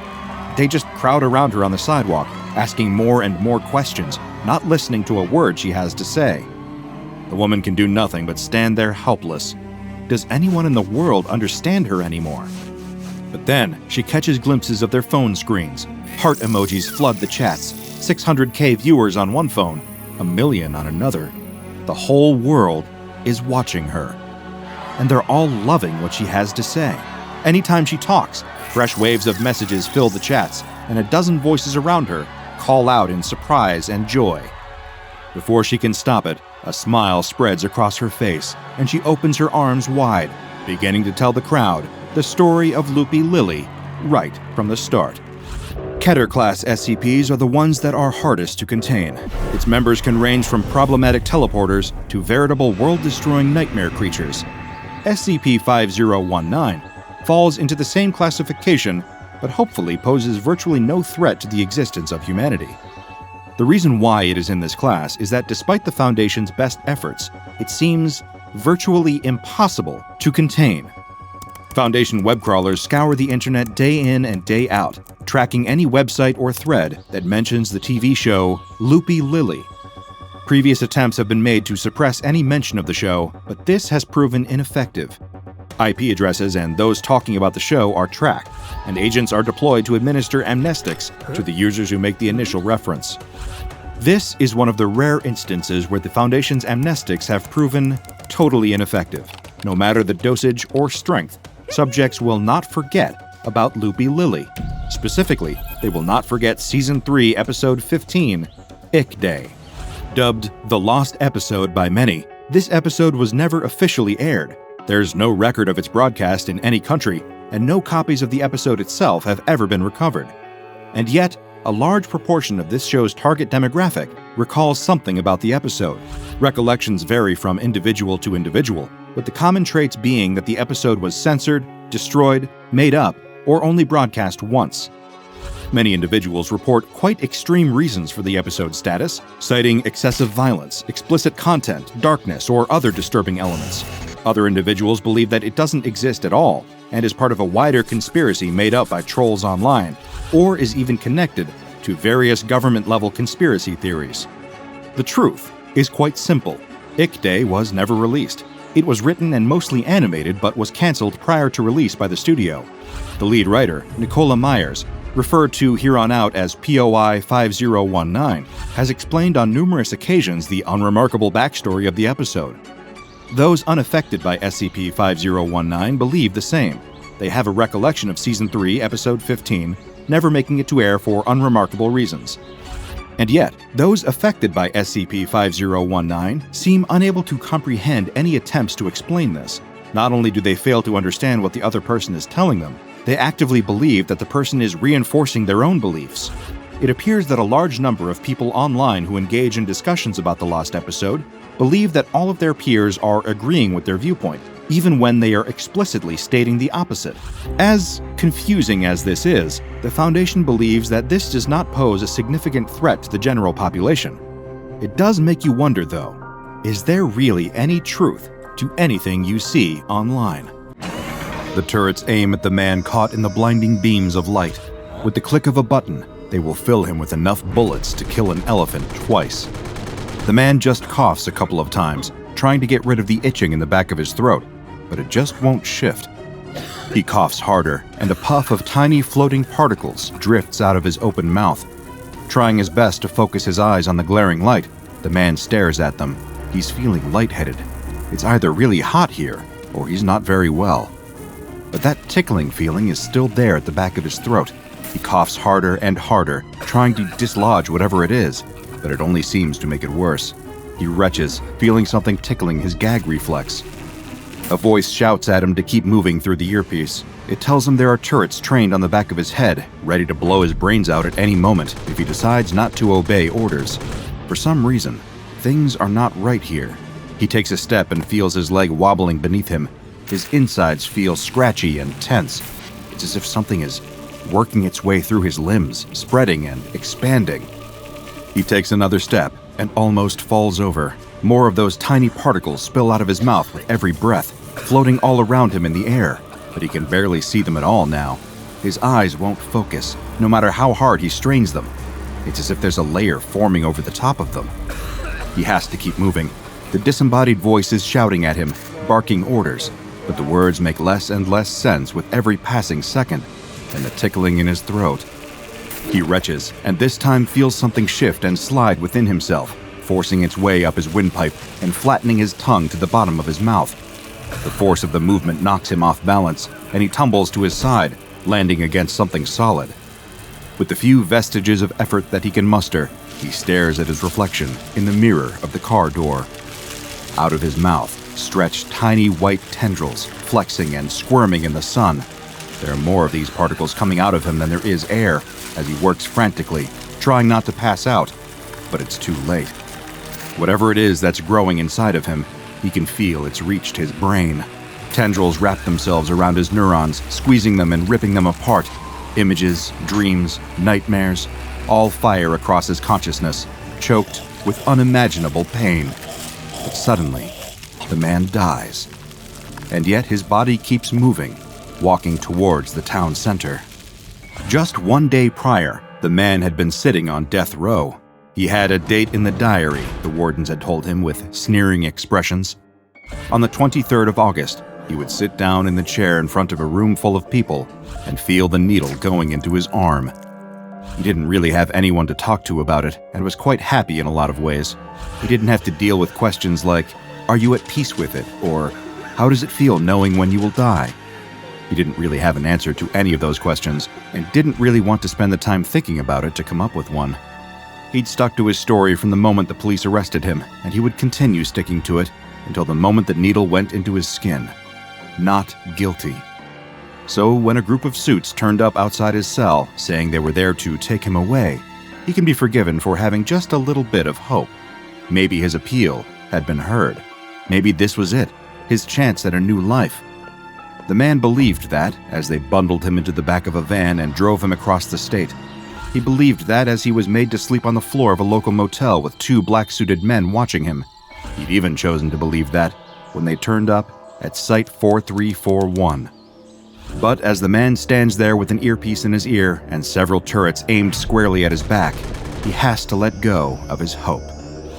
They just crowd around her on the sidewalk, asking more and more questions, not listening to a word she has to say. The woman can do nothing but stand there helpless. Does anyone in the world understand her anymore? But then, she catches glimpses of their phone screens. Heart emojis flood the chats. 600K viewers on one phone, 1 million on another. The whole world is watching her. And they're all loving what she has to say. Anytime she talks, fresh waves of messages fill the chats, and a dozen voices around her call out in surprise and joy. Before she can stop it, a smile spreads across her face, and she opens her arms wide, beginning to tell the crowd the story of LiLLy right from the start. Keter-class SCPs are the ones that are hardest to contain. Its members can range from problematic teleporters to veritable world-destroying nightmare creatures. SCP-5019 falls into the same classification, but hopefully poses virtually no threat to the existence of humanity. The reason why it is in this class is that despite the Foundation's best efforts, it seems virtually impossible to contain. Foundation web crawlers scour the internet day in and day out, tracking any website or thread that mentions the TV show LoOpy. Previous attempts have been made to suppress any mention of the show, but this has proven ineffective. IP addresses and those talking about the show are tracked, and agents are deployed to administer amnestics to the users who make the initial reference. This is one of the rare instances where the Foundation's amnestics have proven totally ineffective. No matter the dosage or strength, subjects will not forget about LoOpy. Specifically, they will not forget Season 3, Episode 15, Ick Day. Dubbed the Lost Episode by many, this episode was never officially aired. There's no record of its broadcast in any country, and no copies of the episode itself have ever been recovered. And yet, a large proportion of this show's target demographic recalls something about the episode. Recollections vary from individual to individual, with the common traits being that the episode was censored, destroyed, made up, or only broadcast once. Many individuals report quite extreme reasons for the episode's status, citing excessive violence, explicit content, darkness, or other disturbing elements. Other individuals believe that it doesn't exist at all, and is part of a wider conspiracy made up by trolls online, or is even connected to various government-level conspiracy theories. The truth is quite simple. Ick Day was never released. It was written and mostly animated but was cancelled prior to release by the studio. The lead writer, Nicola Myers, referred to here on out as POI 5019, has explained on numerous occasions the unremarkable backstory of the episode. Those unaffected by SCP-5019 believe the same. They have a recollection of Season 3, Episode 15, never making it to air for unremarkable reasons. And yet, those affected by SCP-5019 seem unable to comprehend any attempts to explain this. Not only do they fail to understand what the other person is telling them, they actively believe that the person is reinforcing their own beliefs. It appears that a large number of people online who engage in discussions about the lost episode believe that all of their peers are agreeing with their viewpoint, even when they are explicitly stating the opposite. As confusing as this is, the Foundation believes that this does not pose a significant threat to the general population. It does make you wonder, though, is there really any truth to anything you see online? The turrets aim at the man caught in the blinding beams of light. With the click of a button, they will fill him with enough bullets to kill an elephant twice. The man just coughs a couple of times, trying to get rid of the itching in the back of his throat, but it just won't shift. He coughs harder, and a puff of tiny floating particles drifts out of his open mouth. Trying his best to focus his eyes on the glaring light, the man stares at them. He's feeling lightheaded. It's either really hot here, or he's not very well. But that tickling feeling is still there at the back of his throat. He coughs harder and harder, trying to dislodge whatever it is, but it only seems to make it worse. He retches, feeling something tickling his gag reflex. A voice shouts at him to keep moving through the earpiece. It tells him there are turrets trained on the back of his head, ready to blow his brains out at any moment if he decides not to obey orders. For some reason, things are not right here. He takes a step and feels his leg wobbling beneath him. His insides feel scratchy and tense. It's as if something is working its way through his limbs, spreading and expanding. He takes another step and almost falls over. More of those tiny particles spill out of his mouth with every breath, floating all around him in the air, but he can barely see them at all now. His eyes won't focus, no matter how hard he strains them. It's as if there's a layer forming over the top of them. He has to keep moving. The disembodied voice is shouting at him, barking orders, but the words make less and less sense with every passing second, and the tickling in his throat. He retches, and this time feels something shift and slide within himself, forcing its way up his windpipe and flattening his tongue to the bottom of his mouth. The force of the movement knocks him off balance, and he tumbles to his side, landing against something solid. With the few vestiges of effort that he can muster, he stares at his reflection in the mirror of the car door. Out of his mouth stretch tiny white tendrils, flexing and squirming in the sun. There are more of these particles coming out of him than there is air, as he works frantically, trying not to pass out, but it's too late. Whatever it is that's growing inside of him, he can feel it's reached his brain. Tendrils wrap themselves around his neurons, squeezing them and ripping them apart. Images, dreams, nightmares, all fire across his consciousness, choked with unimaginable pain. But suddenly, the man dies. And yet his body keeps moving, walking towards the town center. Just 1 day prior, the man had been sitting on death row. He had a date in the diary, the wardens had told him with sneering expressions. On the 23rd of August, he would sit down in the chair in front of a room full of people and feel the needle going into his arm. He didn't really have anyone to talk to about it and was quite happy in a lot of ways. He didn't have to deal with questions like, "Are you at peace with it?" or "How does it feel knowing when you will die?" He didn't really have an answer to any of those questions and didn't really want to spend the time thinking about it to come up with one. He'd stuck to his story from the moment the police arrested him, and he would continue sticking to it until the moment the needle went into his skin. Not guilty. So when a group of suits turned up outside his cell, saying they were there to take him away, he can be forgiven for having just a little bit of hope. Maybe his appeal had been heard. Maybe this was it, his chance at a new life. The man believed that as they bundled him into the back of a van and drove him across the state. He believed that as he was made to sleep on the floor of a local motel with 2 black-suited men watching him. He'd even chosen to believe that when they turned up at Site 4341. But as the man stands there with an earpiece in his ear and several turrets aimed squarely at his back, he has to let go of his hope.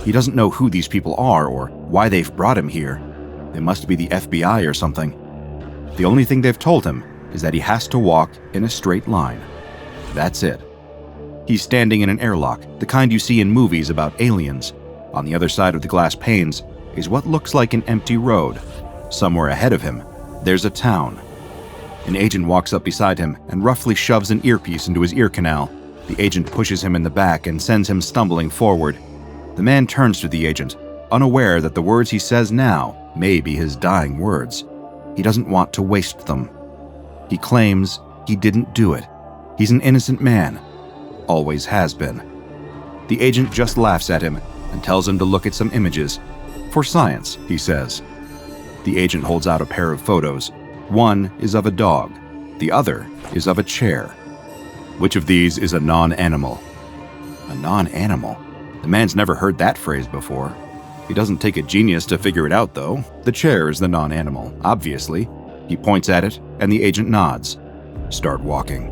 He doesn't know who these people are or why they've brought him here. They must be the FBI or something. The only thing they've told him is that he has to walk in a straight line. That's it. He's standing in an airlock, the kind you see in movies about aliens. On the other side of the glass panes is what looks like an empty road. Somewhere ahead of him, there's a town. An agent walks up beside him and roughly shoves an earpiece into his ear canal. The agent pushes him in the back and sends him stumbling forward. The man turns to the agent, unaware that the words he says now may be his dying words. He doesn't want to waste them. He claims he didn't do it. He's an innocent man. Always has been. The agent just laughs at him and tells him to look at some images. For science, he says. The agent holds out a pair of photos. One is of a dog. The other is of a chair. Which of these is a non-animal? A non-animal? The man's never heard that phrase before. He doesn't take a genius to figure it out, though. The chair is the non-animal, obviously. He points at it, and the agent nods. Start walking.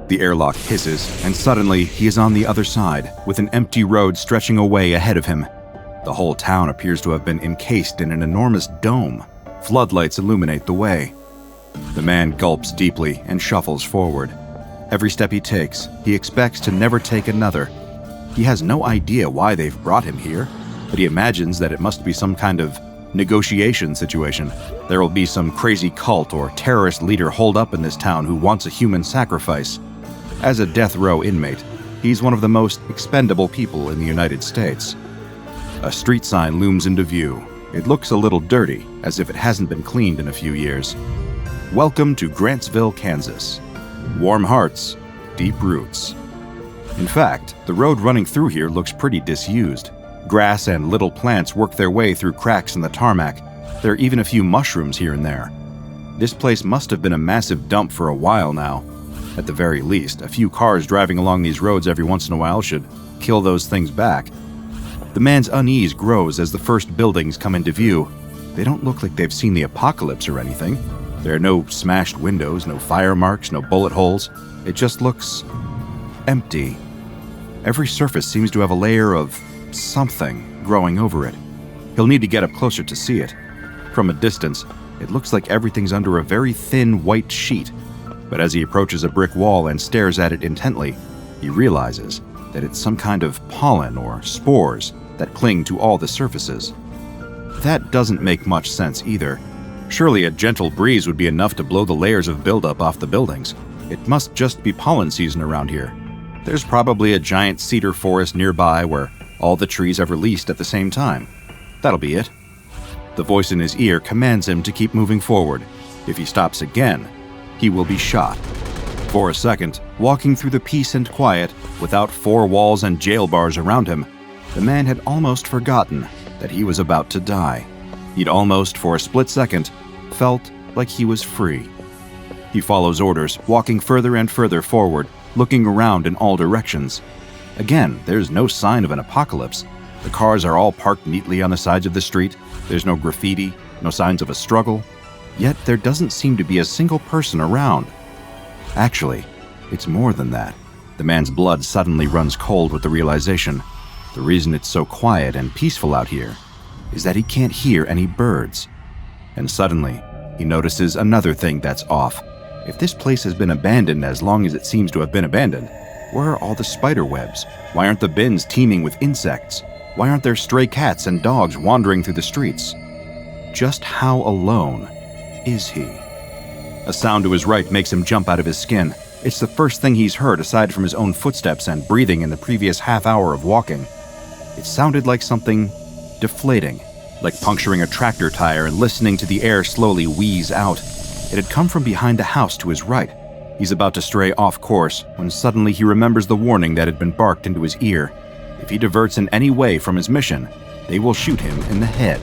The airlock hisses, and suddenly he is on the other side, with an empty road stretching away ahead of him. The whole town appears to have been encased in an enormous dome. Floodlights illuminate the way. The man gulps deeply and shuffles forward. Every step he takes, he expects to never take another. He has no idea why they've brought him here, but he imagines that it must be some kind of negotiation situation. There will be some crazy cult or terrorist leader holed up in this town who wants a human sacrifice. As a death row inmate, he's one of the most expendable people in the United States. A street sign looms into view. It looks a little dirty, as if it hasn't been cleaned in a few years. Welcome to Grantsville, Kansas. Warm hearts, deep roots. In fact, the road running through here looks pretty disused. Grass and little plants work their way through cracks in the tarmac. There are even a few mushrooms here and there. This place must have been a massive dump for a while now. At the very least, a few cars driving along these roads every once in a while should kill those things back. The man's unease grows as the first buildings come into view. They don't look like they've seen the apocalypse or anything. There are no smashed windows, no fire marks, no bullet holes. It just looks empty. Every surface seems to have a layer of something growing over it. He'll need to get up closer to see it. From a distance, it looks like everything's under a very thin white sheet. But as he approaches a brick wall and stares at it intently, he realizes that it's some kind of pollen or spores that cling to all the surfaces. That doesn't make much sense either. Surely a gentle breeze would be enough to blow the layers of buildup off the buildings. It must just be pollen season around here. There's probably a giant cedar forest nearby where all the trees have released at the same time. That'll be it. The voice in his ear commands him to keep moving forward. If he stops again, he will be shot. For a second, walking through the peace and quiet, without four walls and jail bars around him, the man had almost forgotten that he was about to die. He'd almost, for a split second, felt like he was free. He follows orders, walking further and further forward, looking around in all directions. Again, there's no sign of an apocalypse. The cars are all parked neatly on the sides of the street. There's no graffiti, no signs of a struggle. Yet there doesn't seem to be a single person around. Actually, it's more than that. The man's blood suddenly runs cold with the realization. The reason it's so quiet and peaceful out here is that he can't hear any birds. And suddenly, he notices another thing that's off. If this place has been abandoned as long as it seems to have been abandoned, where are all the spider webs? Why aren't the bins teeming with insects? Why aren't there stray cats and dogs wandering through the streets? Just how alone is he? A sound to his right makes him jump out of his skin. It's the first thing he's heard aside from his own footsteps and breathing in the previous half hour of walking. It sounded like something deflating, like puncturing a tractor tire and listening to the air slowly wheeze out. It had come from behind the house to his right. He's about to stray off course when suddenly he remembers the warning that had been barked into his ear. If he diverts in any way from his mission, they will shoot him in the head.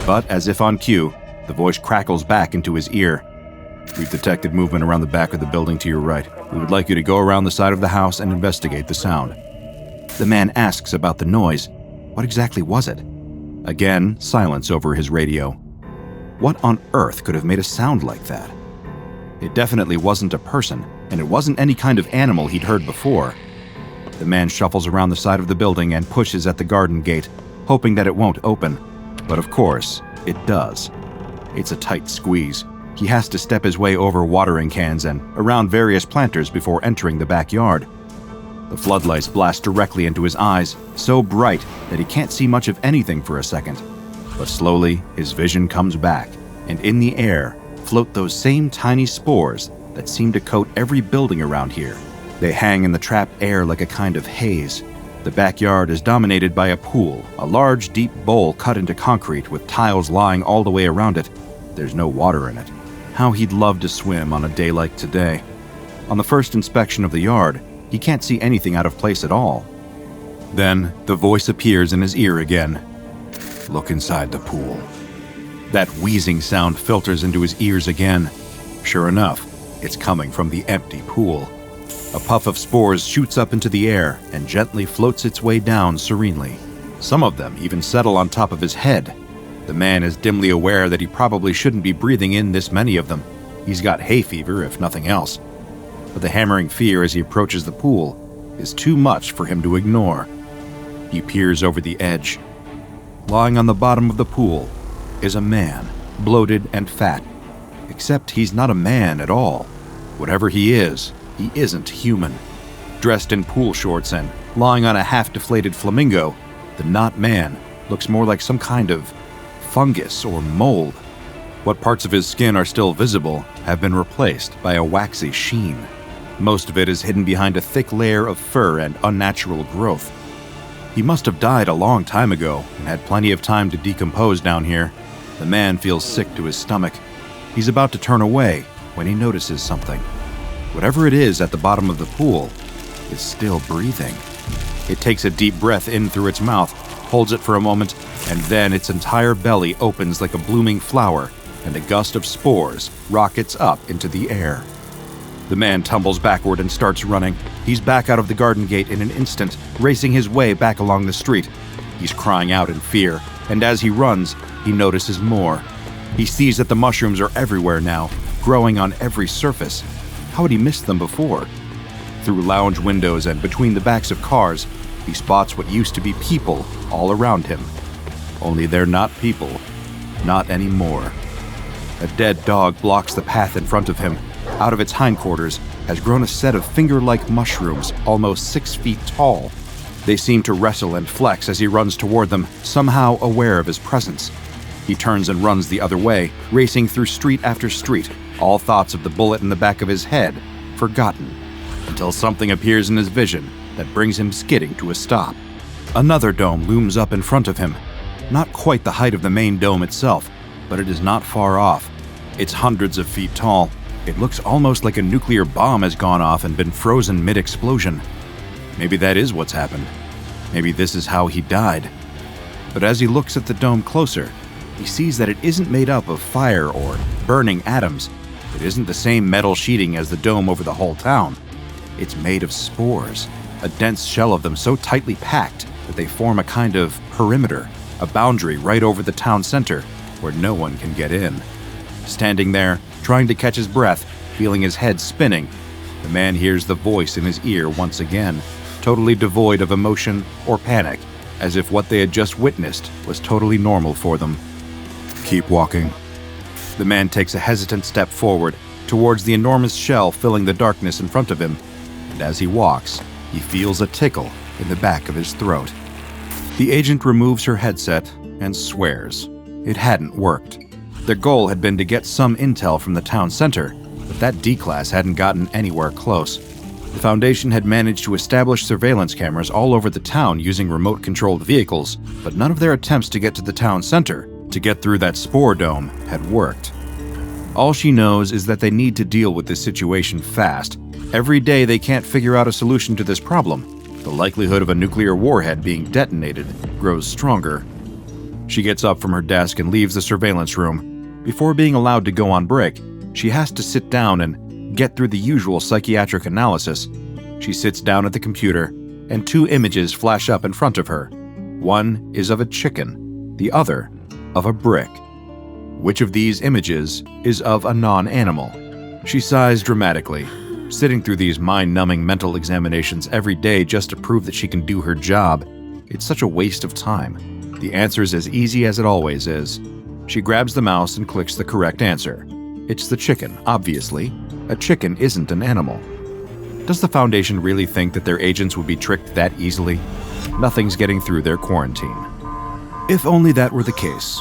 But as if on cue, the voice crackles back into his ear. We've detected movement around the back of the building to your right. We would like you to go around the side of the house and investigate the sound. The man asks about the noise. What exactly was it? Again, silence over his radio. What on earth could have made a sound like that? It definitely wasn't a person, and it wasn't any kind of animal he'd heard before. The man shuffles around the side of the building and pushes at the garden gate, hoping that it won't open. But of course, it does. It's a tight squeeze. He has to step his way over watering cans and around various planters before entering the backyard. The floodlights blast directly into his eyes, so bright that he can't see much of anything for a second. But slowly, his vision comes back, and in the air float those same tiny spores that seem to coat every building around here. They hang in the trapped air like a kind of haze. The backyard is dominated by a pool, a large, deep bowl cut into concrete with tiles lying all the way around it. There's no water in it. How he'd love to swim on a day like today. On the first inspection of the yard, he can't see anything out of place at all. Then, the voice appears in his ear again. Look inside the pool. That wheezing sound filters into his ears again. Sure enough, it's coming from the empty pool. A puff of spores shoots up into the air and gently floats its way down serenely. Some of them even settle on top of his head. The man is dimly aware that he probably shouldn't be breathing in this many of them. He's got hay fever, if nothing else. But the hammering fear as he approaches the pool is too much for him to ignore. He peers over the edge. Lying on the bottom of the pool is a man, bloated and fat. Except he's not a man at all. Whatever he isn't human. Dressed in pool shorts and lying on a half-deflated flamingo, the not man looks more like some kind of fungus or mold. What parts of his skin are still visible have been replaced by a waxy sheen. Most of it is hidden behind a thick layer of fur and unnatural growth. He must have died a long time ago and had plenty of time to decompose down here. The man feels sick to his stomach. He's about to turn away when he notices something. Whatever it is at the bottom of the pool is still breathing. It takes a deep breath in through its mouth, holds it for a moment, and then its entire belly opens like a blooming flower, and a gust of spores rockets up into the air. The man tumbles backward and starts running. He's back out of the garden gate in an instant, racing his way back along the street. He's crying out in fear, and as he runs, he notices more. He sees that the mushrooms are everywhere now, growing on every surface. How had he missed them before? Through lounge windows and between the backs of cars, he spots what used to be people all around him. Only they're not people. Not anymore. A dead dog blocks the path in front of him. Out of its hindquarters has grown a set of finger-like mushrooms almost 6 feet tall. They seem to wrestle and flex as he runs toward them, somehow aware of his presence. He turns and runs the other way, racing through street after street, all thoughts of the bullet in the back of his head forgotten, until something appears in his vision that brings him skidding to a stop. Another dome looms up in front of him. Not quite the height of the main dome itself, but it is not far off. It's hundreds of feet tall. It looks almost like a nuclear bomb has gone off and been frozen mid-explosion. Maybe that is what's happened. Maybe this is how he died. But as he looks at the dome closer, he sees that it isn't made up of fire or burning atoms. It isn't the same metal sheeting as the dome over the whole town. It's made of spores, a dense shell of them so tightly packed that they form a kind of perimeter, a boundary right over the town center where no one can get in. Standing there, trying to catch his breath, feeling his head spinning, the man hears the voice in his ear once again, totally devoid of emotion or panic, as if what they had just witnessed was totally normal for them. Keep walking. The man takes a hesitant step forward, towards the enormous shell filling the darkness in front of him, and as he walks, he feels a tickle in the back of his throat. The agent removes her headset and swears. It hadn't worked. Their goal had been to get some intel from the town center, but that D-Class hadn't gotten anywhere close. The Foundation had managed to establish surveillance cameras all over the town using remote-controlled vehicles, but none of their attempts to get to the town center, to get through that spore dome, had worked. All she knows is that they need to deal with this situation fast. Every day they can't figure out a solution to this problem. The likelihood of a nuclear warhead being detonated grows stronger. She gets up from her desk and leaves the surveillance room. Before being allowed to go on break, she has to sit down and get through the usual psychiatric analysis. She sits down at the computer, and 2 images flash up in front of her. One is of a chicken, the other of a brick. Which of these images is of a non-animal? She sighs dramatically. Sitting through these mind-numbing mental examinations every day just to prove that she can do her job, it's such a waste of time. The answer's as easy as it always is. She grabs the mouse and clicks the correct answer. It's the chicken, obviously. A chicken isn't an animal. Does the Foundation really think that their agents would be tricked that easily? Nothing's getting through their quarantine. If only that were the case.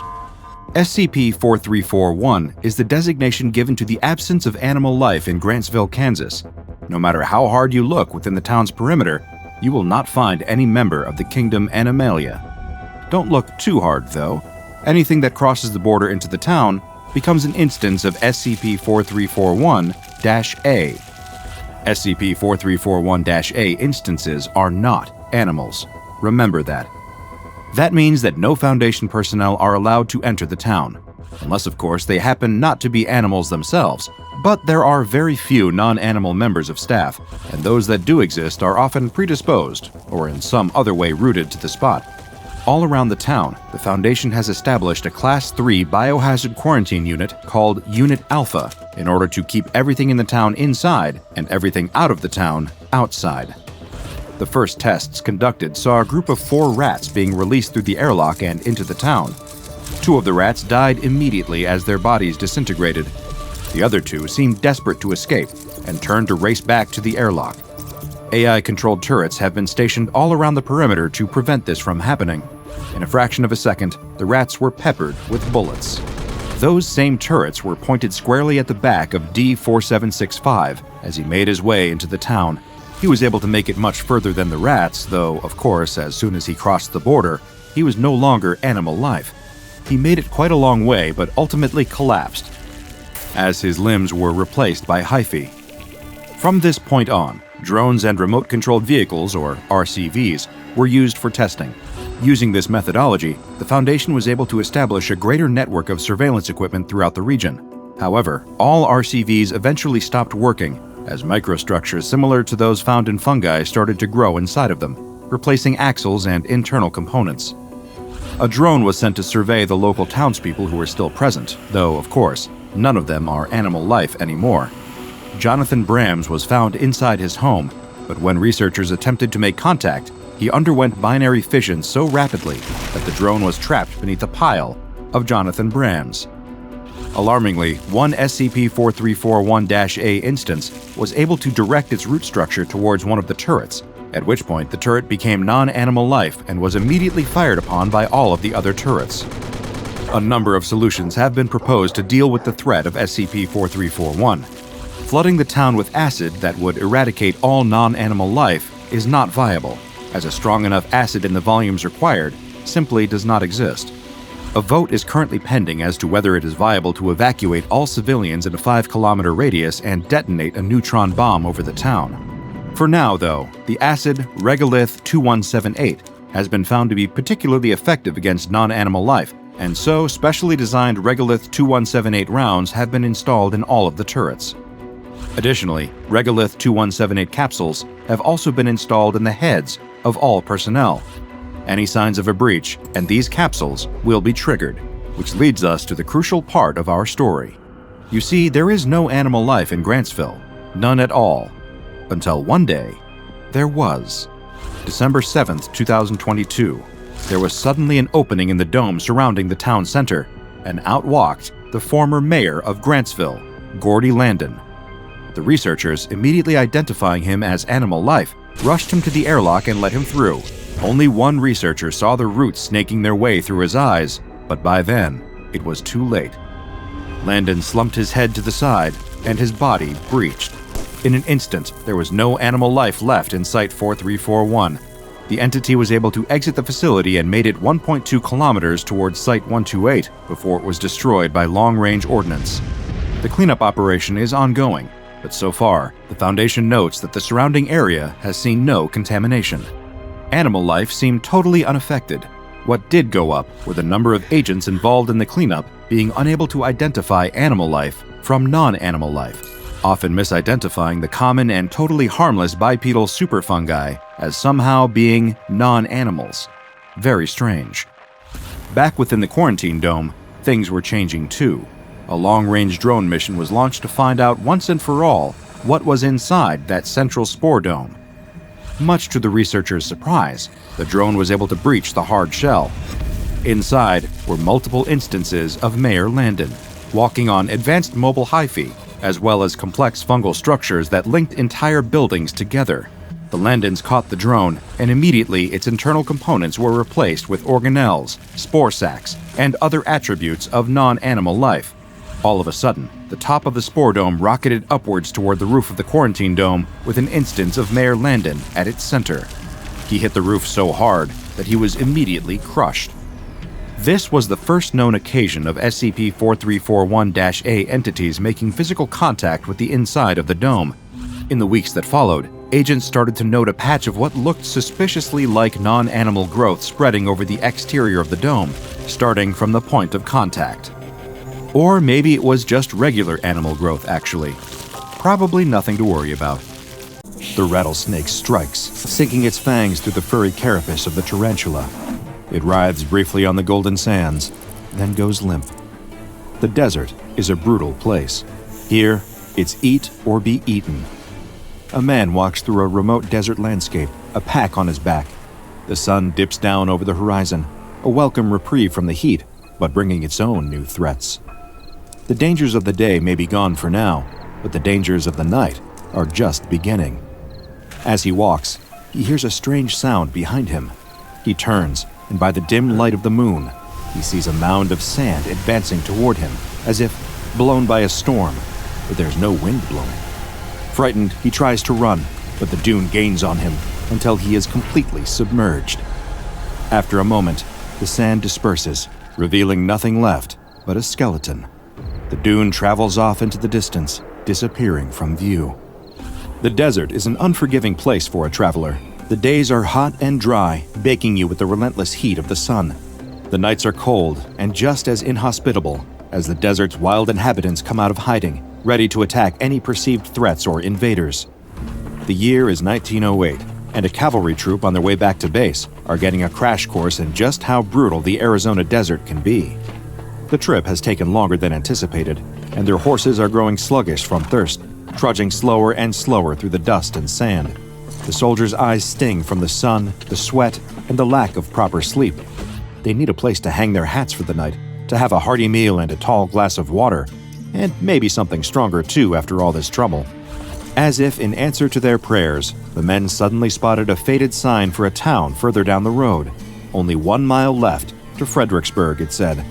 SCP-4341 is the designation given to the absence of animal life in Grantsville, Kansas. No matter how hard you look within the town's perimeter, you will not find any member of the Kingdom Animalia. Don't look too hard, though. Anything that crosses the border into the town becomes an instance of SCP-4341-A. SCP-4341-A instances are not animals. Remember that. That means that no Foundation personnel are allowed to enter the town, unless of course they happen not to be animals themselves, but there are very few non-animal members of staff, and those that do exist are often predisposed, or in some other way rooted to the spot. All around the town, the Foundation has established a Class 3 biohazard quarantine unit called Unit Alpha in order to keep everything in the town inside and everything out of the town outside. The first tests conducted saw a group of 4 rats being released through the airlock and into the town. 2 of the rats died immediately as their bodies disintegrated. The other 2 seemed desperate to escape and turned to race back to the airlock. AI-controlled turrets have been stationed all around the perimeter to prevent this from happening. In a fraction of a second, the rats were peppered with bullets. Those same turrets were pointed squarely at the back of D-4765 as he made his way into the town. He was able to make it much further than the rats, though, of course, as soon as he crossed the border, he was no longer animal life. He made it quite a long way, but ultimately collapsed, as his limbs were replaced by hyphae. From this point on, drones and remote-controlled vehicles, or RCVs, were used for testing. Using this methodology, the Foundation was able to establish a greater network of surveillance equipment throughout the region. However, all RCVs eventually stopped working, as microstructures similar to those found in fungi started to grow inside of them, replacing axles and internal components. A drone was sent to survey the local townspeople who were still present, though, of course, none of them are animal life anymore. Jonathan Brams was found inside his home, but when researchers attempted to make contact, he underwent binary fission so rapidly that the drone was trapped beneath a pile of Jonathan Brams. Alarmingly, one SCP-4341-A instance was able to direct its root structure towards one of the turrets, at which point the turret became non-animal life and was immediately fired upon by all of the other turrets. A number of solutions have been proposed to deal with the threat of SCP-4341. Flooding the town with acid that would eradicate all non-animal life is not viable, as a strong enough acid in the volumes required simply does not exist. A vote is currently pending as to whether it is viable to evacuate all civilians in a 5-kilometer radius and detonate a neutron bomb over the town. For now, though, the acid Regolith 2178 has been found to be particularly effective against non-animal life, and so specially designed Regolith 2178 rounds have been installed in all of the turrets. Additionally, Regolith 2178 capsules have also been installed in the heads of all personnel. Any signs of a breach, and these capsules will be triggered, which leads us to the crucial part of our story. You see, there is no animal life in Grantsville, none at all. Until one day, there was. December 7th, 2022, there was suddenly an opening in the dome surrounding the town center, and out walked the former mayor of Grantsville, Gordy Landon. The researchers, immediately identifying him as animal life, rushed him to the airlock and let him through. Only one researcher saw the roots snaking their way through his eyes, but by then, it was too late. Landon slumped his head to the side, and his body breached. In an instant, there was no animal life left in Site-4341. The entity was able to exit the facility and made it 1.2 kilometers towards Site-128 before it was destroyed by long-range ordnance. The cleanup operation is ongoing, but so far, the Foundation notes that the surrounding area has seen no contamination. Animal life seemed totally unaffected. What did go up were the number of agents involved in the cleanup being unable to identify animal life from non-animal life, often misidentifying the common and totally harmless bipedal superfungi as somehow being non-animals. Very strange. Back within the quarantine dome, things were changing too. A long-range drone mission was launched to find out once and for all what was inside that central spore dome. Much to the researchers' surprise, the drone was able to breach the hard shell. Inside were multiple instances of Mayor Landon, walking on advanced mobile hyphae, as well as complex fungal structures that linked entire buildings together. The Landons caught the drone, and immediately its internal components were replaced with organelles, spore sacs, and other attributes of non-animal life. All of a sudden, the top of the spore dome rocketed upwards toward the roof of the quarantine dome with an instance of Mayor Landon at its center. He hit the roof so hard that he was immediately crushed. This was the first known occasion of SCP-4341-A entities making physical contact with the inside of the dome. In the weeks that followed, agents started to note a patch of what looked suspiciously like non-animal growth spreading over the exterior of the dome, starting from the point of contact. Or maybe it was just regular animal growth, actually. Probably nothing to worry about. The rattlesnake strikes, sinking its fangs through the furry carapace of the tarantula. It writhes briefly on the golden sands, then goes limp. The desert is a brutal place. Here, it's eat or be eaten. A man walks through a remote desert landscape, a pack on his back. The sun dips down over the horizon, a welcome reprieve from the heat, but bringing its own new threats. The dangers of the day may be gone for now, but the dangers of the night are just beginning. As he walks, he hears a strange sound behind him. He turns, and by the dim light of the moon, he sees a mound of sand advancing toward him, as if blown by a storm, but there's no wind blowing. Frightened, he tries to run, but the dune gains on him until he is completely submerged. After a moment, the sand disperses, revealing nothing left but a skeleton. The dune travels off into the distance, disappearing from view. The desert is an unforgiving place for a traveler. The days are hot and dry, baking you with the relentless heat of the sun. The nights are cold and just as inhospitable as the desert's wild inhabitants come out of hiding, ready to attack any perceived threats or invaders. The year is 1908, and a cavalry troop on their way back to base are getting a crash course in just how brutal the Arizona desert can be. The trip has taken longer than anticipated, and their horses are growing sluggish from thirst, trudging slower and slower through the dust and sand. The soldiers' eyes sting from the sun, the sweat, and the lack of proper sleep. They need a place to hang their hats for the night, to have a hearty meal and a tall glass of water, and maybe something stronger too after all this trouble. As if in answer to their prayers, the men suddenly spotted a faded sign for a town further down the road. Only 1 mile left to Fredericksburg, it said.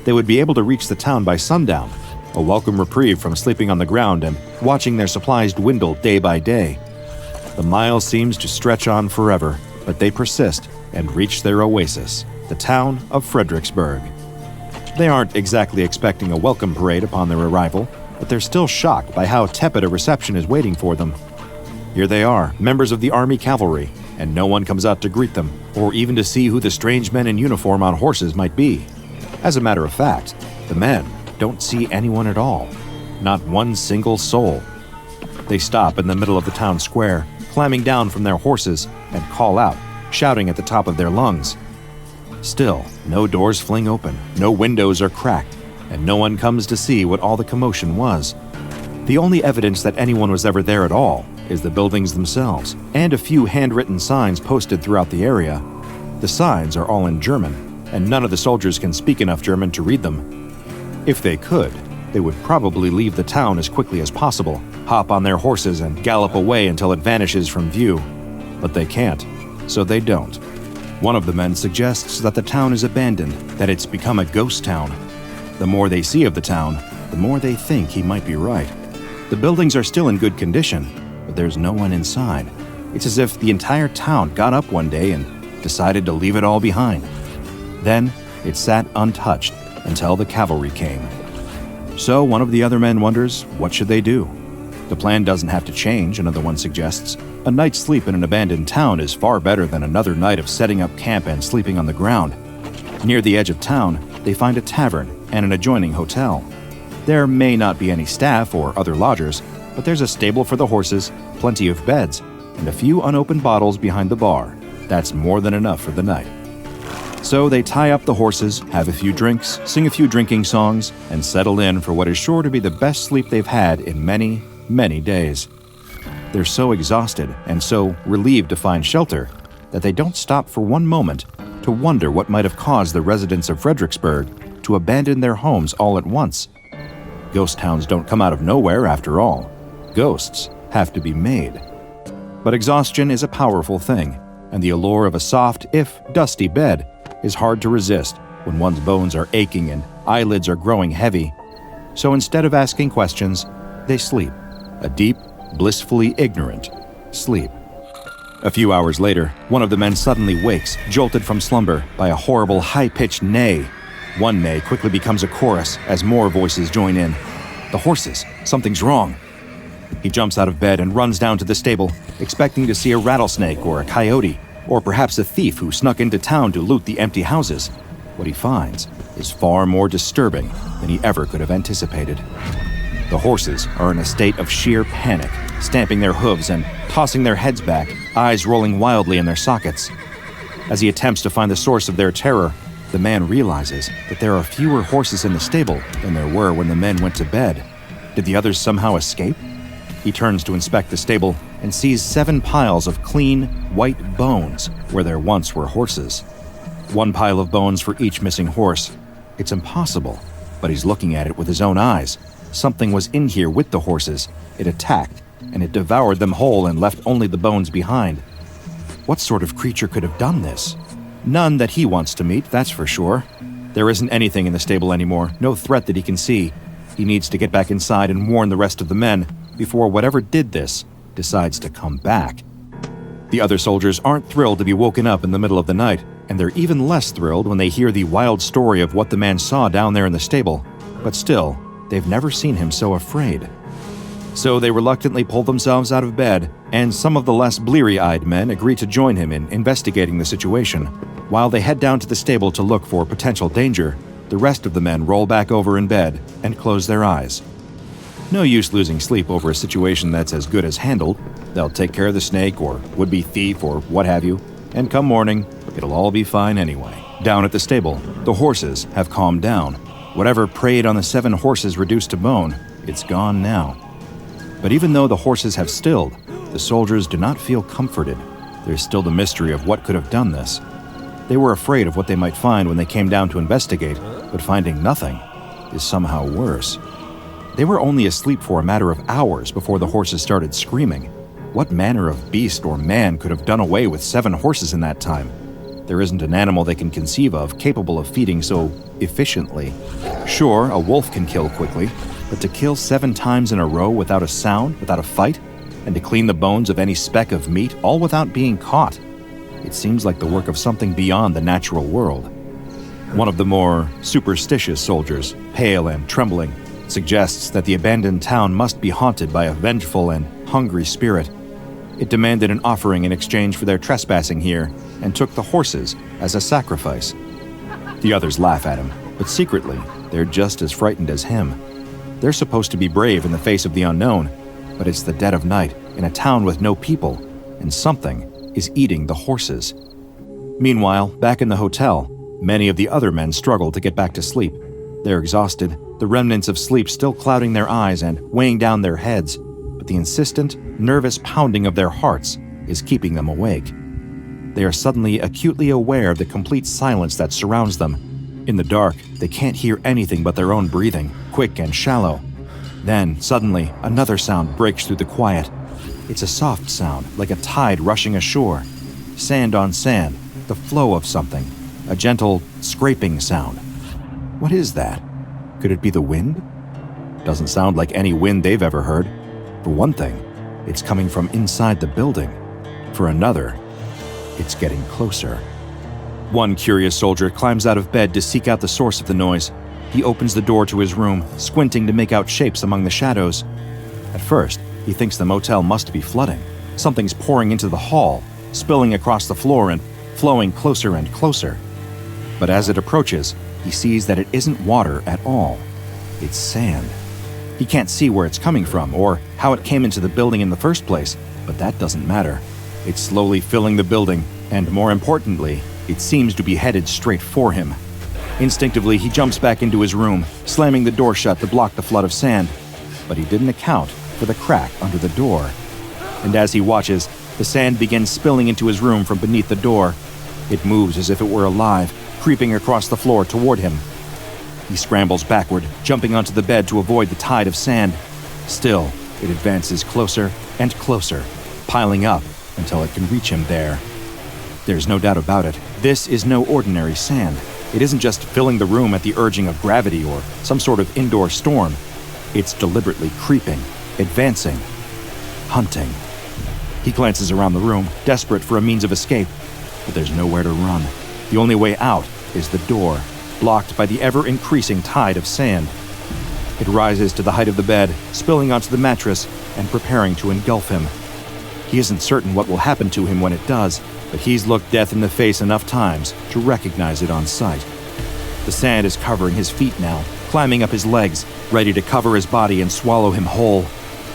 They would be able to reach the town by sundown, a welcome reprieve from sleeping on the ground and watching their supplies dwindle day by day. The mile seems to stretch on forever, but they persist and reach their oasis, the town of Fredericksburg. They aren't exactly expecting a welcome parade upon their arrival, but they're still shocked by how tepid a reception is waiting for them. Here they are, members of the Army Cavalry, and no one comes out to greet them, or even to see who the strange men in uniform on horses might be. As a matter of fact, the men don't see anyone at all, not one single soul. They stop in the middle of the town square, climbing down from their horses, and call out, shouting at the top of their lungs. Still, no doors fling open, no windows are cracked, and no one comes to see what all the commotion was. The only evidence that anyone was ever there at all is the buildings themselves, and a few handwritten signs posted throughout the area. The signs are all in German, and none of the soldiers can speak enough German to read them. If they could, they would probably leave the town as quickly as possible, hop on their horses and gallop away until it vanishes from view. But they can't, so they don't. One of the men suggests that the town is abandoned, that it's become a ghost town. The more they see of the town, the more they think he might be right. The buildings are still in good condition, but there's no one inside. It's as if the entire town got up one day and decided to leave it all behind. Then, it sat untouched until the cavalry came. So one of the other men wonders, what should they do? The plan doesn't have to change, another one suggests. A night's sleep in an abandoned town is far better than another night of setting up camp and sleeping on the ground. Near the edge of town, they find a tavern and an adjoining hotel. There may not be any staff or other lodgers, but there's a stable for the horses, plenty of beds, and a few unopened bottles behind the bar. That's more than enough for the night. So they tie up the horses, have a few drinks, sing a few drinking songs, and settle in for what is sure to be the best sleep they've had in many, many days. They're so exhausted and so relieved to find shelter that they don't stop for one moment to wonder what might have caused the residents of Fredericksburg to abandon their homes all at once. Ghost towns don't come out of nowhere, after all. Ghosts have to be made. But exhaustion is a powerful thing, and the allure of a soft, if dusty bed is hard to resist when one's bones are aching and eyelids are growing heavy. So instead of asking questions, they sleep. A deep, blissfully ignorant sleep. A few hours later, one of the men suddenly wakes, jolted from slumber by a horrible high-pitched neigh. One neigh quickly becomes a chorus as more voices join in. The horses! Something's wrong! He jumps out of bed and runs down to the stable, expecting to see a rattlesnake or a coyote, or perhaps a thief who snuck into town to loot the empty houses. What he finds is far more disturbing than he ever could have anticipated. The horses are in a state of sheer panic, stamping their hooves and tossing their heads back, eyes rolling wildly in their sockets. As he attempts to find the source of their terror, the man realizes that there are fewer horses in the stable than there were when the men went to bed. Did the others somehow escape? He turns to inspect the stable and sees 7 piles of clean, white bones where there once were horses. 1 pile of bones for each missing horse. It's impossible, but he's looking at it with his own eyes. Something was in here with the horses. It attacked, and it devoured them whole and left only the bones behind. What sort of creature could have done this? None that he wants to meet, that's for sure. There isn't anything in the stable anymore, no threat that he can see. He needs to get back inside and warn the rest of the men before whatever did this decides to come back. The other soldiers aren't thrilled to be woken up in the middle of the night, and they're even less thrilled when they hear the wild story of what the man saw down there in the stable. But still, they've never seen him so afraid. So they reluctantly pull themselves out of bed, and some of the less bleary-eyed men agree to join him in investigating the situation. While they head down to the stable to look for potential danger, the rest of the men roll back over in bed and close their eyes. No use losing sleep over a situation that's as good as handled. They'll take care of the snake or would-be thief or what have you, and come morning, it'll all be fine anyway. Down at the stable, the horses have calmed down. Whatever preyed on the 7 horses reduced to bone, it's gone now. But even though the horses have stilled, the soldiers do not feel comforted. There's still the mystery of what could have done this. They were afraid of what they might find when they came down to investigate, but finding nothing is somehow worse. They were only asleep for a matter of hours before the horses started screaming. What manner of beast or man could have done away with 7 horses in that time? There isn't an animal they can conceive of capable of feeding so efficiently. Sure, a wolf can kill quickly, but to kill 7 times in a row without a sound, without a fight, and to clean the bones of any speck of meat, all without being caught, it seems like the work of something beyond the natural world. One of the more superstitious soldiers, pale and trembling, suggests that the abandoned town must be haunted by a vengeful and hungry spirit. It demanded an offering in exchange for their trespassing here, and took the horses as a sacrifice. The others laugh at him, but secretly, they're just as frightened as him. They're supposed to be brave in the face of the unknown, but it's the dead of night in a town with no people, and something is eating the horses. Meanwhile, back in the hotel, many of the other men struggle to get back to sleep. They're exhausted, the remnants of sleep still clouding their eyes and weighing down their heads, but the insistent, nervous pounding of their hearts is keeping them awake. They are suddenly acutely aware of the complete silence that surrounds them. In the dark, they can't hear anything but their own breathing, quick and shallow. Then, suddenly, another sound breaks through the quiet. It's a soft sound, like a tide rushing ashore. Sand on sand, the flow of something. A gentle, scraping sound. What is that? Could it be the wind? Doesn't sound like any wind they've ever heard. For one thing, it's coming from inside the building. For another, it's getting closer. One curious soldier climbs out of bed to seek out the source of the noise. He opens the door to his room, squinting to make out shapes among the shadows. At first, he thinks the motel must be flooding. Something's pouring into the hall, spilling across the floor and flowing closer and closer. But as it approaches, he sees that it isn't water at all. It's sand. He can't see where it's coming from or how it came into the building in the first place, but that doesn't matter. It's slowly filling the building, and more importantly, it seems to be headed straight for him. Instinctively, he jumps back into his room, slamming the door shut to block the flood of sand. But he didn't account for the crack under the door. And as he watches, the sand begins spilling into his room from beneath the door. It moves as if it were alive, creeping across the floor toward him. He scrambles backward, jumping onto the bed to avoid the tide of sand. Still, it advances closer and closer, piling up until it can reach him there. There's no doubt about it. This is no ordinary sand. It isn't just filling the room at the urging of gravity or some sort of indoor storm. It's deliberately creeping, advancing, hunting. He glances around the room, desperate for a means of escape, but there's nowhere to run. The only way out is the door, blocked by the ever-increasing tide of sand. It rises to the height of the bed, spilling onto the mattress and preparing to engulf him. He isn't certain what will happen to him when it does, but he's looked death in the face enough times to recognize it on sight. The sand is covering his feet now, climbing up his legs, ready to cover his body and swallow him whole.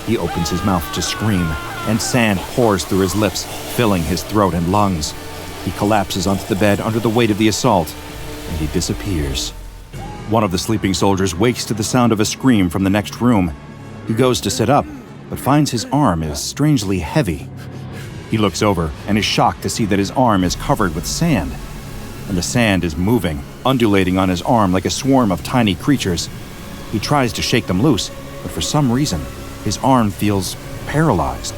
He opens his mouth to scream, and sand pours through his lips, filling his throat and lungs. He collapses onto the bed under the weight of the assault, and he disappears. One of the sleeping soldiers wakes to the sound of a scream from the next room. He goes to sit up, but finds his arm is strangely heavy. He looks over and is shocked to see that his arm is covered with sand. And the sand is moving, undulating on his arm like a swarm of tiny creatures. He tries to shake them loose, but for some reason, his arm feels paralyzed.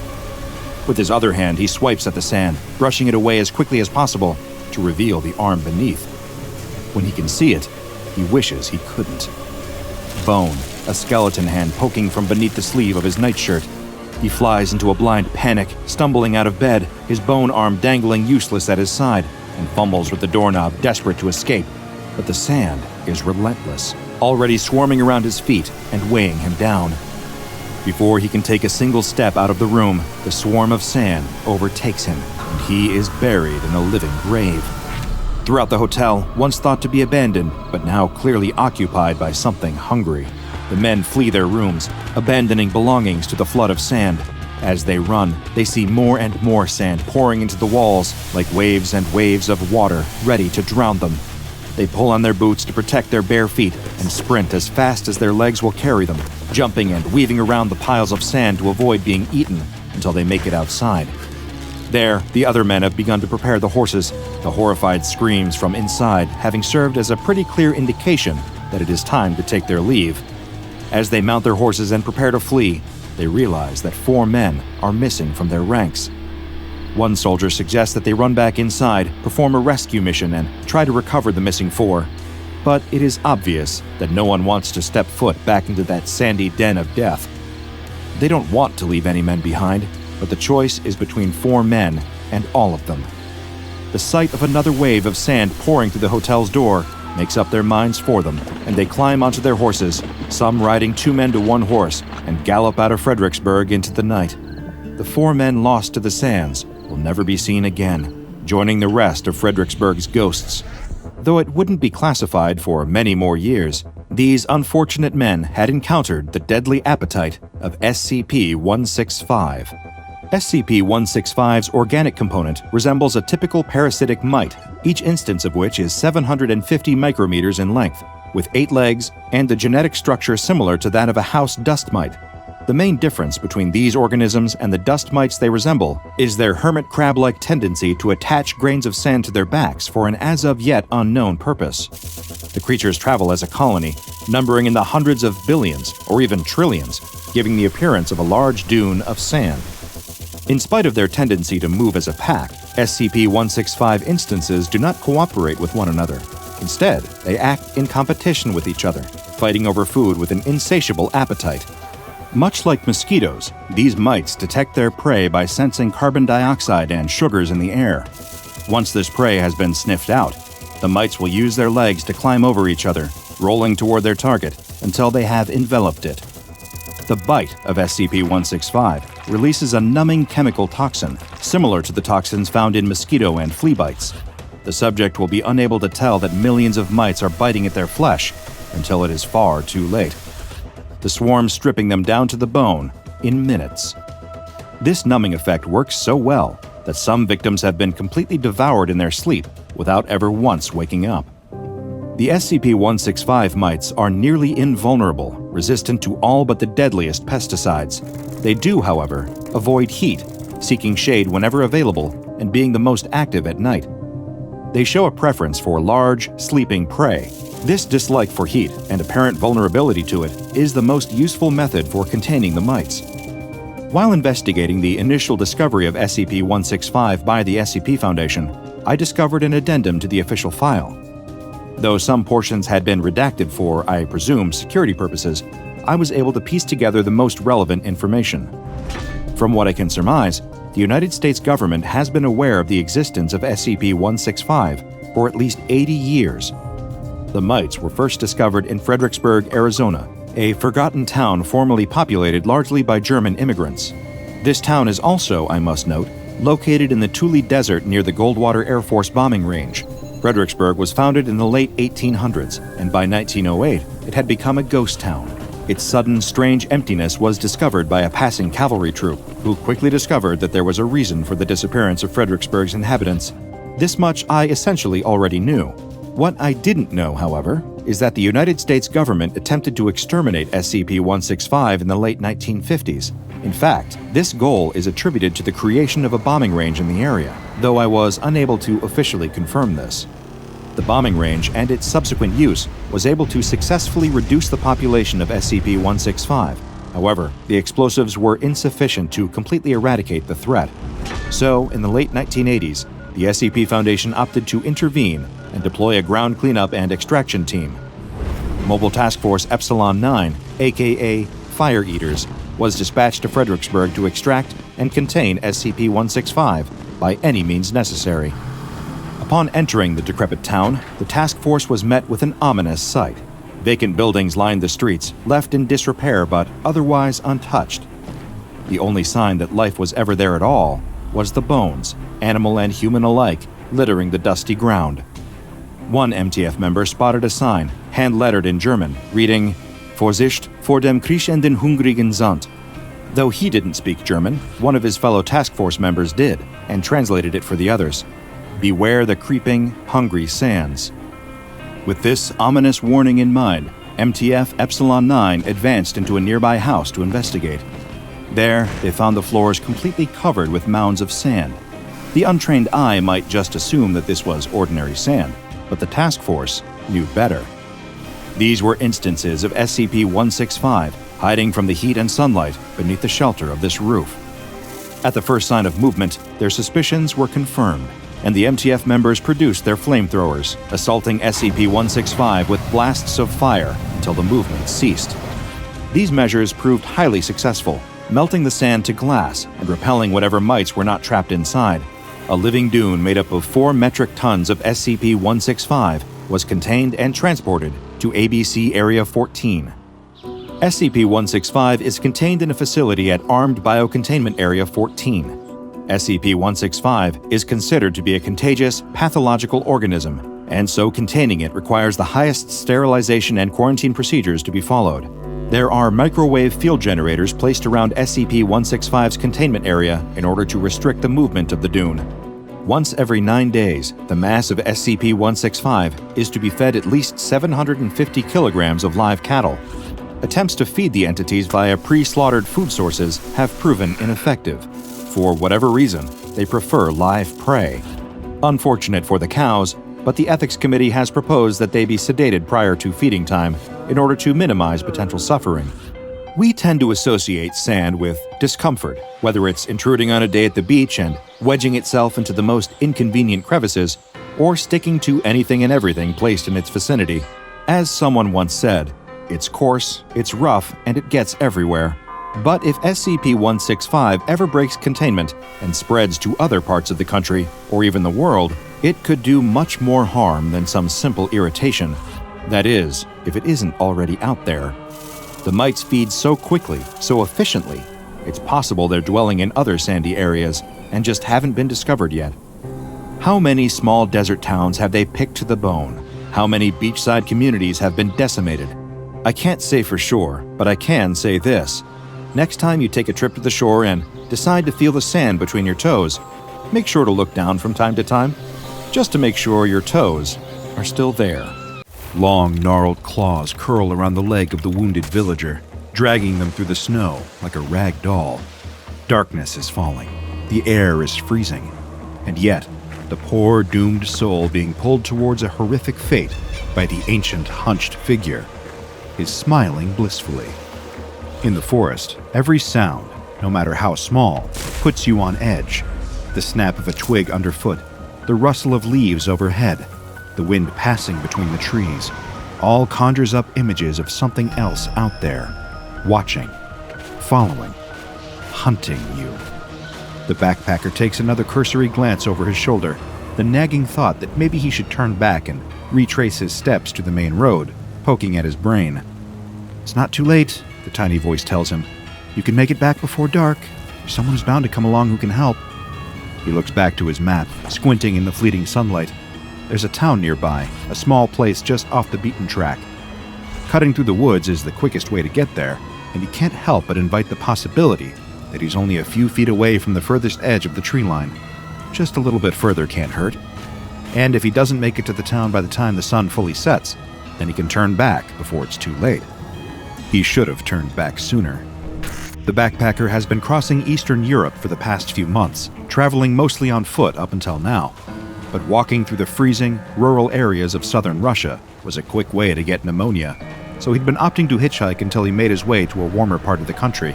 With his other hand, he swipes at the sand, brushing it away as quickly as possible to reveal the arm beneath. When he can see it, he wishes he couldn't. Bone, a skeleton hand poking from beneath the sleeve of his nightshirt. He flies into a blind panic, stumbling out of bed, his bone arm dangling useless at his side, and fumbles with the doorknob, desperate to escape. But the sand is relentless, already swarming around his feet and weighing him down. Before he can take a single step out of the room, the swarm of sand overtakes him, and he is buried in a living grave. Throughout the hotel, once thought to be abandoned, but now clearly occupied by something hungry, the men flee their rooms, abandoning belongings to the flood of sand. As they run, they see more and more sand pouring into the walls like waves and waves of water ready to drown them. They pull on their boots to protect their bare feet and sprint as fast as their legs will carry them, jumping and weaving around the piles of sand to avoid being eaten until they make it outside. There, the other men have begun to prepare the horses, the horrified screams from inside having served as a pretty clear indication that it is time to take their leave. As they mount their horses and prepare to flee, they realize that 4 men are missing from their ranks. One soldier suggests that they run back inside, perform a rescue mission, and try to recover the missing 4. But it is obvious that no one wants to step foot back into that sandy den of death. They don't want to leave any men behind, but the choice is between 4 men and all of them. The sight of another wave of sand pouring through the hotel's door makes up their minds for them, and they climb onto their horses, some riding 2 men to 1 horse, and gallop out of Fredericksburg into the night. The 4 men lost to the sands will never be seen again, joining the rest of Fredericksburg's ghosts. Though it wouldn't be classified for many more years, these unfortunate men had encountered the deadly appetite of SCP-165. SCP-165's organic component resembles a typical parasitic mite, each instance of which is 750 micrometers in length, with 8 legs and a genetic structure similar to that of a house dust mite. The main difference between these organisms and the dust mites they resemble is their hermit crab-like tendency to attach grains of sand to their backs for an as-of-yet unknown purpose. The creatures travel as a colony, numbering in the hundreds of billions or even trillions, giving the appearance of a large dune of sand. In spite of their tendency to move as a pack, SCP-165 instances do not cooperate with one another. Instead, they act in competition with each other, fighting over food with an insatiable appetite. Much like mosquitoes, these mites detect their prey by sensing carbon dioxide and sugars in the air. Once this prey has been sniffed out, the mites will use their legs to climb over each other, rolling toward their target until they have enveloped it. The bite of SCP-165 releases a numbing chemical toxin, similar to the toxins found in mosquito and flea bites. The subject will be unable to tell that millions of mites are biting at their flesh until it is far too late. The swarm stripping them down to the bone in minutes. This numbing effect works so well that some victims have been completely devoured in their sleep without ever once waking up. The SCP-165 mites are nearly invulnerable, resistant to all but the deadliest pesticides. They do, however, avoid heat, seeking shade whenever available and being the most active at night. They show a preference for large, sleeping prey. This dislike for heat and apparent vulnerability to it is the most useful method for containing the mites. While investigating the initial discovery of SCP-165 by the SCP Foundation, I discovered an addendum to the official file. Though some portions had been redacted for, I presume, security purposes, I was able to piece together the most relevant information. From what I can surmise, the United States government has been aware of the existence of SCP-165 for at least 80 years. The mites were first discovered in Fredericksburg, Arizona, a forgotten town formerly populated largely by German immigrants. This town is also, I must note, located in the Tule Desert near the Goldwater Air Force bombing range. Fredericksburg was founded in the late 1800s, and by 1908, it had become a ghost town. Its sudden, strange emptiness was discovered by a passing cavalry troop, who quickly discovered that there was a reason for the disappearance of Fredericksburg's inhabitants. This much I essentially already knew. What I didn't know, however, is that the United States government attempted to exterminate SCP-165 in the late 1950s. In fact, this goal is attributed to the creation of a bombing range in the area, though I was unable to officially confirm this. The bombing range and its subsequent use was able to successfully reduce the population of SCP-165. However, the explosives were insufficient to completely eradicate the threat. So, in the late 1980s, the SCP Foundation opted to intervene and deploy a ground cleanup and extraction team. Mobile Task Force Epsilon 9, aka Fire Eaters, was dispatched to Fredericksburg to extract and contain SCP-165 by any means necessary. Upon entering the decrepit town, the task force was met with an ominous sight. Vacant buildings lined the streets, left in disrepair but otherwise untouched. The only sign that life was ever there at all was the bones, animal and human alike, littering the dusty ground. One MTF member spotted a sign, hand-lettered in German, reading, Vorsicht vor dem kriechenden hungrigen Sand. Though he didn't speak German, one of his fellow task force members did, and translated it for the others. Beware the creeping, hungry sands. With this ominous warning in mind, MTF Epsilon 9 advanced into a nearby house to investigate. There, they found the floors completely covered with mounds of sand. The untrained eye might just assume that this was ordinary sand, but the task force knew better. These were instances of SCP-165 hiding from the heat and sunlight beneath the shelter of this roof. At the first sign of movement, their suspicions were confirmed, and the MTF members produced their flamethrowers, assaulting SCP-165 with blasts of fire until the movement ceased. These measures proved highly successful, melting the sand to glass and repelling whatever mites were not trapped inside. A living dune made up of 4 metric tons of SCP-165 was contained and transported to ABC Area 14. SCP-165 is contained in a facility at Armed Biocontainment Area 14. SCP-165 is considered to be a contagious, pathological organism, and so containing it requires the highest sterilization and quarantine procedures to be followed. There are microwave field generators placed around SCP-165's containment area in order to restrict the movement of the dune. Once every 9 days, the mass of SCP-165 is to be fed at least 750 kilograms of live cattle. Attempts to feed the entities via pre-slaughtered food sources have proven ineffective. For whatever reason, they prefer live prey. Unfortunate for the cows, but the Ethics Committee has proposed that they be sedated prior to feeding time in order to minimize potential suffering. We tend to associate sand with discomfort, whether it's intruding on a day at the beach and wedging itself into the most inconvenient crevices, or sticking to anything and everything placed in its vicinity. As someone once said, it's coarse, it's rough, and it gets everywhere. But if SCP-165 ever breaks containment and spreads to other parts of the country, or even the world, it could do much more harm than some simple irritation. That is, if it isn't already out there. The mites feed so quickly, so efficiently, it's possible they're dwelling in other sandy areas and just haven't been discovered yet. How many small desert towns have they picked to the bone? How many beachside communities have been decimated? I can't say for sure, but I can say this. Next time you take a trip to the shore and decide to feel the sand between your toes, make sure to look down from time to time, just to make sure your toes are still there. Long, gnarled claws curl around the leg of the wounded villager, dragging them through the snow like a rag doll. Darkness is falling. The air is freezing. And yet, the poor doomed soul being pulled towards a horrific fate by the ancient hunched figure is smiling blissfully. In the forest, every sound, no matter how small, puts you on edge. The snap of a twig underfoot, the rustle of leaves overhead, the wind passing between the trees, all conjures up images of something else out there, watching, following, hunting you. The backpacker takes another cursory glance over his shoulder, the nagging thought that maybe he should turn back and retrace his steps to the main road, poking at his brain. It's not too late, the tiny voice tells him. You can make it back before dark. Someone's bound to come along who can help. He looks back to his map, squinting in the fleeting sunlight. There's a town nearby, a small place just off the beaten track. Cutting through the woods is the quickest way to get there, and he can't help but invite the possibility that he's only a few feet away from the furthest edge of the tree line. Just a little bit further can't hurt. And if he doesn't make it to the town by the time the sun fully sets, then he can turn back before it's too late. He should have turned back sooner. The backpacker has been crossing Eastern Europe for the past few months, traveling mostly on foot up until now. But walking through the freezing, rural areas of southern Russia was a quick way to get pneumonia, so he'd been opting to hitchhike until he made his way to a warmer part of the country.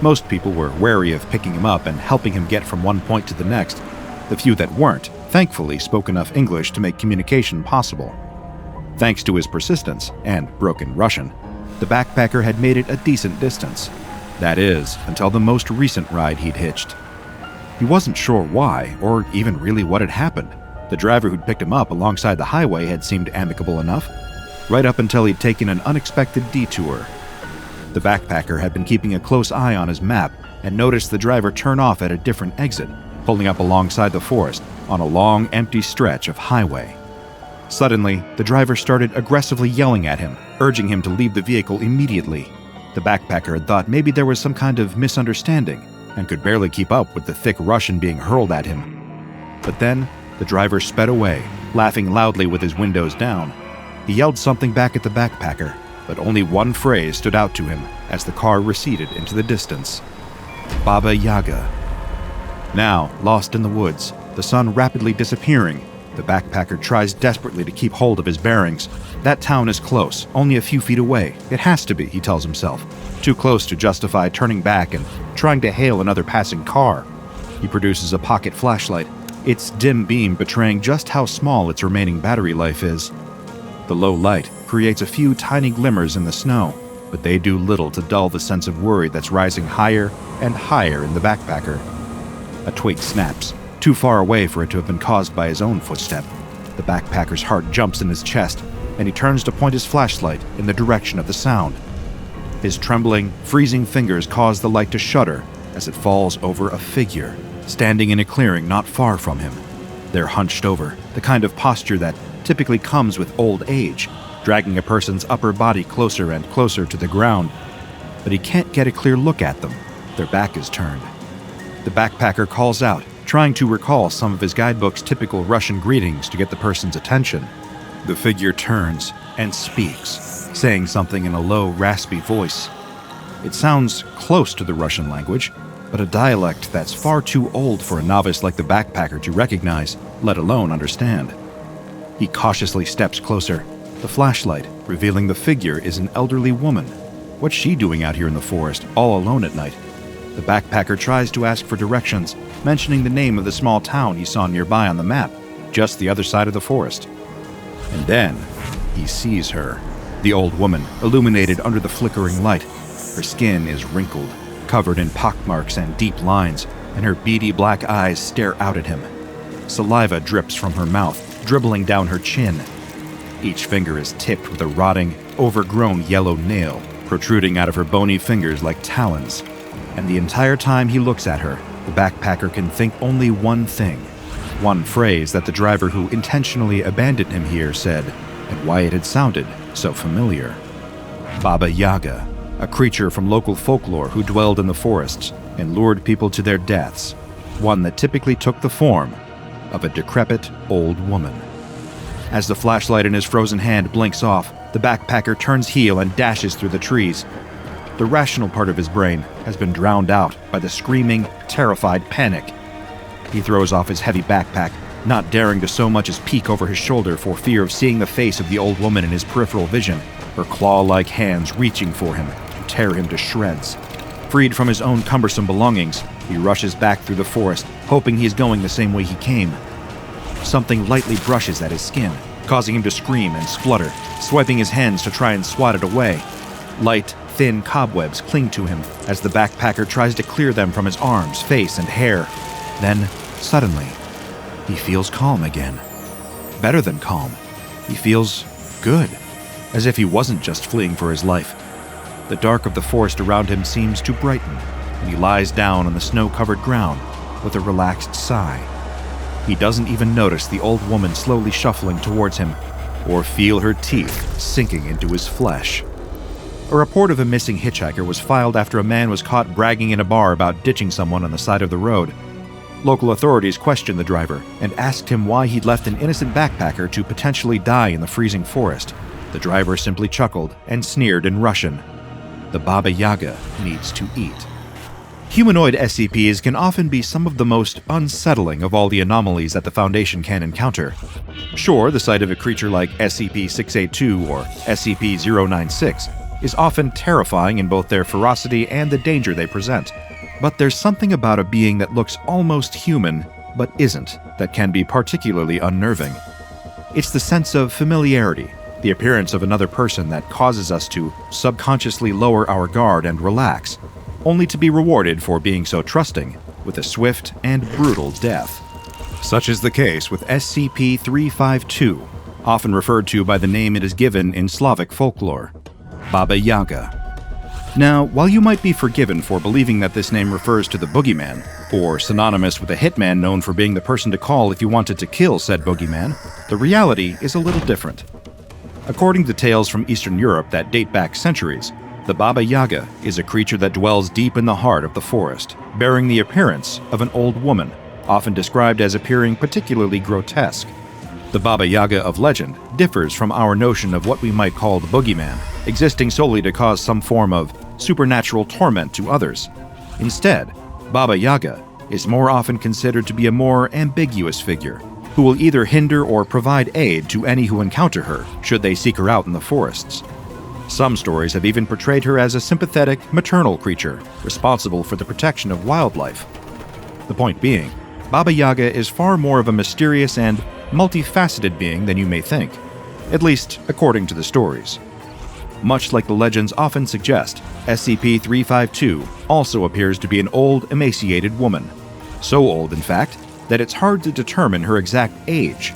Most people were wary of picking him up and helping him get from one point to the next. The few that weren't, thankfully, spoke enough English to make communication possible. Thanks to his persistence and broken Russian, the backpacker had made it a decent distance. That is, until the most recent ride he'd hitched. He wasn't sure why, or even really what had happened. The driver who'd picked him up alongside the highway had seemed amicable enough, right up until he'd taken an unexpected detour. The backpacker had been keeping a close eye on his map and noticed the driver turn off at a different exit, pulling up alongside the forest on a long, empty stretch of highway. Suddenly, the driver started aggressively yelling at him, urging him to leave the vehicle immediately. The backpacker had thought maybe there was some kind of misunderstanding and could barely keep up with the thick Russian being hurled at him. But then, the driver sped away, laughing loudly with his windows down. He yelled something back at the backpacker, but only one phrase stood out to him as the car receded into the distance. Baba Yaga. Now, lost in the woods, the sun rapidly disappearing, the backpacker tries desperately to keep hold of his bearings. That town is close, only a few feet away. It has to be, he tells himself. Too close to justify turning back and trying to hail another passing car. He produces a pocket flashlight, its dim beam betraying just how small its remaining battery life is. The low light creates a few tiny glimmers in the snow, but they do little to dull the sense of worry that's rising higher and higher in the backpacker. A twig snaps, too far away for it to have been caused by his own footstep. The backpacker's heart jumps in his chest, and he turns to point his flashlight in the direction of the sound. His trembling, freezing fingers cause the light to shudder as it falls over a figure, standing in a clearing not far from him. They're hunched over, the kind of posture that typically comes with old age, dragging a person's upper body closer and closer to the ground. But he can't get a clear look at them. Their back is turned. The backpacker calls out, trying to recall some of his guidebook's typical Russian greetings to get the person's attention. The figure turns and speaks, saying something in a low, raspy voice. It sounds close to the Russian language, but a dialect that's far too old for a novice like the backpacker to recognize, let alone understand. He cautiously steps closer, the flashlight revealing the figure is an elderly woman. What's she doing out here in the forest, all alone at night? The backpacker tries to ask for directions, mentioning the name of the small town he saw nearby on the map, just the other side of the forest. And then, he sees her. The old woman, illuminated under the flickering light. Her skin is wrinkled, covered in pockmarks and deep lines, and her beady black eyes stare out at him. Saliva drips from her mouth, dribbling down her chin. Each finger is tipped with a rotting, overgrown yellow nail, protruding out of her bony fingers like talons. And the entire time he looks at her, the backpacker can think only one thing. One phrase that the driver who intentionally abandoned him here said, and why it had sounded so familiar. Baba Yaga, a creature from local folklore who dwelled in the forests and lured people to their deaths, one that typically took the form of a decrepit old woman. As the flashlight in his frozen hand blinks off, the backpacker turns heel and dashes through the trees. The rational part of his brain has been drowned out by the screaming, terrified panic. He throws off his heavy backpack, not daring to so much as peek over his shoulder for fear of seeing the face of the old woman in his peripheral vision, her claw-like hands reaching for him to tear him to shreds. Freed from his own cumbersome belongings, he rushes back through the forest, hoping he is going the same way he came. Something lightly brushes at his skin, causing him to scream and splutter, swiping his hands to try and swat it away. Light, thin cobwebs cling to him as the backpacker tries to clear them from his arms, face, and hair. Then, suddenly, he feels calm again. Better than calm. He feels good, as if he wasn't just fleeing for his life. The dark of the forest around him seems to brighten, and he lies down on the snow-covered ground with a relaxed sigh. He doesn't even notice the old woman slowly shuffling towards him, or feel her teeth sinking into his flesh. A report of a missing hitchhiker was filed after a man was caught bragging in a bar about ditching someone on the side of the road. Local authorities questioned the driver and asked him why he'd left an innocent backpacker to potentially die in the freezing forest. The driver simply chuckled and sneered in Russian. The Baba Yaga needs to eat. Humanoid SCPs can often be some of the most unsettling of all the anomalies that the Foundation can encounter. Sure, the sight of a creature like SCP-682 or SCP-096 is often terrifying in both their ferocity and the danger they present. But there's something about a being that looks almost human, but isn't, that can be particularly unnerving. It's the sense of familiarity, the appearance of another person that causes us to subconsciously lower our guard and relax, only to be rewarded for being so trusting with a swift and brutal death. Such is the case with SCP-352, often referred to by the name it is given in Slavic folklore, Baba Yaga. Now, while you might be forgiven for believing that this name refers to the boogeyman, or synonymous with a hitman known for being the person to call if you wanted to kill said boogeyman, the reality is a little different. According to tales from Eastern Europe that date back centuries, the Baba Yaga is a creature that dwells deep in the heart of the forest, bearing the appearance of an old woman, often described as appearing particularly grotesque. The Baba Yaga of legend differs from our notion of what we might call the boogeyman, existing solely to cause some form of supernatural torment to others. Instead, Baba Yaga is more often considered to be a more ambiguous figure, who will either hinder or provide aid to any who encounter her, should they seek her out in the forests. Some stories have even portrayed her as a sympathetic, maternal creature, responsible for the protection of wildlife. The point being, Baba Yaga is far more of a mysterious and multifaceted being than you may think, at least according to the stories. Much like the legends often suggest, SCP-352 also appears to be an old, emaciated woman. So old, in fact, that it's hard to determine her exact age.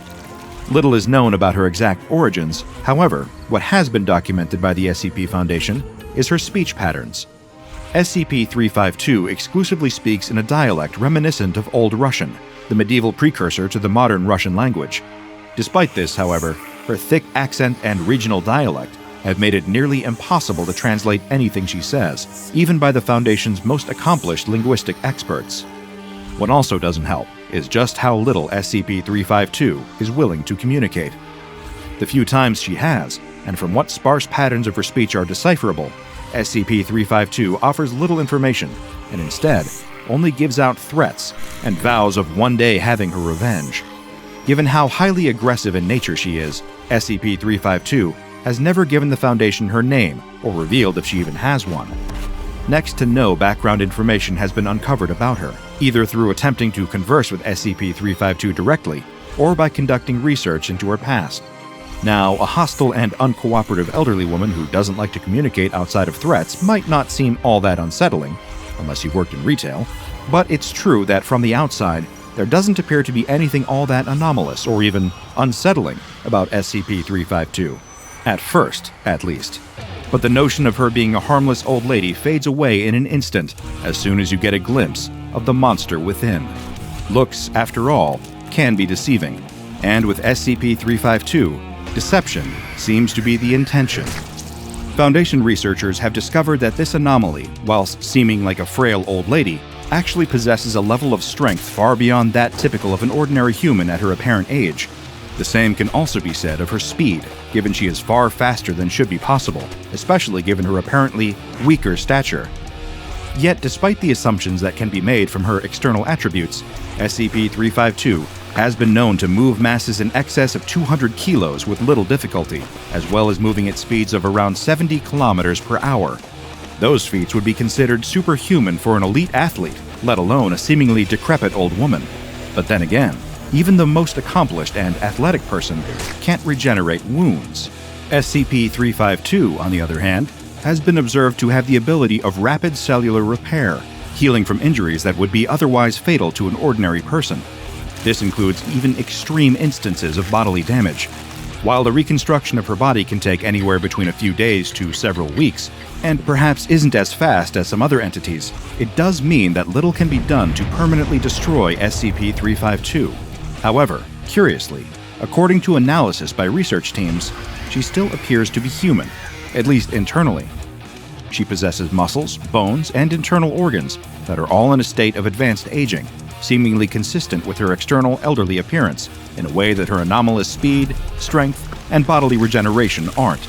Little is known about her exact origins. However, what has been documented by the SCP Foundation is her speech patterns. SCP-352 exclusively speaks in a dialect reminiscent of Old Russian, the medieval precursor to the modern Russian language. Despite this, however, her thick accent and regional dialect have made it nearly impossible to translate anything she says, even by the Foundation's most accomplished linguistic experts. What also doesn't help is just how little SCP-352 is willing to communicate. The few times she has, and from what sparse patterns of her speech are decipherable, SCP-352 offers little information, and instead only gives out threats and vows of one day having her revenge. Given how highly aggressive in nature she is, SCP-352 has never given the Foundation her name or revealed if she even has one. Next to no background information has been uncovered about her, either through attempting to converse with SCP-352 directly or by conducting research into her past. Now, a hostile and uncooperative elderly woman who doesn't like to communicate outside of threats might not seem all that unsettling, unless you've worked in retail, but it's true that from the outside, there doesn't appear to be anything all that anomalous or even unsettling about SCP-352. At first, at least. But the notion of her being a harmless old lady fades away in an instant as soon as you get a glimpse of the monster within. Looks, after all, can be deceiving, and with SCP-352, deception seems to be the intention. Foundation researchers have discovered that this anomaly, whilst seeming like a frail old lady, actually possesses a level of strength far beyond that typical of an ordinary human at her apparent age. The same can also be said of her speed, given she is far faster than should be possible, especially given her apparently weaker stature. Yet, despite the assumptions that can be made from her external attributes, SCP-352 has been known to move masses in excess of 200 kilos with little difficulty, as well as moving at speeds of around 70 kilometers per hour. Those feats would be considered superhuman for an elite athlete, let alone a seemingly decrepit old woman. But then again, even the most accomplished and athletic person can't regenerate wounds. SCP-352, on the other hand, has been observed to have the ability of rapid cellular repair, healing from injuries that would be otherwise fatal to an ordinary person. This includes even extreme instances of bodily damage. While the reconstruction of her body can take anywhere between a few days to several weeks, and perhaps isn't as fast as some other entities, it does mean that little can be done to permanently destroy SCP-352. However, curiously, according to analysis by research teams, she still appears to be human, at least internally. She possesses muscles, bones, and internal organs that are all in a state of advanced aging, seemingly consistent with her external elderly appearance, in a way that her anomalous speed, strength, and bodily regeneration aren't.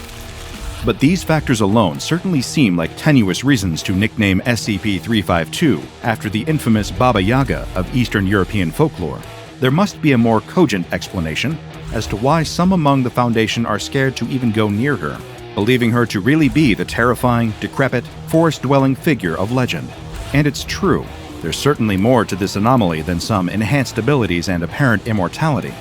But these factors alone certainly seem like tenuous reasons to nickname SCP-352 after the infamous Baba Yaga of Eastern European folklore. There must be a more cogent explanation as to why some among the Foundation are scared to even go near her, believing her to really be the terrifying, decrepit, forest-dwelling figure of legend. And it's true, there's certainly more to this anomaly than some enhanced abilities and apparent immortality.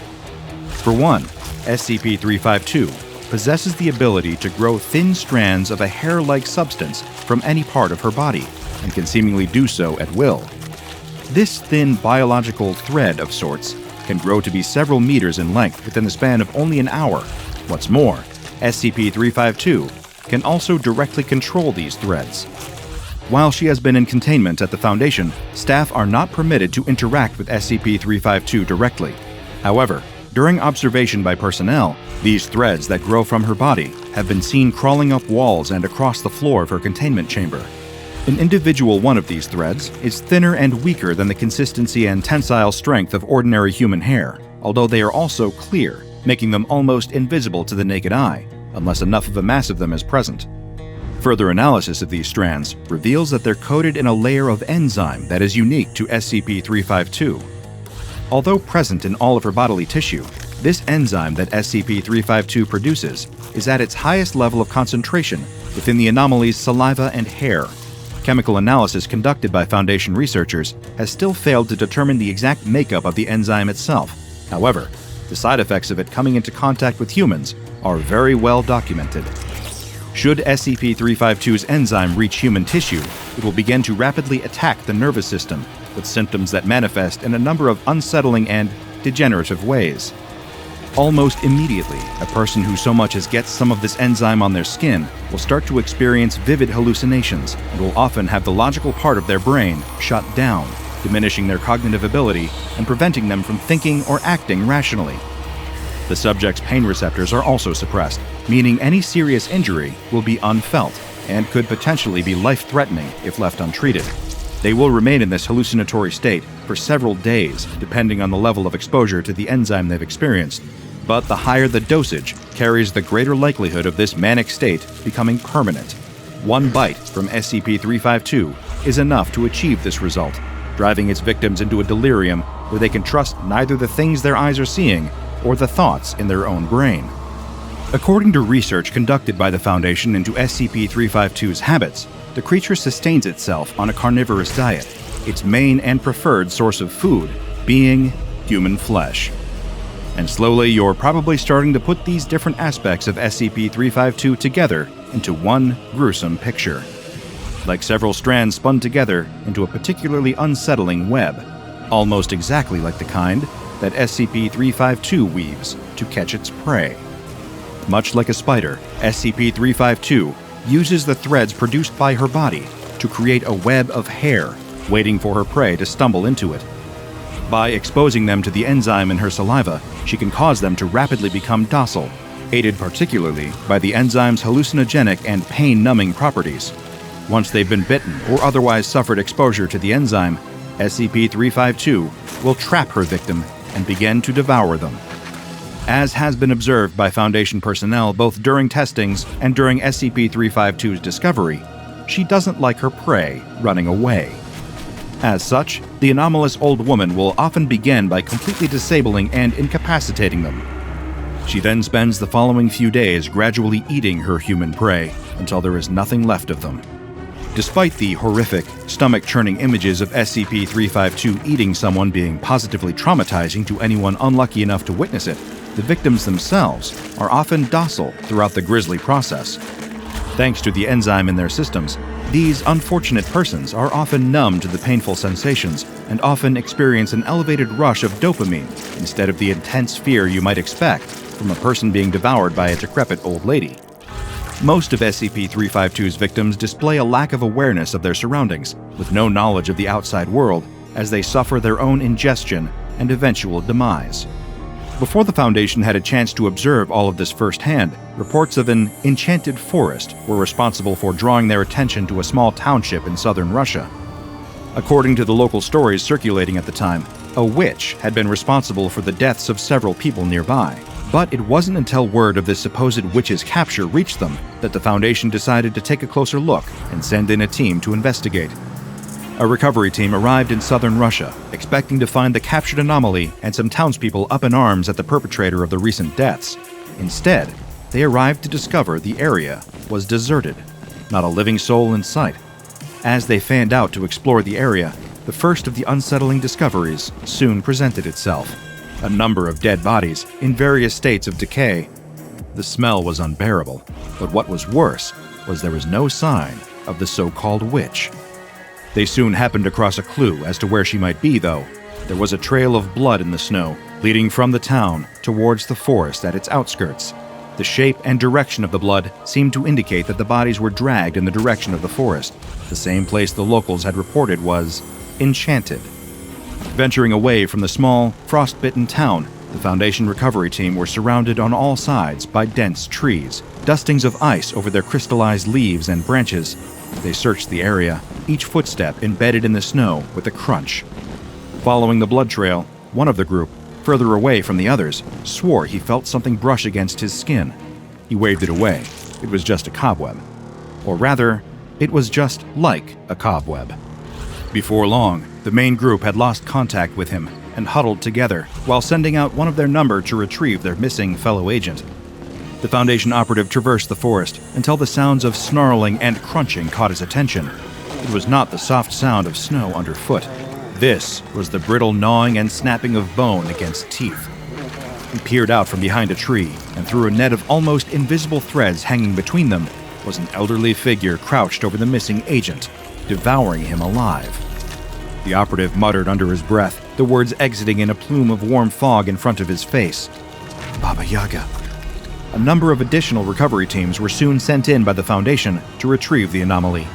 For one, SCP-352 possesses the ability to grow thin strands of a hair-like substance from any part of her body, and can seemingly do so at will. This thin biological thread of sorts can grow to be several meters in length within the span of only an hour. What's more, SCP-352 can also directly control these threads. While she has been in containment at the Foundation, staff are not permitted to interact with SCP-352 directly. However, during observation by personnel, these threads that grow from her body have been seen crawling up walls and across the floor of her containment chamber. An individual one of these threads is thinner and weaker than the consistency and tensile strength of ordinary human hair, although they are also clear, making them almost invisible to the naked eye, unless enough of a mass of them is present. Further analysis of these strands reveals that they're coated in a layer of enzyme that is unique to SCP-352. Although present in all of her bodily tissue, this enzyme that SCP-352 produces is at its highest level of concentration within the anomaly's saliva and hair. Chemical analysis conducted by Foundation researchers has still failed to determine the exact makeup of the enzyme itself. However, the side effects of it coming into contact with humans are very well documented. Should SCP-352's enzyme reach human tissue, it will begin to rapidly attack the nervous system, with symptoms that manifest in a number of unsettling and degenerative ways. Almost immediately, a person who so much as gets some of this enzyme on their skin will start to experience vivid hallucinations and will often have the logical part of their brain shut down, diminishing their cognitive ability and preventing them from thinking or acting rationally. The subject's pain receptors are also suppressed, meaning any serious injury will be unfelt and could potentially be life-threatening if left untreated. They will remain in this hallucinatory state for several days, depending on the level of exposure to the enzyme they've experienced. But the higher the dosage carries the greater likelihood of this manic state becoming permanent. One bite from SCP-352 is enough to achieve this result, driving its victims into a delirium where they can trust neither the things their eyes are seeing or the thoughts in their own brain. According to research conducted by the Foundation into SCP-352's habits, the creature sustains itself on a carnivorous diet, its main and preferred source of food being human flesh. And slowly you're probably starting to put these different aspects of SCP-352 together into one gruesome picture. Like several strands spun together into a particularly unsettling web, almost exactly like the kind that SCP-352 weaves to catch its prey. Much like a spider, SCP-352 uses the threads produced by her body to create a web of hair, waiting for her prey to stumble into it. By exposing them to the enzyme in her saliva, she can cause them to rapidly become docile, aided particularly by the enzyme's hallucinogenic and pain-numbing properties. Once they've been bitten or otherwise suffered exposure to the enzyme, SCP-352 will trap her victim and begin to devour them. As has been observed by Foundation personnel both during testings and during SCP-352's discovery, she doesn't like her prey running away. As such, the anomalous old woman will often begin by completely disabling and incapacitating them. She then spends the following few days gradually eating her human prey until there is nothing left of them. Despite the horrific, stomach-churning images of SCP-352 eating someone being positively traumatizing to anyone unlucky enough to witness it, the victims themselves are often docile throughout the grisly process. Thanks to the enzyme in their systems, these unfortunate persons are often numb to the painful sensations and often experience an elevated rush of dopamine instead of the intense fear you might expect from a person being devoured by a decrepit old lady. Most of SCP-352's victims display a lack of awareness of their surroundings, with no knowledge of the outside world, as they suffer their own ingestion and eventual demise. Before the Foundation had a chance to observe all of this firsthand, reports of an enchanted forest were responsible for drawing their attention to a small township in southern Russia. According to the local stories circulating at the time, a witch had been responsible for the deaths of several people nearby. But it wasn't until word of this supposed witch's capture reached them that the Foundation decided to take a closer look and send in a team to investigate. A recovery team arrived in southern Russia, expecting to find the captured anomaly and some townspeople up in arms at the perpetrator of the recent deaths. Instead, they arrived to discover the area was deserted, not a living soul in sight. As they fanned out to explore the area, the first of the unsettling discoveries soon presented itself. A number of dead bodies in various states of decay. The smell was unbearable, but what was worse was there was no sign of the so-called witch. They soon happened across a clue as to where she might be, though. There was a trail of blood in the snow, leading from the town towards the forest at its outskirts. The shape and direction of the blood seemed to indicate that the bodies were dragged in the direction of the forest, the same place the locals had reported was enchanted. Venturing away from the small, frost-bitten town, the Foundation recovery team were surrounded on all sides by dense trees, dustings of ice over their crystallized leaves and branches. They searched the area, each footstep embedded in the snow with a crunch. Following the blood trail, one of the group, further away from the others, swore he felt something brush against his skin. He waved it away. It was just a cobweb. Or rather, it was just like a cobweb. Before long, the main group had lost contact with him and huddled together while sending out one of their number to retrieve their missing fellow agent. The Foundation operative traversed the forest until the sounds of snarling and crunching caught his attention. It was not the soft sound of snow underfoot. This was the brittle gnawing and snapping of bone against teeth. He peered out from behind a tree, and through a net of almost invisible threads hanging between them was an elderly figure crouched over the missing agent, devouring him alive. The operative muttered under his breath, the words exiting in a plume of warm fog in front of his face. Baba Yaga. A number of additional recovery teams were soon sent in by the Foundation to retrieve the anomaly.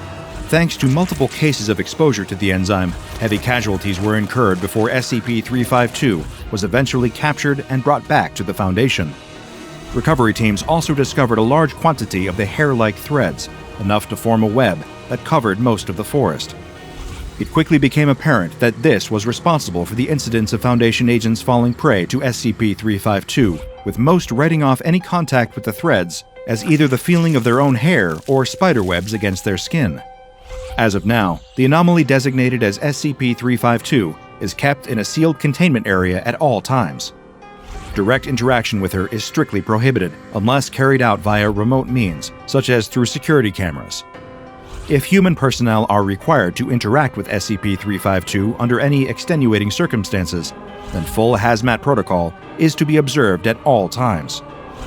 Thanks to multiple cases of exposure to the enzyme, heavy casualties were incurred before SCP-352 was eventually captured and brought back to the Foundation. Recovery teams also discovered a large quantity of the hair-like threads, enough to form a web that covered most of the forest. It quickly became apparent that this was responsible for the incidents of Foundation agents falling prey to SCP-352, with most writing off any contact with the threads as either the feeling of their own hair or spiderwebs against their skin. As of now, the anomaly designated as SCP-352 is kept in a sealed containment area at all times. Direct interaction with her is strictly prohibited unless carried out via remote means, such as through security cameras. If human personnel are required to interact with SCP-352 under any extenuating circumstances, then full hazmat protocol is to be observed at all times.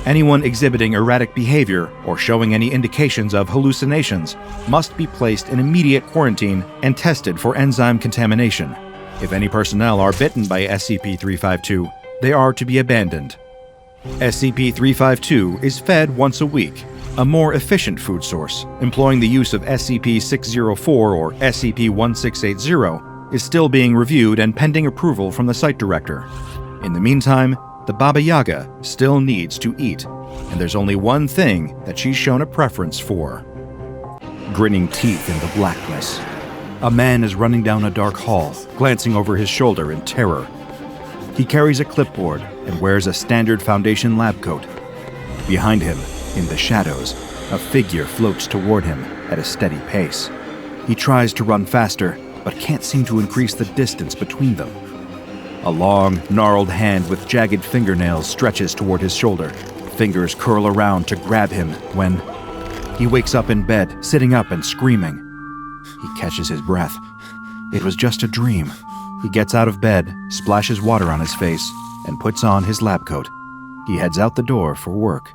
Anyone exhibiting erratic behavior or showing any indications of hallucinations must be placed in immediate quarantine and tested for enzyme contamination. If any personnel are bitten by SCP-352, they are to be abandoned. SCP-352 is fed once a week, a more efficient food source, employing the use of SCP-604 or SCP-1680, is still being reviewed and pending approval from the site director. In the meantime, the Baba Yaga still needs to eat, and there's only one thing that she's shown a preference for. Grinning teeth in the blackness. A man is running down a dark hall, glancing over his shoulder in terror. He carries a clipboard, and wears a standard Foundation lab coat. Behind him, in the shadows, a figure floats toward him at a steady pace. He tries to run faster, but can't seem to increase the distance between them. A long, gnarled hand with jagged fingernails stretches toward his shoulder. Fingers curl around to grab him when he wakes up in bed, sitting up and screaming. He catches his breath. It was just a dream. He gets out of bed, splashes water on his face, and puts on his lab coat. He heads out the door for work.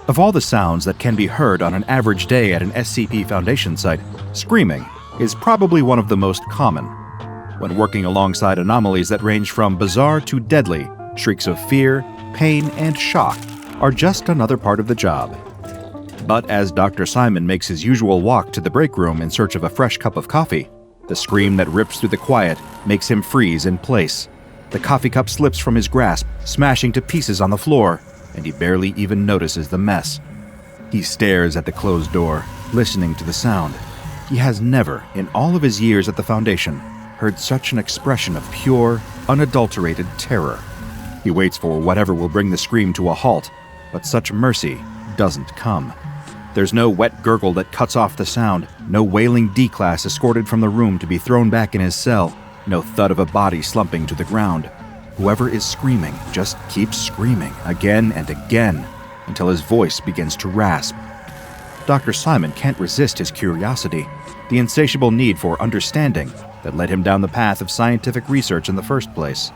Of all the sounds that can be heard on an average day at an SCP Foundation site, screaming is probably one of the most common. When working alongside anomalies that range from bizarre to deadly, shrieks of fear, pain, and shock are just another part of the job. But as Dr. Simon makes his usual walk to the break room in search of a fresh cup of coffee, the scream that rips through the quiet makes him freeze in place. The coffee cup slips from his grasp, smashing to pieces on the floor, and he barely even notices the mess. He stares at the closed door, listening to the sound. He has never, in all of his years at the Foundation, heard such an expression of pure, unadulterated terror. He waits for whatever will bring the scream to a halt, but such mercy doesn't come. There's no wet gurgle that cuts off the sound, no wailing D-class escorted from the room to be thrown back in his cell, no thud of a body slumping to the ground. Whoever is screaming just keeps screaming again and again until his voice begins to rasp. Dr. Simon can't resist his curiosity, the insatiable need for understanding that led him down the path of scientific research in the first place.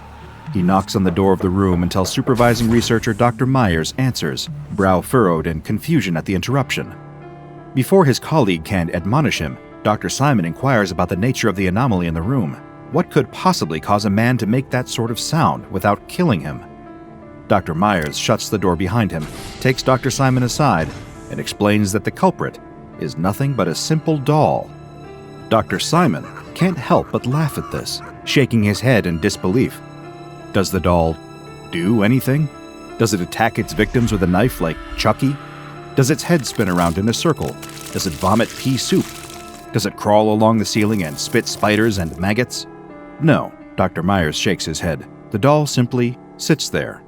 He knocks on the door of the room until supervising researcher Dr. Myers answers, brow furrowed in confusion at the interruption. Before his colleague can admonish him, Dr. Simon inquires about the nature of the anomaly in the room. What could possibly cause a man to make that sort of sound without killing him? Dr. Myers shuts the door behind him, takes Dr. Simon aside, and explains that the culprit is nothing but a simple doll. Dr. Simon can't help but laugh at this, shaking his head in disbelief. Does the doll do anything? Does it attack its victims with a knife like Chucky? Does its head spin around in a circle? Does it vomit pea soup? Does it crawl along the ceiling and spit spiders and maggots? No, Dr. Myers shakes his head. The doll simply sits there.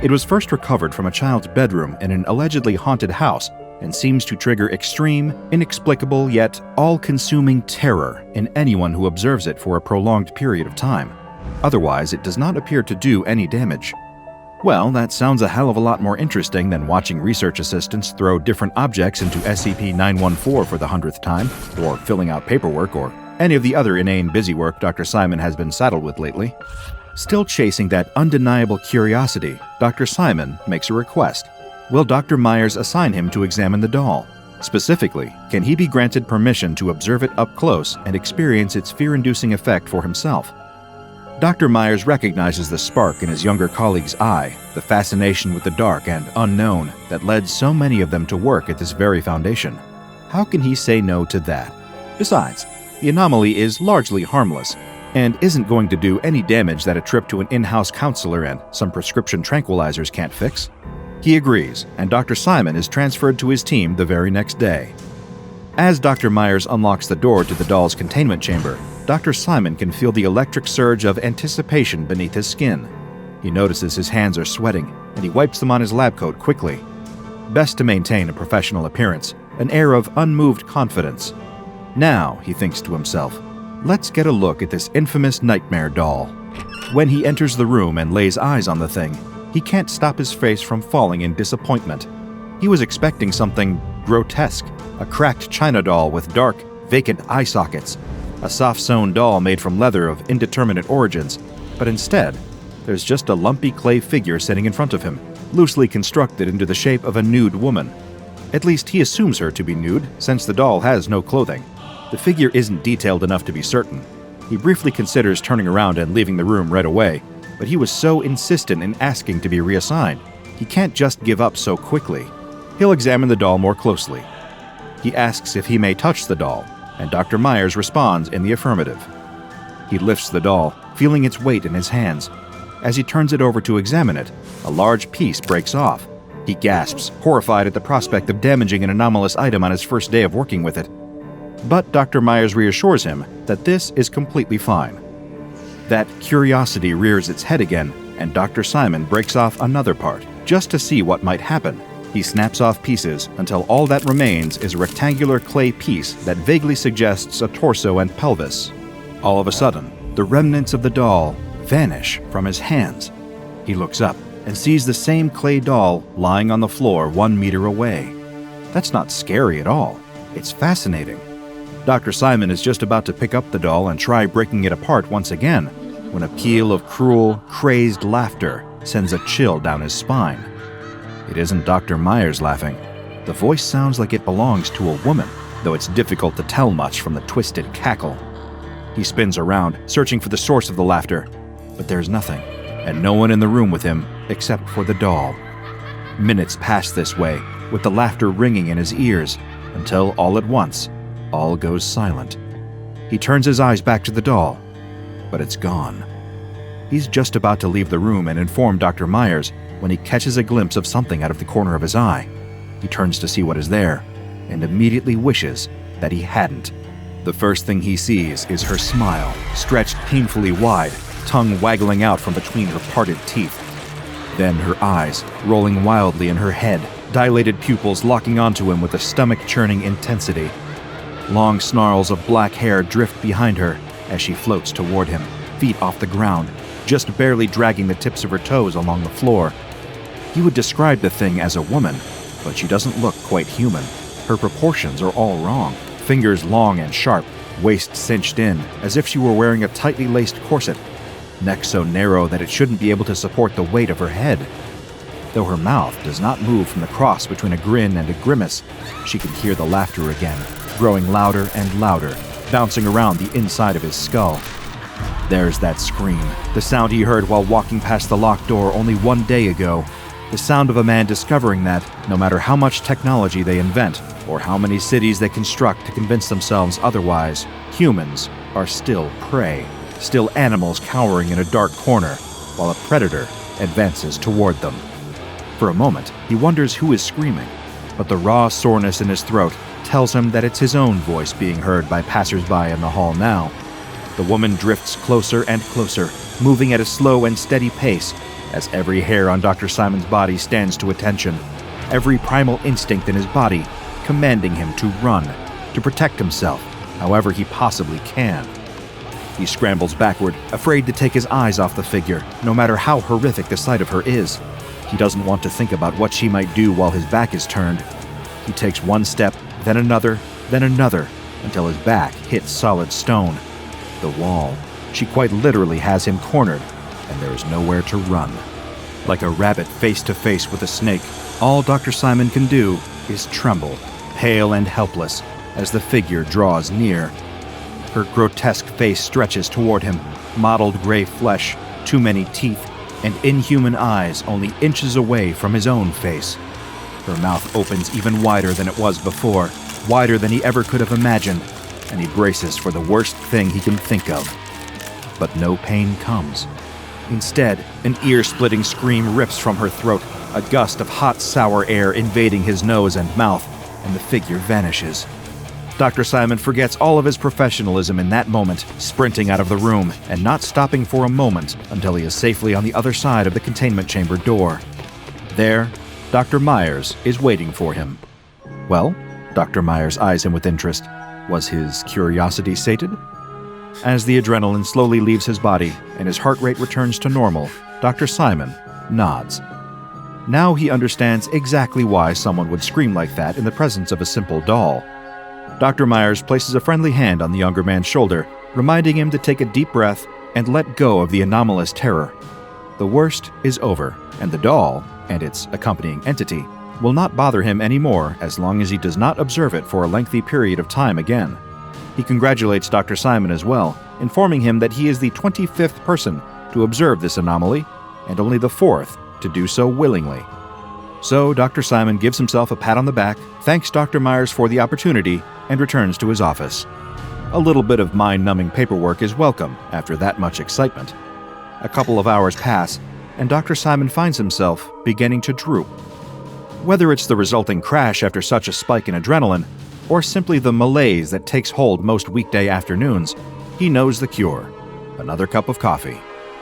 It was first recovered from a child's bedroom in an allegedly haunted house and seems to trigger extreme, inexplicable, yet all-consuming terror in anyone who observes it for a prolonged period of time. Otherwise, it does not appear to do any damage. Well, that sounds a hell of a lot more interesting than watching research assistants throw different objects into SCP-914 for the 100th time, or filling out paperwork, or any of the other inane busywork Dr. Simon has been saddled with lately. Still chasing that undeniable curiosity, Dr. Simon makes a request. Will Dr. Myers assign him to examine the doll? Specifically, can he be granted permission to observe it up close and experience its fear-inducing effect for himself? Dr. Myers recognizes the spark in his younger colleague's eye, the fascination with the dark and unknown that led so many of them to work at this very Foundation. How can he say no to that? Besides, the anomaly is largely harmless and isn't going to do any damage that a trip to an in-house counselor and some prescription tranquilizers can't fix. He agrees, and Dr. Simon is transferred to his team the very next day. As Dr. Myers unlocks the door to the doll's containment chamber, Dr. Simon can feel the electric surge of anticipation beneath his skin. He notices his hands are sweating, and he wipes them on his lab coat quickly. Best to maintain a professional appearance, an air of unmoved confidence. Now, he thinks to himself, let's get a look at this infamous nightmare doll. When he enters the room and lays eyes on the thing, he can't stop his face from falling in disappointment. He was expecting something grotesque, a cracked china doll with dark, vacant eye sockets, a soft-sewn doll made from leather of indeterminate origins, but instead, there's just a lumpy clay figure sitting in front of him, loosely constructed into the shape of a nude woman. At least he assumes her to be nude, since the doll has no clothing. The figure isn't detailed enough to be certain. He briefly considers turning around and leaving the room right away, but he was so insistent in asking to be reassigned, he can't just give up so quickly. He'll examine the doll more closely. He asks if he may touch the doll, and Dr. Myers responds in the affirmative. He lifts the doll, feeling its weight in his hands. As he turns it over to examine it, a large piece breaks off. He gasps, horrified at the prospect of damaging an anomalous item on his first day of working with it. But Dr. Myers reassures him that this is completely fine. That curiosity rears its head again and Dr. Simon breaks off another part, just to see what might happen. He snaps off pieces until all that remains is a rectangular clay piece that vaguely suggests a torso and pelvis. All of a sudden, the remnants of the doll vanish from his hands. He looks up and sees the same clay doll lying on the floor 1 meter away. That's not scary at all. It's fascinating. Dr. Simon is just about to pick up the doll and try breaking it apart once again, when a peal of cruel, crazed laughter sends a chill down his spine. It isn't Dr. Myers laughing. The voice sounds like it belongs to a woman, though it's difficult to tell much from the twisted cackle. He spins around, searching for the source of the laughter, but there's nothing, and no one in the room with him except for the doll. Minutes pass this way, with the laughter ringing in his ears, until all at once, all goes silent. He turns his eyes back to the doll, but it's gone. He's just about to leave the room and inform Dr. Myers when he catches a glimpse of something out of the corner of his eye. He turns to see what is there, and immediately wishes that he hadn't. The first thing he sees is her smile, stretched painfully wide, tongue waggling out from between her parted teeth. Then her eyes, rolling wildly in her head, dilated pupils locking onto him with a stomach-churning intensity. Long snarls of black hair drift behind her as she floats toward him, feet off the ground, just barely dragging the tips of her toes along the floor. He would describe the thing as a woman, but she doesn't look quite human. Her proportions are all wrong. Fingers long and sharp, waist cinched in, as if she were wearing a tightly laced corset. Neck so narrow that it shouldn't be able to support the weight of her head. Though her mouth does not move from the cross between a grin and a grimace, she can hear the laughter again, growing louder and louder, bouncing around the inside of his skull. There's that scream, the sound he heard while walking past the locked door only 1 day ago. The sound of a man discovering that, no matter how much technology they invent, or how many cities they construct to convince themselves otherwise, humans are still prey, still animals cowering in a dark corner, while a predator advances toward them. For a moment, he wonders who is screaming, but the raw soreness in his throat tells him that it's his own voice being heard by passers-by in the hall now. The woman drifts closer and closer, moving at a slow and steady pace, as every hair on Dr. Simon's body stands to attention, every primal instinct in his body commanding him to run, to protect himself, however he possibly can. He scrambles backward, afraid to take his eyes off the figure, no matter how horrific the sight of her is. He doesn't want to think about what she might do while his back is turned. He takes one step, then another, until his back hits solid stone. The wall. She quite literally has him cornered, and there is nowhere to run. Like a rabbit face to face with a snake, all Dr. Simon can do is tremble, pale and helpless, as the figure draws near. Her grotesque face stretches toward him, mottled gray flesh, too many teeth, and inhuman eyes only inches away from his own face. Her mouth opens even wider than it was before, wider than he ever could have imagined, and he braces for the worst thing he can think of. But no pain comes. Instead, an ear-splitting scream rips from her throat, a gust of hot, sour air invading his nose and mouth, and the figure vanishes. Dr. Simon forgets all of his professionalism in that moment, sprinting out of the room and not stopping for a moment until he is safely on the other side of the containment chamber door. There, Dr. Myers is waiting for him. Well, Dr. Myers eyes him with interest. Was his curiosity sated? As the adrenaline slowly leaves his body and his heart rate returns to normal, Dr. Simon nods. Now he understands exactly why someone would scream like that in the presence of a simple doll. Dr. Myers places a friendly hand on the younger man's shoulder, reminding him to take a deep breath and let go of the anomalous terror. The worst is over, and the doll, and its accompanying entity, will not bother him anymore as long as he does not observe it for a lengthy period of time again. He congratulates Dr. Simon as well, informing him that he is the 25th person to observe this anomaly, and only the 4th to do so willingly. So Dr. Simon gives himself a pat on the back, thanks Dr. Myers for the opportunity, and returns to his office. A little bit of mind-numbing paperwork is welcome after that much excitement. A couple of hours pass, and Dr. Simon finds himself beginning to droop. Whether it's the resulting crash after such a spike in adrenaline, or simply the malaise that takes hold most weekday afternoons, he knows the cure. Another cup of coffee.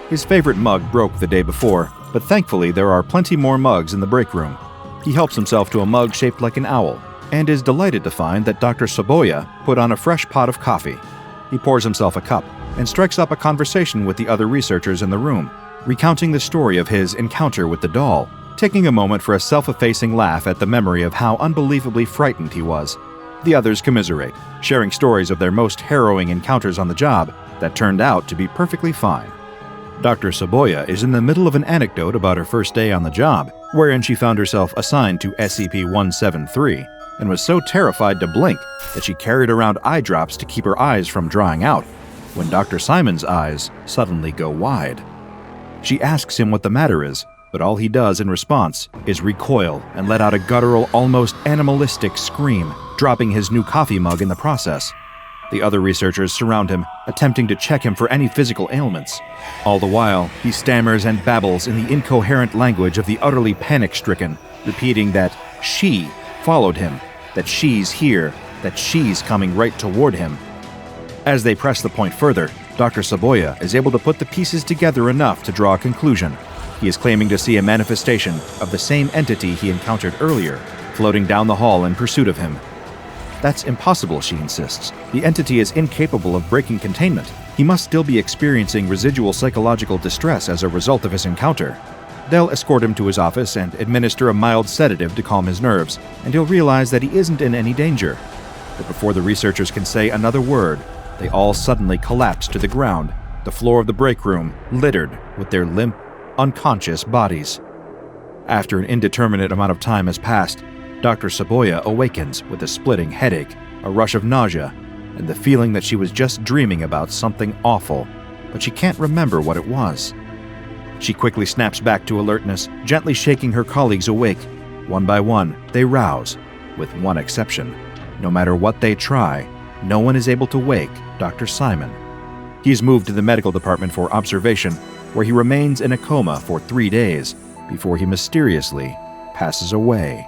His favorite mug broke the day before, but thankfully there are plenty more mugs in the break room. He helps himself to a mug shaped like an owl, and is delighted to find that Dr. Saboya put on a fresh pot of coffee. He pours himself a cup and strikes up a conversation with the other researchers in the room, recounting the story of his encounter with the doll, taking a moment for a self-effacing laugh at the memory of how unbelievably frightened he was. The others commiserate, sharing stories of their most harrowing encounters on the job that turned out to be perfectly fine. Dr. Saboya is in the middle of an anecdote about her first day on the job, wherein she found herself assigned to SCP-173 and was so terrified to blink that she carried around eye drops to keep her eyes from drying out, when Dr. Simon's eyes suddenly go wide. She asks him what the matter is, but all he does in response is recoil and let out a guttural, almost animalistic scream, dropping his new coffee mug in the process. The other researchers surround him, attempting to check him for any physical ailments. All the while, he stammers and babbles in the incoherent language of the utterly panic-stricken, repeating that she followed him, that she's here, that she's coming right toward him. As they press the point further, Dr. Saboya is able to put the pieces together enough to draw a conclusion. He is claiming to see a manifestation of the same entity he encountered earlier, floating down the hall in pursuit of him. That's impossible, she insists. The entity is incapable of breaking containment. He must still be experiencing residual psychological distress as a result of his encounter. They'll escort him to his office and administer a mild sedative to calm his nerves, and he'll realize that he isn't in any danger. But before the researchers can say another word, they all suddenly collapse to the ground, the floor of the break room littered with their limp, unconscious bodies. After an indeterminate amount of time has passed, Dr. Saboya awakens with a splitting headache, a rush of nausea, and the feeling that she was just dreaming about something awful, but she can't remember what it was. She quickly snaps back to alertness, gently shaking her colleagues awake. One by one, they rouse, with one exception. No matter what they try, no one is able to wake Dr. Simon. He is moved to the medical department for observation, where he remains in a coma for 3 days before he mysteriously passes away.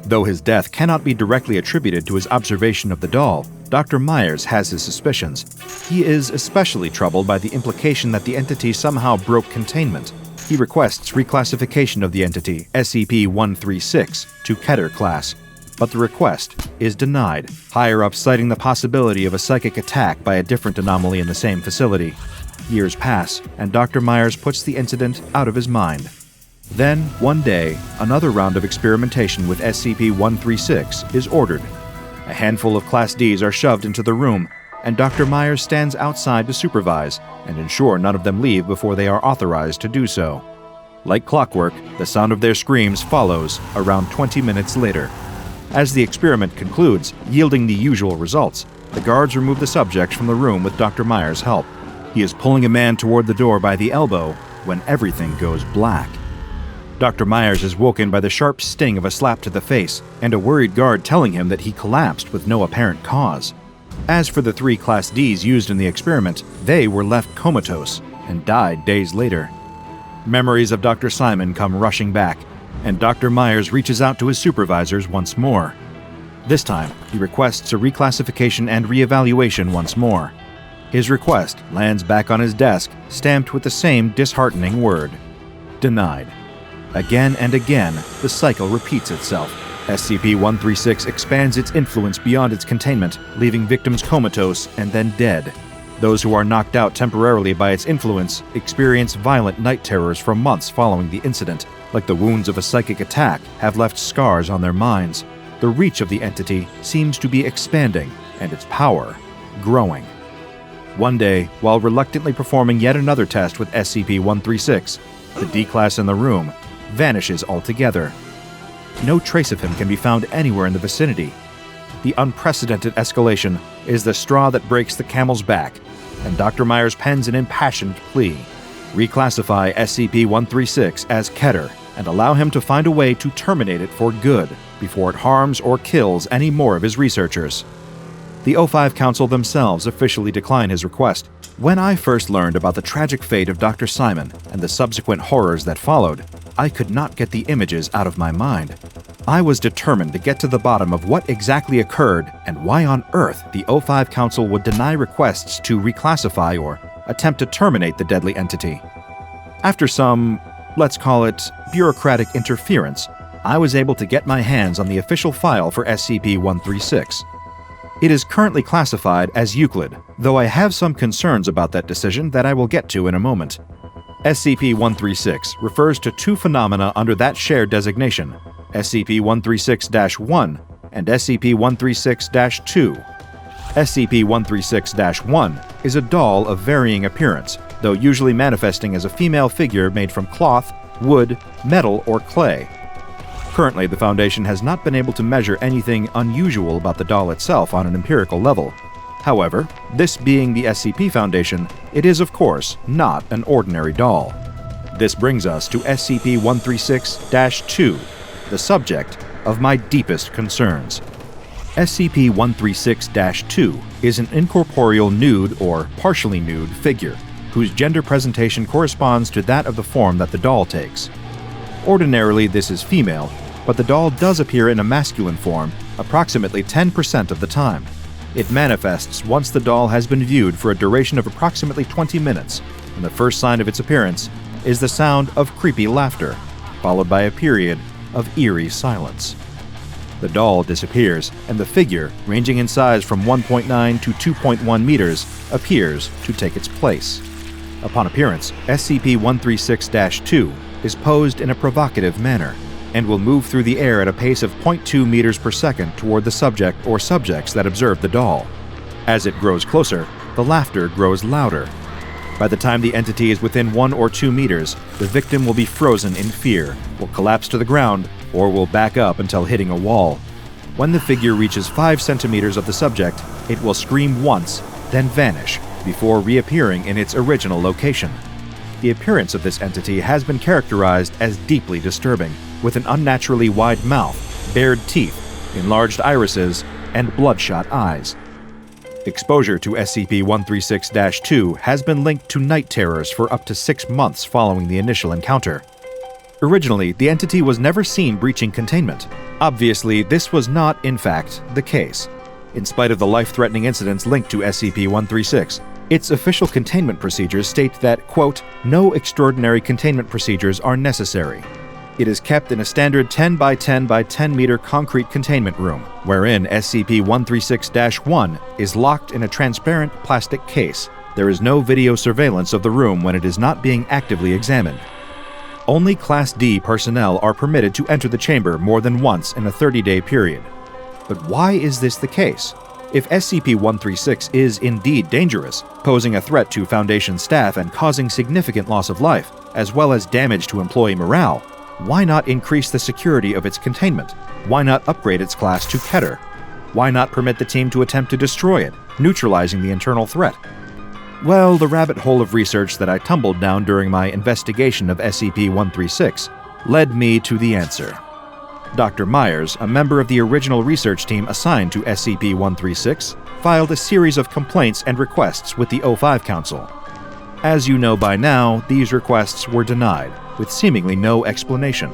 Though his death cannot be directly attributed to his observation of the doll, Dr. Myers has his suspicions. He is especially troubled by the implication that the entity somehow broke containment. He requests reclassification of the entity, SCP-136, to Keter class, but the request is denied, higher-ups citing the possibility of a psychic attack by a different anomaly in the same facility. Years pass, and Dr. Myers puts the incident out of his mind. Then, one day, another round of experimentation with SCP-136 is ordered. A handful of Class Ds are shoved into the room, and Dr. Myers stands outside to supervise and ensure none of them leave before they are authorized to do so. Like clockwork, the sound of their screams follows around 20 minutes later. As the experiment concludes, yielding the usual results, the guards remove the subject from the room with Dr. Myers' help. He is pulling a man toward the door by the elbow when everything goes black. Dr. Myers is woken by the sharp sting of a slap to the face and a worried guard telling him that he collapsed with no apparent cause. As for the 3 Class Ds used in the experiment, they were left comatose and died days later. Memories of Dr. Simon come rushing back, and Dr. Myers reaches out to his supervisors once more. This time, he requests a reclassification and reevaluation once more. His request lands back on his desk, stamped with the same disheartening word: denied. Again and again, the cycle repeats itself. SCP-136 expands its influence beyond its containment, leaving victims comatose and then dead. Those who are knocked out temporarily by its influence experience violent night terrors for months following the incident. Like the wounds of a psychic attack have left scars on their minds. The reach of the entity seems to be expanding, and its power growing. One day, while reluctantly performing yet another test with SCP-136, the D-Class in the room vanishes altogether. No trace of him can be found anywhere in the vicinity. The unprecedented escalation is the straw that breaks the camel's back, and Dr. Myers pens an impassioned plea. Reclassify SCP-136 as Keter and allow him to find a way to terminate it for good before it harms or kills any more of his researchers. The O5 Council themselves officially decline his request. When I first learned about the tragic fate of Dr. Simon and the subsequent horrors that followed, I could not get the images out of my mind. I was determined to get to the bottom of what exactly occurred and why on earth the O5 Council would deny requests to reclassify or attempt to terminate the deadly entity. After some, let's call it, bureaucratic interference, I was able to get my hands on the official file for SCP-136. It is currently classified as Euclid, though I have some concerns about that decision that I will get to in a moment. SCP-136 refers to two phenomena under that shared designation, SCP-136-1 and SCP-136-2. SCP-136-1 is a doll of varying appearance, though usually manifesting as a female figure made from cloth, wood, metal, or clay. Currently, the Foundation has not been able to measure anything unusual about the doll itself on an empirical level. However, this being the SCP Foundation, it is of course not an ordinary doll. This brings us to SCP-136-2, the subject of my deepest concerns. SCP-136-2 is an incorporeal nude or partially nude figure, whose gender presentation corresponds to that of the form that the doll takes. Ordinarily, this is female, but the doll does appear in a masculine form approximately 10% of the time. It manifests once the doll has been viewed for a duration of approximately 20 minutes, and the first sign of its appearance is the sound of creepy laughter, followed by a period of eerie silence. The doll disappears, and the figure, ranging in size from 1.9 to 2.1 meters, appears to take its place. Upon appearance, SCP-136-2 is posed in a provocative manner, and will move through the air at a pace of 0.2 meters per second toward the subject or subjects that observe the doll. As it grows closer, the laughter grows louder. By the time the entity is within 1 or 2 meters, the victim will be frozen in fear, will collapse to the ground, or will back up until hitting a wall. When the figure reaches 5 centimeters of the subject, it will scream once, then vanish, before reappearing in its original location. The appearance of this entity has been characterized as deeply disturbing, with an unnaturally wide mouth, bared teeth, enlarged irises, and bloodshot eyes. Exposure to SCP-136-2 has been linked to night terrors for up to 6 months following the initial encounter. Originally, the entity was never seen breaching containment. Obviously, this was not, in fact, the case. In spite of the life-threatening incidents linked to SCP-136, its official containment procedures state that, quote, no extraordinary containment procedures are necessary. It is kept in a standard 10 by 10 by 10 meter concrete containment room, wherein SCP-136-1 is locked in a transparent plastic case. There is no video surveillance of the room when it is not being actively examined. Only Class D personnel are permitted to enter the chamber more than once in a 30-day period. But why is this the case? If SCP-136 is indeed dangerous, posing a threat to Foundation staff and causing significant loss of life, as well as damage to employee morale, why not increase the security of its containment? Why not upgrade its class to Keter? Why not permit the team to attempt to destroy it, neutralizing the internal threat? Well, the rabbit hole of research that I tumbled down during my investigation of SCP-136 led me to the answer. Dr. Myers, a member of the original research team assigned to SCP-136, filed a series of complaints and requests with the O5 Council. As you know by now, these requests were denied, with seemingly no explanation.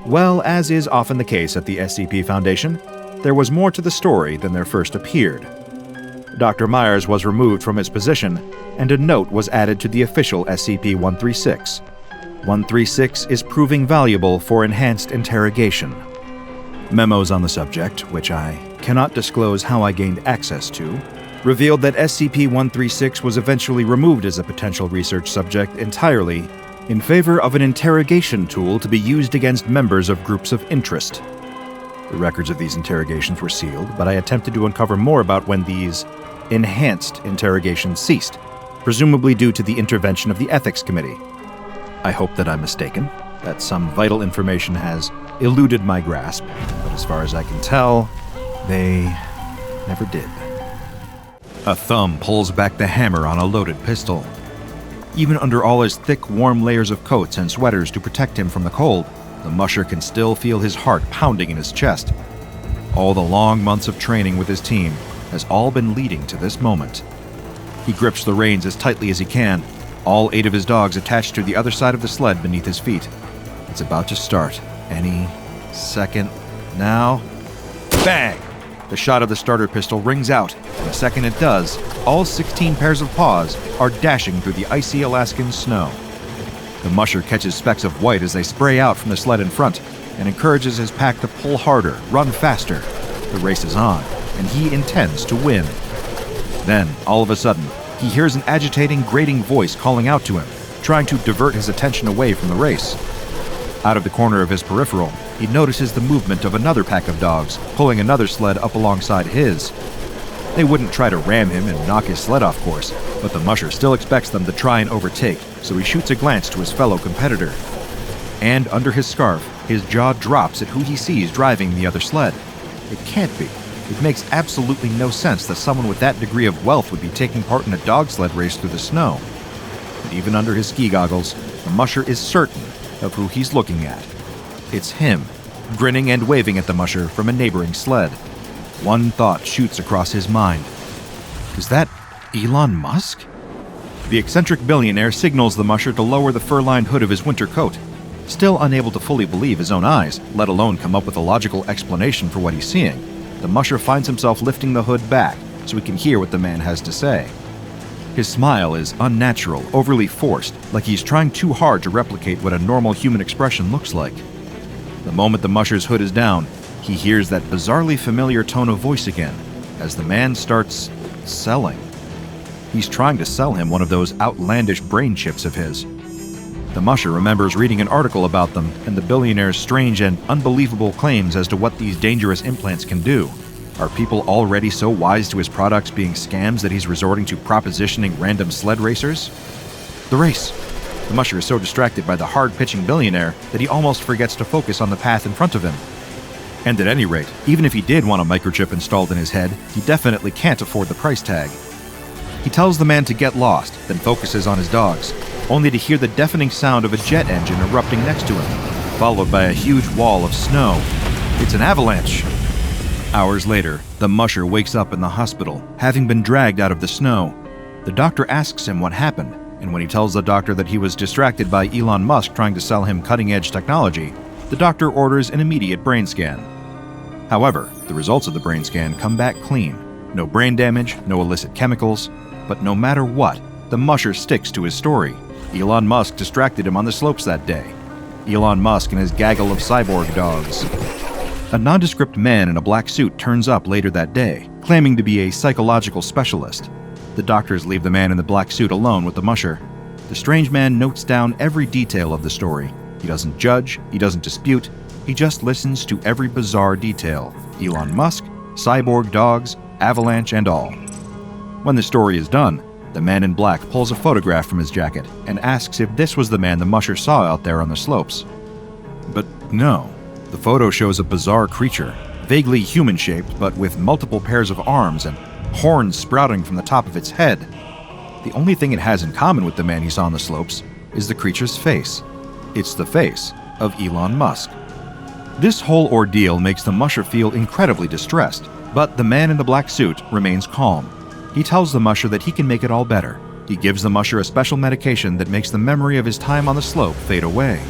Well, as is often the case at the SCP Foundation, there was more to the story than there first appeared. Dr. Myers was removed from his position, and a note was added to the official SCP-136. 136 is proving valuable for enhanced interrogation. Memos on the subject, which I cannot disclose how I gained access to, revealed that SCP-136 was eventually removed as a potential research subject entirely in favor of an interrogation tool to be used against members of groups of interest. The records of these interrogations were sealed, but I attempted to uncover more about when these enhanced interrogations ceased, presumably due to the intervention of the Ethics Committee. I hope that I'm mistaken, that some vital information has eluded my grasp, but as far as I can tell, they never did. A thumb pulls back the hammer on a loaded pistol. Even under all his thick, warm layers of coats and sweaters to protect him from the cold, the musher can still feel his heart pounding in his chest. All the long months of training with his team has all been leading to this moment. He grips the reins as tightly as he can, all 8 of his dogs attached to the other side of the sled beneath his feet. It's about to start. Any second now. Bang! The shot of the starter pistol rings out, The second it does, all 16 pairs of paws are dashing through the icy Alaskan snow. The musher catches specks of white as they spray out from the sled in front and encourages his pack to pull harder, run faster. The race is on, and he intends to win. Then, all of a sudden, he hears an agitating, grating voice calling out to him, trying to divert his attention away from the race. Out of the corner of his peripheral, he notices the movement of another pack of dogs, pulling another sled up alongside his. They wouldn't try to ram him and knock his sled off course, but the musher still expects them to try and overtake, so he shoots a glance to his fellow competitor. And under his scarf, his jaw drops at who he sees driving the other sled. It can't be. It makes absolutely no sense that someone with that degree of wealth would be taking part in a dog sled race through the snow. But even under his ski goggles, the musher is certain of who he's looking at. It's him, grinning and waving at the musher from a neighboring sled. One thought shoots across his mind. Is that Elon Musk? The eccentric billionaire signals the musher to lower the fur-lined hood of his winter coat. Still unable to fully believe his own eyes, let alone come up with a logical explanation for what he's seeing, the musher finds himself lifting the hood back so he can hear what the man has to say. His smile is unnatural, overly forced, like he's trying too hard to replicate what a normal human expression looks like. The moment the musher's hood is down, he hears that bizarrely familiar tone of voice again, as the man starts selling. He's trying to sell him one of those outlandish brain chips of his. The musher remembers reading an article about them and the billionaire's strange and unbelievable claims as to what these dangerous implants can do. Are people already so wise to his products being scams that he's resorting to propositioning random sled racers? The race. The musher is so distracted by the hard-pitching billionaire that he almost forgets to focus on the path in front of him. And at any rate, even if he did want a microchip installed in his head, he definitely can't afford the price tag. He tells the man to get lost, then focuses on his dogs, only to hear the deafening sound of a jet engine erupting next to him, followed by a huge wall of snow. It's an avalanche! Hours later, the musher wakes up in the hospital, having been dragged out of the snow. The doctor asks him what happened, and when he tells the doctor that he was distracted by Elon Musk trying to sell him cutting-edge technology, the doctor orders an immediate brain scan. However, the results of the brain scan come back clean. No brain damage, no illicit chemicals, but no matter what, the musher sticks to his story. Elon Musk distracted him on the slopes that day. Elon Musk and his gaggle of cyborg dogs. A nondescript man in a black suit turns up later that day, claiming to be a psychological specialist. The doctors leave the man in the black suit alone with the musher. The strange man notes down every detail of the story. He doesn't judge, he doesn't dispute, he just listens to every bizarre detail. Elon Musk, cyborg dogs, avalanche, and all. When the story is done, the man in black pulls a photograph from his jacket and asks if this was the man the musher saw out there on the slopes. But no, the photo shows a bizarre creature, vaguely human-shaped but with multiple pairs of arms and horns sprouting from the top of its head. The only thing it has in common with the man he saw on the slopes is the creature's face. It's the face of Elon Musk. This whole ordeal makes the musher feel incredibly distressed, but the man in the black suit remains calm. He tells the musher that he can make it all better. He gives the musher a special medication that makes the memory of his time on the slope fade away.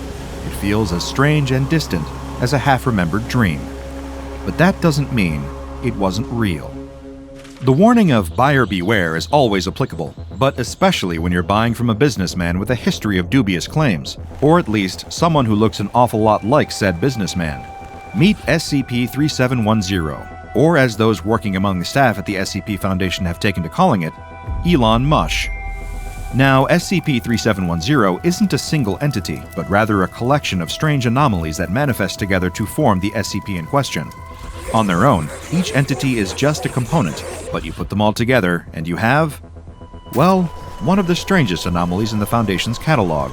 It feels as strange and distant as a half-remembered dream. But that doesn't mean it wasn't real. The warning of buyer beware is always applicable, but especially when you're buying from a businessman with a history of dubious claims, or at least someone who looks an awful lot like said businessman. Meet SCP-4910, or as those working among the staff at the SCP Foundation have taken to calling it, Elon Mush. Now, SCP-3710 isn't a single entity, but rather a collection of strange anomalies that manifest together to form the SCP in question. On their own, each entity is just a component, but you put them all together and you have, well, one of the strangest anomalies in the Foundation's catalog.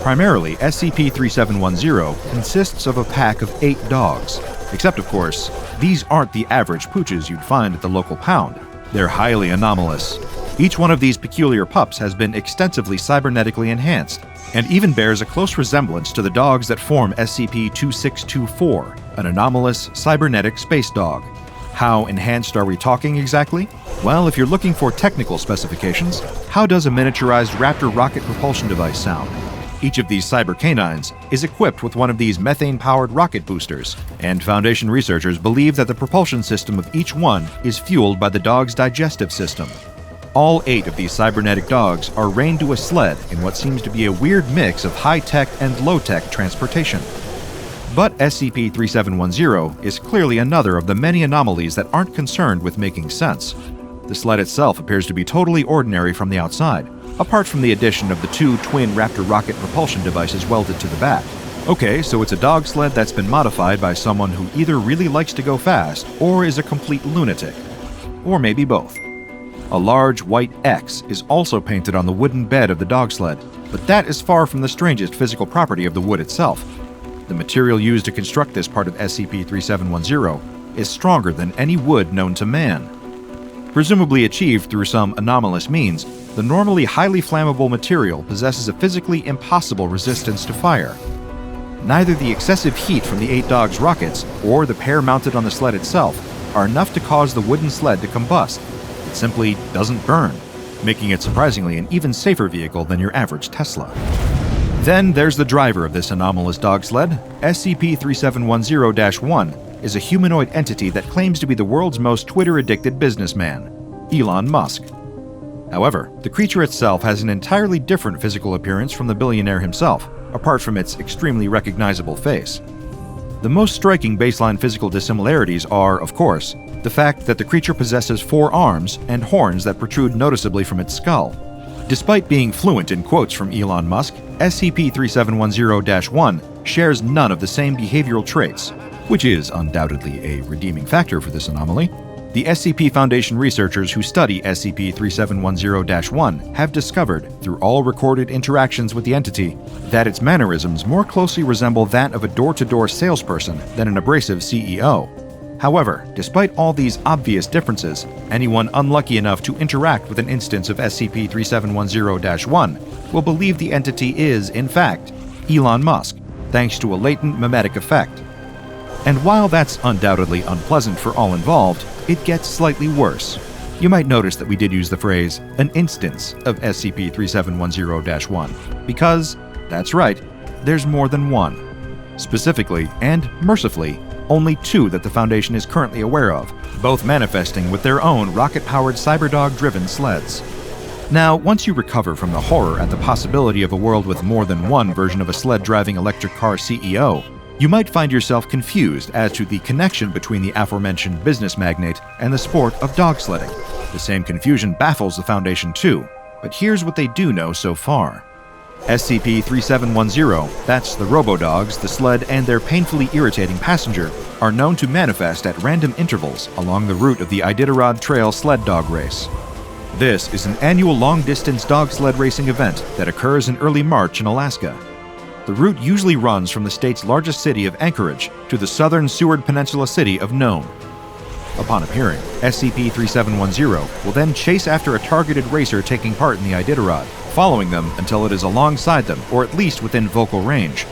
Primarily, SCP-3710 consists of a pack of 8 dogs, except of course, these aren't the average pooches you'd find at the local pound. They're highly anomalous. Each one of these peculiar pups has been extensively cybernetically enhanced, and even bears a close resemblance to the dogs that form SCP-2624, an anomalous cybernetic space dog. How enhanced are we talking exactly? Well, if you're looking for technical specifications, how does a miniaturized Raptor rocket propulsion device sound? Each of these cyber canines is equipped with one of these methane-powered rocket boosters, and Foundation researchers believe that the propulsion system of each one is fueled by the dog's digestive system. All 8 of these cybernetic dogs are reined to a sled in what seems to be a weird mix of high-tech and low-tech transportation. But SCP-3710 is clearly another of the many anomalies that aren't concerned with making sense. The sled itself appears to be totally ordinary from the outside, apart from the addition of the 2 twin Raptor rocket propulsion devices welded to the back. Okay, so it's a dog sled that's been modified by someone who either really likes to go fast or is a complete lunatic. Or maybe both. A large white X is also painted on the wooden bed of the dog sled, but that is far from the strangest physical property of the wood itself. The material used to construct this part of SCP-3710 is stronger than any wood known to man. Presumably achieved through some anomalous means, the normally highly flammable material possesses a physically impossible resistance to fire. Neither the excessive heat from the 8 dogs' rockets or the pair mounted on the sled itself are enough to cause the wooden sled to combust. It simply doesn't burn, making it surprisingly an even safer vehicle than your average Tesla. Then there's the driver of this anomalous dog sled. SCP-3710-1 is a humanoid entity that claims to be the world's most Twitter-addicted businessman, Elon Musk. However, the creature itself has an entirely different physical appearance from the billionaire himself, apart from its extremely recognizable face. The most striking baseline physical dissimilarities are, of course, the fact that the creature possesses 4 arms and horns that protrude noticeably from its skull. Despite being fluent in quotes from Elon Musk, SCP-3710-1 shares none of the same behavioral traits, which is undoubtedly a redeeming factor for this anomaly. The SCP Foundation researchers who study SCP-3710-1 have discovered, through all recorded interactions with the entity, that its mannerisms more closely resemble that of a door-to-door salesperson than an abrasive CEO. However, despite all these obvious differences, anyone unlucky enough to interact with an instance of SCP-3710-1 will believe the entity is, in fact, Elon Musk, thanks to a latent mimetic effect. And while that's undoubtedly unpleasant for all involved, it gets slightly worse. You might notice that we did use the phrase, an instance of SCP-3710-1, because, that's right, there's more than one. Specifically, and mercifully, only 2 that the Foundation is currently aware of, both manifesting with their own rocket-powered cyberdog-driven sleds. Now, once you recover from the horror at the possibility of a world with more than one version of a sled-driving electric car CEO, you might find yourself confused as to the connection between the aforementioned business magnate and the sport of dog sledding. The same confusion baffles the Foundation too, but here's what they do know so far. SCP-3710, that's the robo-dogs, the sled, and their painfully irritating passenger, are known to manifest at random intervals along the route of the Iditarod Trail sled dog race. This is an annual long-distance dog sled racing event that occurs in early March in Alaska. The route usually runs from the state's largest city of Anchorage to the southern Seward Peninsula city of Nome. Upon appearing, SCP-3710 will then chase after a targeted racer taking part in the Iditarod, following them until it is alongside them or at least within vocal range.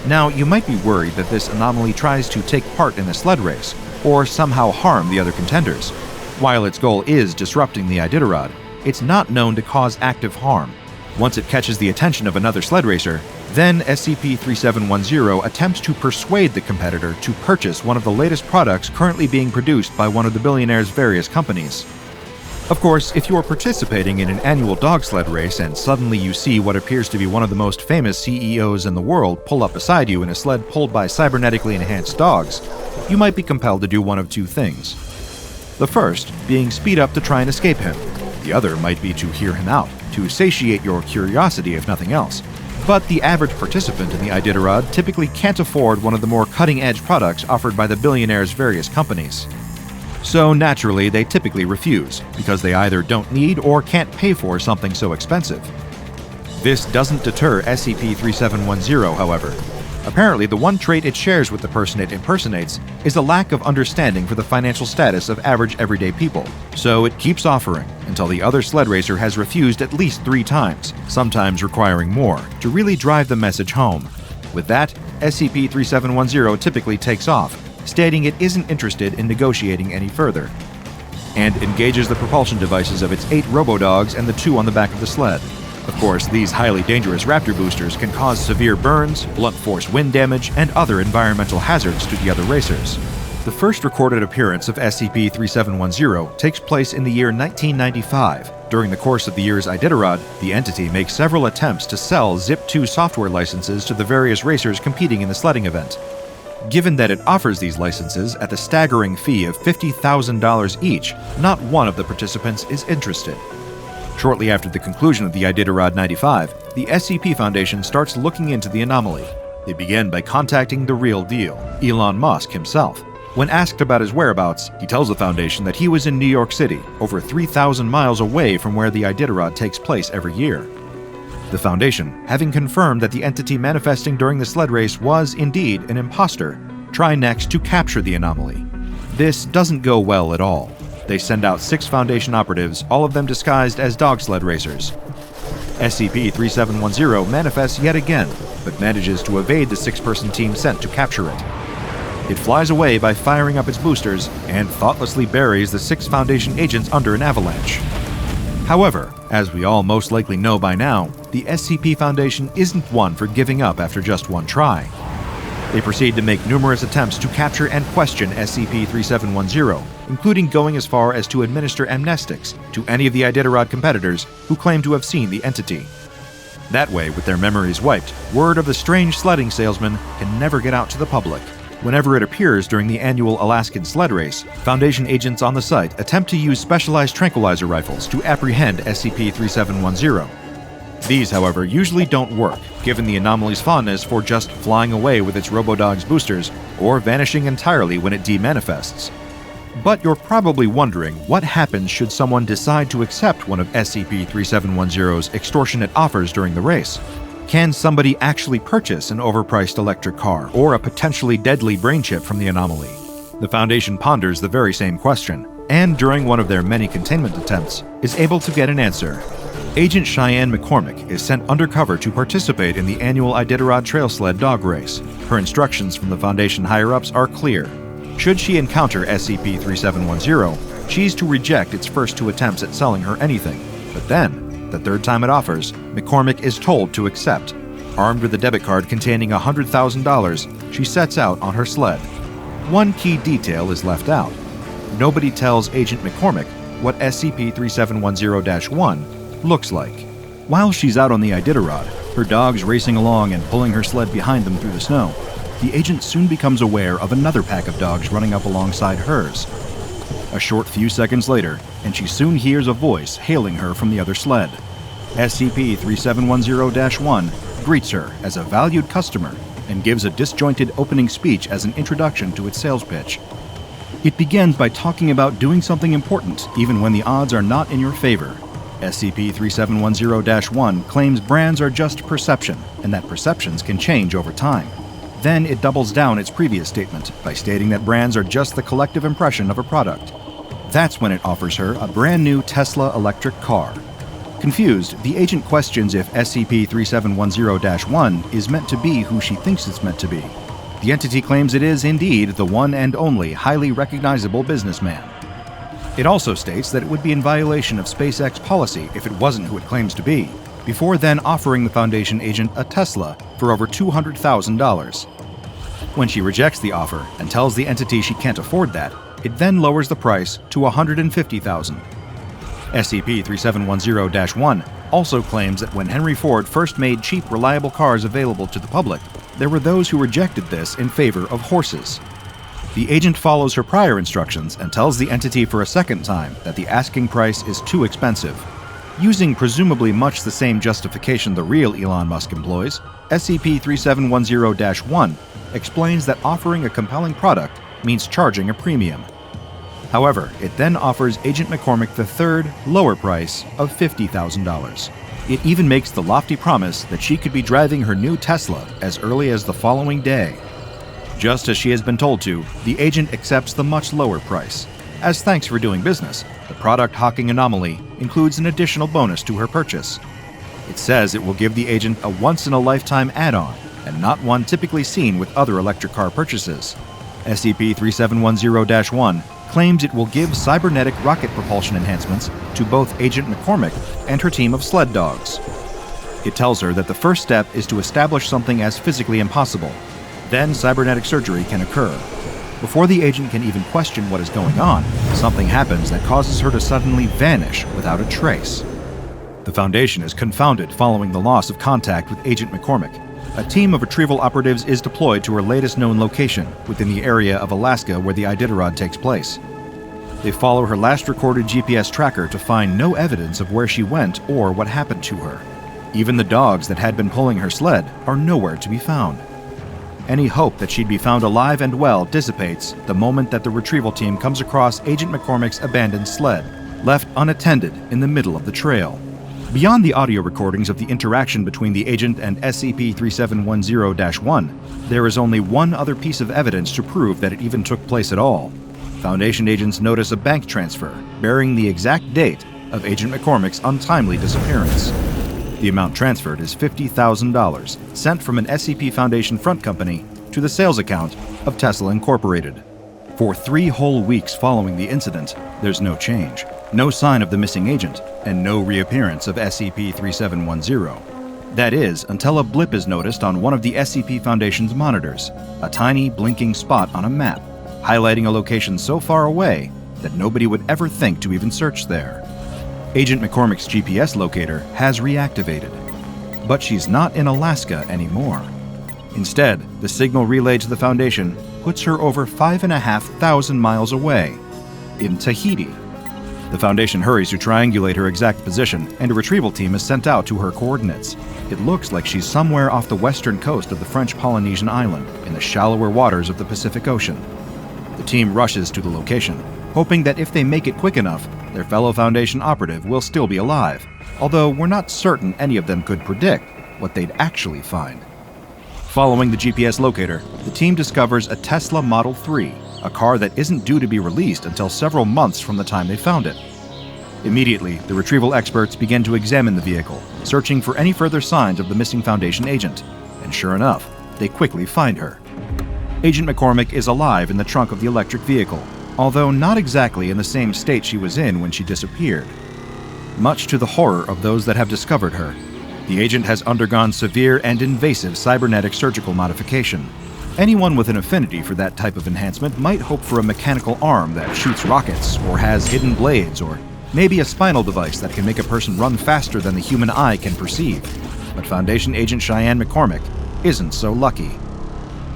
Now, you might be worried that this anomaly tries to take part in the sled race, or somehow harm the other contenders. While its goal is disrupting the Iditarod, it's not known to cause active harm. Once it catches the attention of another sled racer, then SCP-3710 attempts to persuade the competitor to purchase one of the latest products currently being produced by one of the billionaire's various companies. Of course, if you are participating in an annual dog sled race and suddenly you see what appears to be one of the most famous CEOs in the world pull up beside you in a sled pulled by cybernetically enhanced dogs, you might be compelled to do one of 2 things. The first being speed up to try and escape him. The other might be to hear him out, to satiate your curiosity if nothing else. But the average participant in the Iditarod typically can't afford one of the more cutting-edge products offered by the billionaire's various companies. So naturally, they typically refuse, because they either don't need or can't pay for something so expensive. This doesn't deter SCP-3710, however. Apparently, the one trait it shares with the person it impersonates is a lack of understanding for the financial status of average everyday people, so it keeps offering until the other sled racer has refused at least 3 times, sometimes requiring more, to really drive the message home. With that, SCP-3710 typically takes off, stating it isn't interested in negotiating any further, and engages the propulsion devices of its 8 robo-dogs and the 2 on the back of the sled. Of course, these highly dangerous Raptor boosters can cause severe burns, blunt force wind damage, and other environmental hazards to the other racers. The first recorded appearance of SCP-3710 takes place in the year 1995. During the course of the year's Iditarod, the entity makes several attempts to sell Zip2 software licenses to the various racers competing in the sledding event. Given that it offers these licenses at the staggering fee of $50,000 each, not one of the participants is interested. Shortly after the conclusion of the Iditarod 95, the SCP Foundation starts looking into the anomaly. They begin by contacting the real deal, Elon Musk himself. When asked about his whereabouts, he tells the Foundation that he was in New York City, over 3,000 miles away from where the Iditarod takes place every year. The Foundation, having confirmed that the entity manifesting during the sled race was indeed an imposter, try next to capture the anomaly. This doesn't go well at all. They send out 6 Foundation operatives, all of them disguised as dog sled racers. SCP-3710 manifests yet again, but manages to evade the 6-person team sent to capture it. It flies away by firing up its boosters and thoughtlessly buries the 6 Foundation agents under an avalanche. However, as we all most likely know by now, the SCP Foundation isn't one for giving up after just one try. They proceed to make numerous attempts to capture and question SCP-3710, including going as far as to administer amnestics to any of the Iditarod competitors who claim to have seen the entity. That way, with their memories wiped, word of the strange sledding salesman can never get out to the public. Whenever it appears during the annual Alaskan sled race, Foundation agents on the site attempt to use specialized tranquilizer rifles to apprehend SCP-3710. These, however, usually don't work, given the anomaly's fondness for just flying away with its Robodog's boosters, or vanishing entirely when it demanifests. But you're probably wondering what happens should someone decide to accept one of SCP-3710's extortionate offers during the race. Can somebody actually purchase an overpriced electric car or a potentially deadly brain chip from the anomaly? The Foundation ponders the very same question, and during one of their many containment attempts, is able to get an answer. Agent Cheyenne McCormick is sent undercover to participate in the annual Iditarod Trail Sled Dog Race. Her instructions from the Foundation higher-ups are clear. Should she encounter SCP-3710, she's to reject its first 2 attempts at selling her anything, but then, the 3rd time it offers, McCormick is told to accept. Armed with a debit card containing $100,000, she sets out on her sled. One key detail is left out. Nobody tells Agent McCormick what SCP-3710-1 looks like. While she's out on the Iditarod, her dogs racing along and pulling her sled behind them through the snow, the agent soon becomes aware of another pack of dogs running up alongside hers. A short few seconds later, and she soon hears a voice hailing her from the other sled. SCP-3710-1 greets her as a valued customer and gives a disjointed opening speech as an introduction to its sales pitch. It begins by talking about doing something important even when the odds are not in your favor. SCP-3710-1 claims brands are just perception, and that perceptions can change over time. Then it doubles down its previous statement by stating that brands are just the collective impression of a product. That's when it offers her a brand new Tesla electric car. Confused, the agent questions if SCP-3710-1 is meant to be who she thinks it's meant to be. The entity claims it is indeed the one and only highly recognizable businessman. It also states that it would be in violation of SpaceX policy if it wasn't who it claims to be, before then offering the Foundation agent a Tesla for over $200,000. When she rejects the offer and tells the entity she can't afford that, it then lowers the price to $150,000. SCP-3710-1 also claims that when Henry Ford first made cheap, reliable cars available to the public, there were those who rejected this in favor of horses. The agent follows her prior instructions and tells the entity for a second time that the asking price is too expensive. Using presumably much the same justification the real Elon Musk employs, SCP-3710-1 explains that offering a compelling product means charging a premium. However, it then offers Agent McCormick the 3rd, lower price of $50,000. It even makes the lofty promise that she could be driving her new Tesla as early as the following day. Just as she has been told to, the agent accepts the much lower price. As thanks for doing business, the product hawking anomaly includes an additional bonus to her purchase. It says it will give the agent a once-in-a-lifetime add-on, and not one typically seen with other electric car purchases. SCP-3710-1 claims it will give cybernetic rocket propulsion enhancements to both Agent McCormick and her team of sled dogs. It tells her that the first step is to establish something as physically impossible. Then cybernetic surgery can occur. Before the agent can even question what is going on, something happens that causes her to suddenly vanish without a trace. The Foundation is confounded following the loss of contact with Agent McCormick. A team of retrieval operatives is deployed to her latest known location, within the area of Alaska where the Iditarod takes place. They follow her last recorded GPS tracker to find no evidence of where she went or what happened to her. Even the dogs that had been pulling her sled are nowhere to be found. Any hope that she'd be found alive and well dissipates the moment that the retrieval team comes across Agent McCormick's abandoned sled, left unattended in the middle of the trail. Beyond the audio recordings of the interaction between the agent and SCP-3710-1, there is only one other piece of evidence to prove that it even took place at all. Foundation agents notice a bank transfer bearing the exact date of Agent McCormick's untimely disappearance. The amount transferred is $50,000, sent from an SCP Foundation front company to the sales account of Tesla Incorporated. For 3 whole weeks following the incident, there's no change, no sign of the missing agent, and no reappearance of SCP-3710. That is, until a blip is noticed on one of the SCP Foundation's monitors, a tiny blinking spot on a map, highlighting a location so far away that nobody would ever think to even search there. Agent McCormick's GPS locator has reactivated, but she's not in Alaska anymore. Instead, the signal relayed to the Foundation puts her over 5,500 miles away, in Tahiti. The Foundation hurries to triangulate her exact position, and a retrieval team is sent out to her coordinates. It looks like she's somewhere off the western coast of the French Polynesian island, in the shallower waters of the Pacific Ocean. The team rushes to the location, hoping that if they make it quick enough, their fellow Foundation operative will still be alive, although we're not certain any of them could predict what they'd actually find. Following the GPS locator, the team discovers a Tesla Model 3, a car that isn't due to be released until several months from the time they found it. Immediately, the retrieval experts begin to examine the vehicle, searching for any further signs of the missing Foundation agent, and sure enough, they quickly find her. Agent McCormick is alive in the trunk of the electric vehicle, although not exactly in the same state she was in when she disappeared. Much to the horror of those that have discovered her, the agent has undergone severe and invasive cybernetic surgical modification. Anyone with an affinity for that type of enhancement might hope for a mechanical arm that shoots rockets, or has hidden blades, or maybe a spinal device that can make a person run faster than the human eye can perceive. But Foundation Agent Cheyenne McCormick isn't so lucky.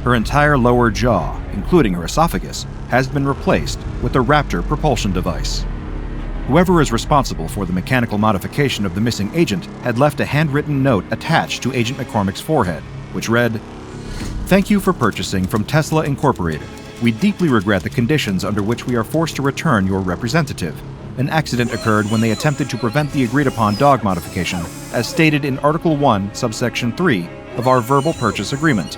Her entire lower jaw, including her esophagus, has been replaced with a Raptor propulsion device. Whoever is responsible for the mechanical modification of the missing agent had left a handwritten note attached to Agent McCormick's forehead, which read, "Thank you for purchasing from Tesla Incorporated. We deeply regret the conditions under which we are forced to return your representative. An accident occurred when they attempted to prevent the agreed-upon dog modification, as stated in Article 1, Subsection 3 of our verbal purchase agreement.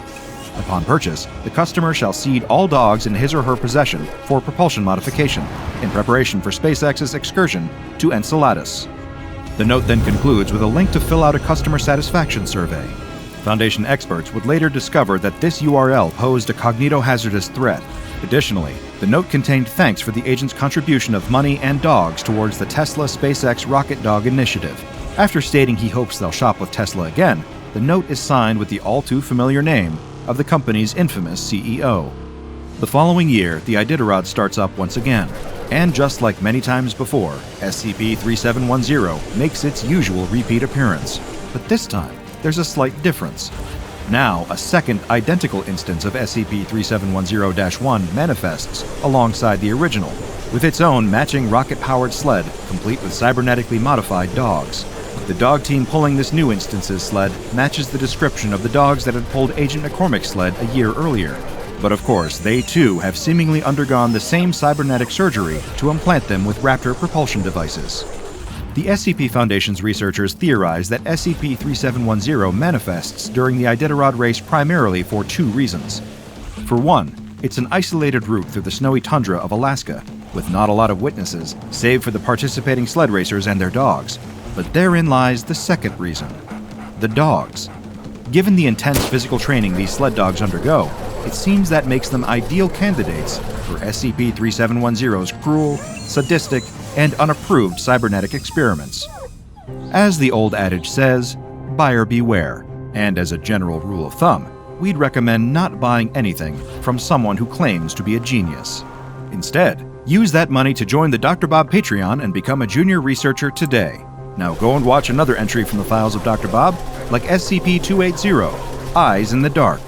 Upon purchase, the customer shall cede all dogs in his or her possession for propulsion modification, in preparation for SpaceX's excursion to Enceladus." The note then concludes with a link to fill out a customer satisfaction survey. Foundation experts would later discover that this URL posed a cognitohazardous threat. Additionally, the note contained thanks for the agent's contribution of money and dogs towards the Tesla SpaceX Rocket Dog initiative. After stating he hopes they'll shop with Tesla again, the note is signed with the all-too-familiar name of the company's infamous CEO. The following year, the Iditarod starts up once again, and just like many times before, SCP-3710 makes its usual repeat appearance. But this time, there's a slight difference. Now, a second identical instance of SCP-3710-1 manifests alongside the original, with its own matching rocket-powered sled, complete with cybernetically modified dogs. The dog team pulling this new instance's sled matches the description of the dogs that had pulled Agent McCormick's sled a year earlier. But of course, they too have seemingly undergone the same cybernetic surgery to implant them with Raptor propulsion devices. The SCP Foundation's researchers theorize that SCP-3710 manifests during the Iditarod race primarily for 2 reasons. For one, it's an isolated route through the snowy tundra of Alaska, with not a lot of witnesses, save for the participating sled racers and their dogs. But therein lies the second reason: the dogs. Given the intense physical training these sled dogs undergo, it seems that makes them ideal candidates for SCP-3710's cruel, sadistic, and unapproved cybernetic experiments. As the old adage says, buyer beware. And as a general rule of thumb, we'd recommend not buying anything from someone who claims to be a genius. Instead, use that money to join the DrBob Patreon and become a junior researcher today. Now go and watch another entry from the files of DrBob, like SCP-280, Eyes in the Dark.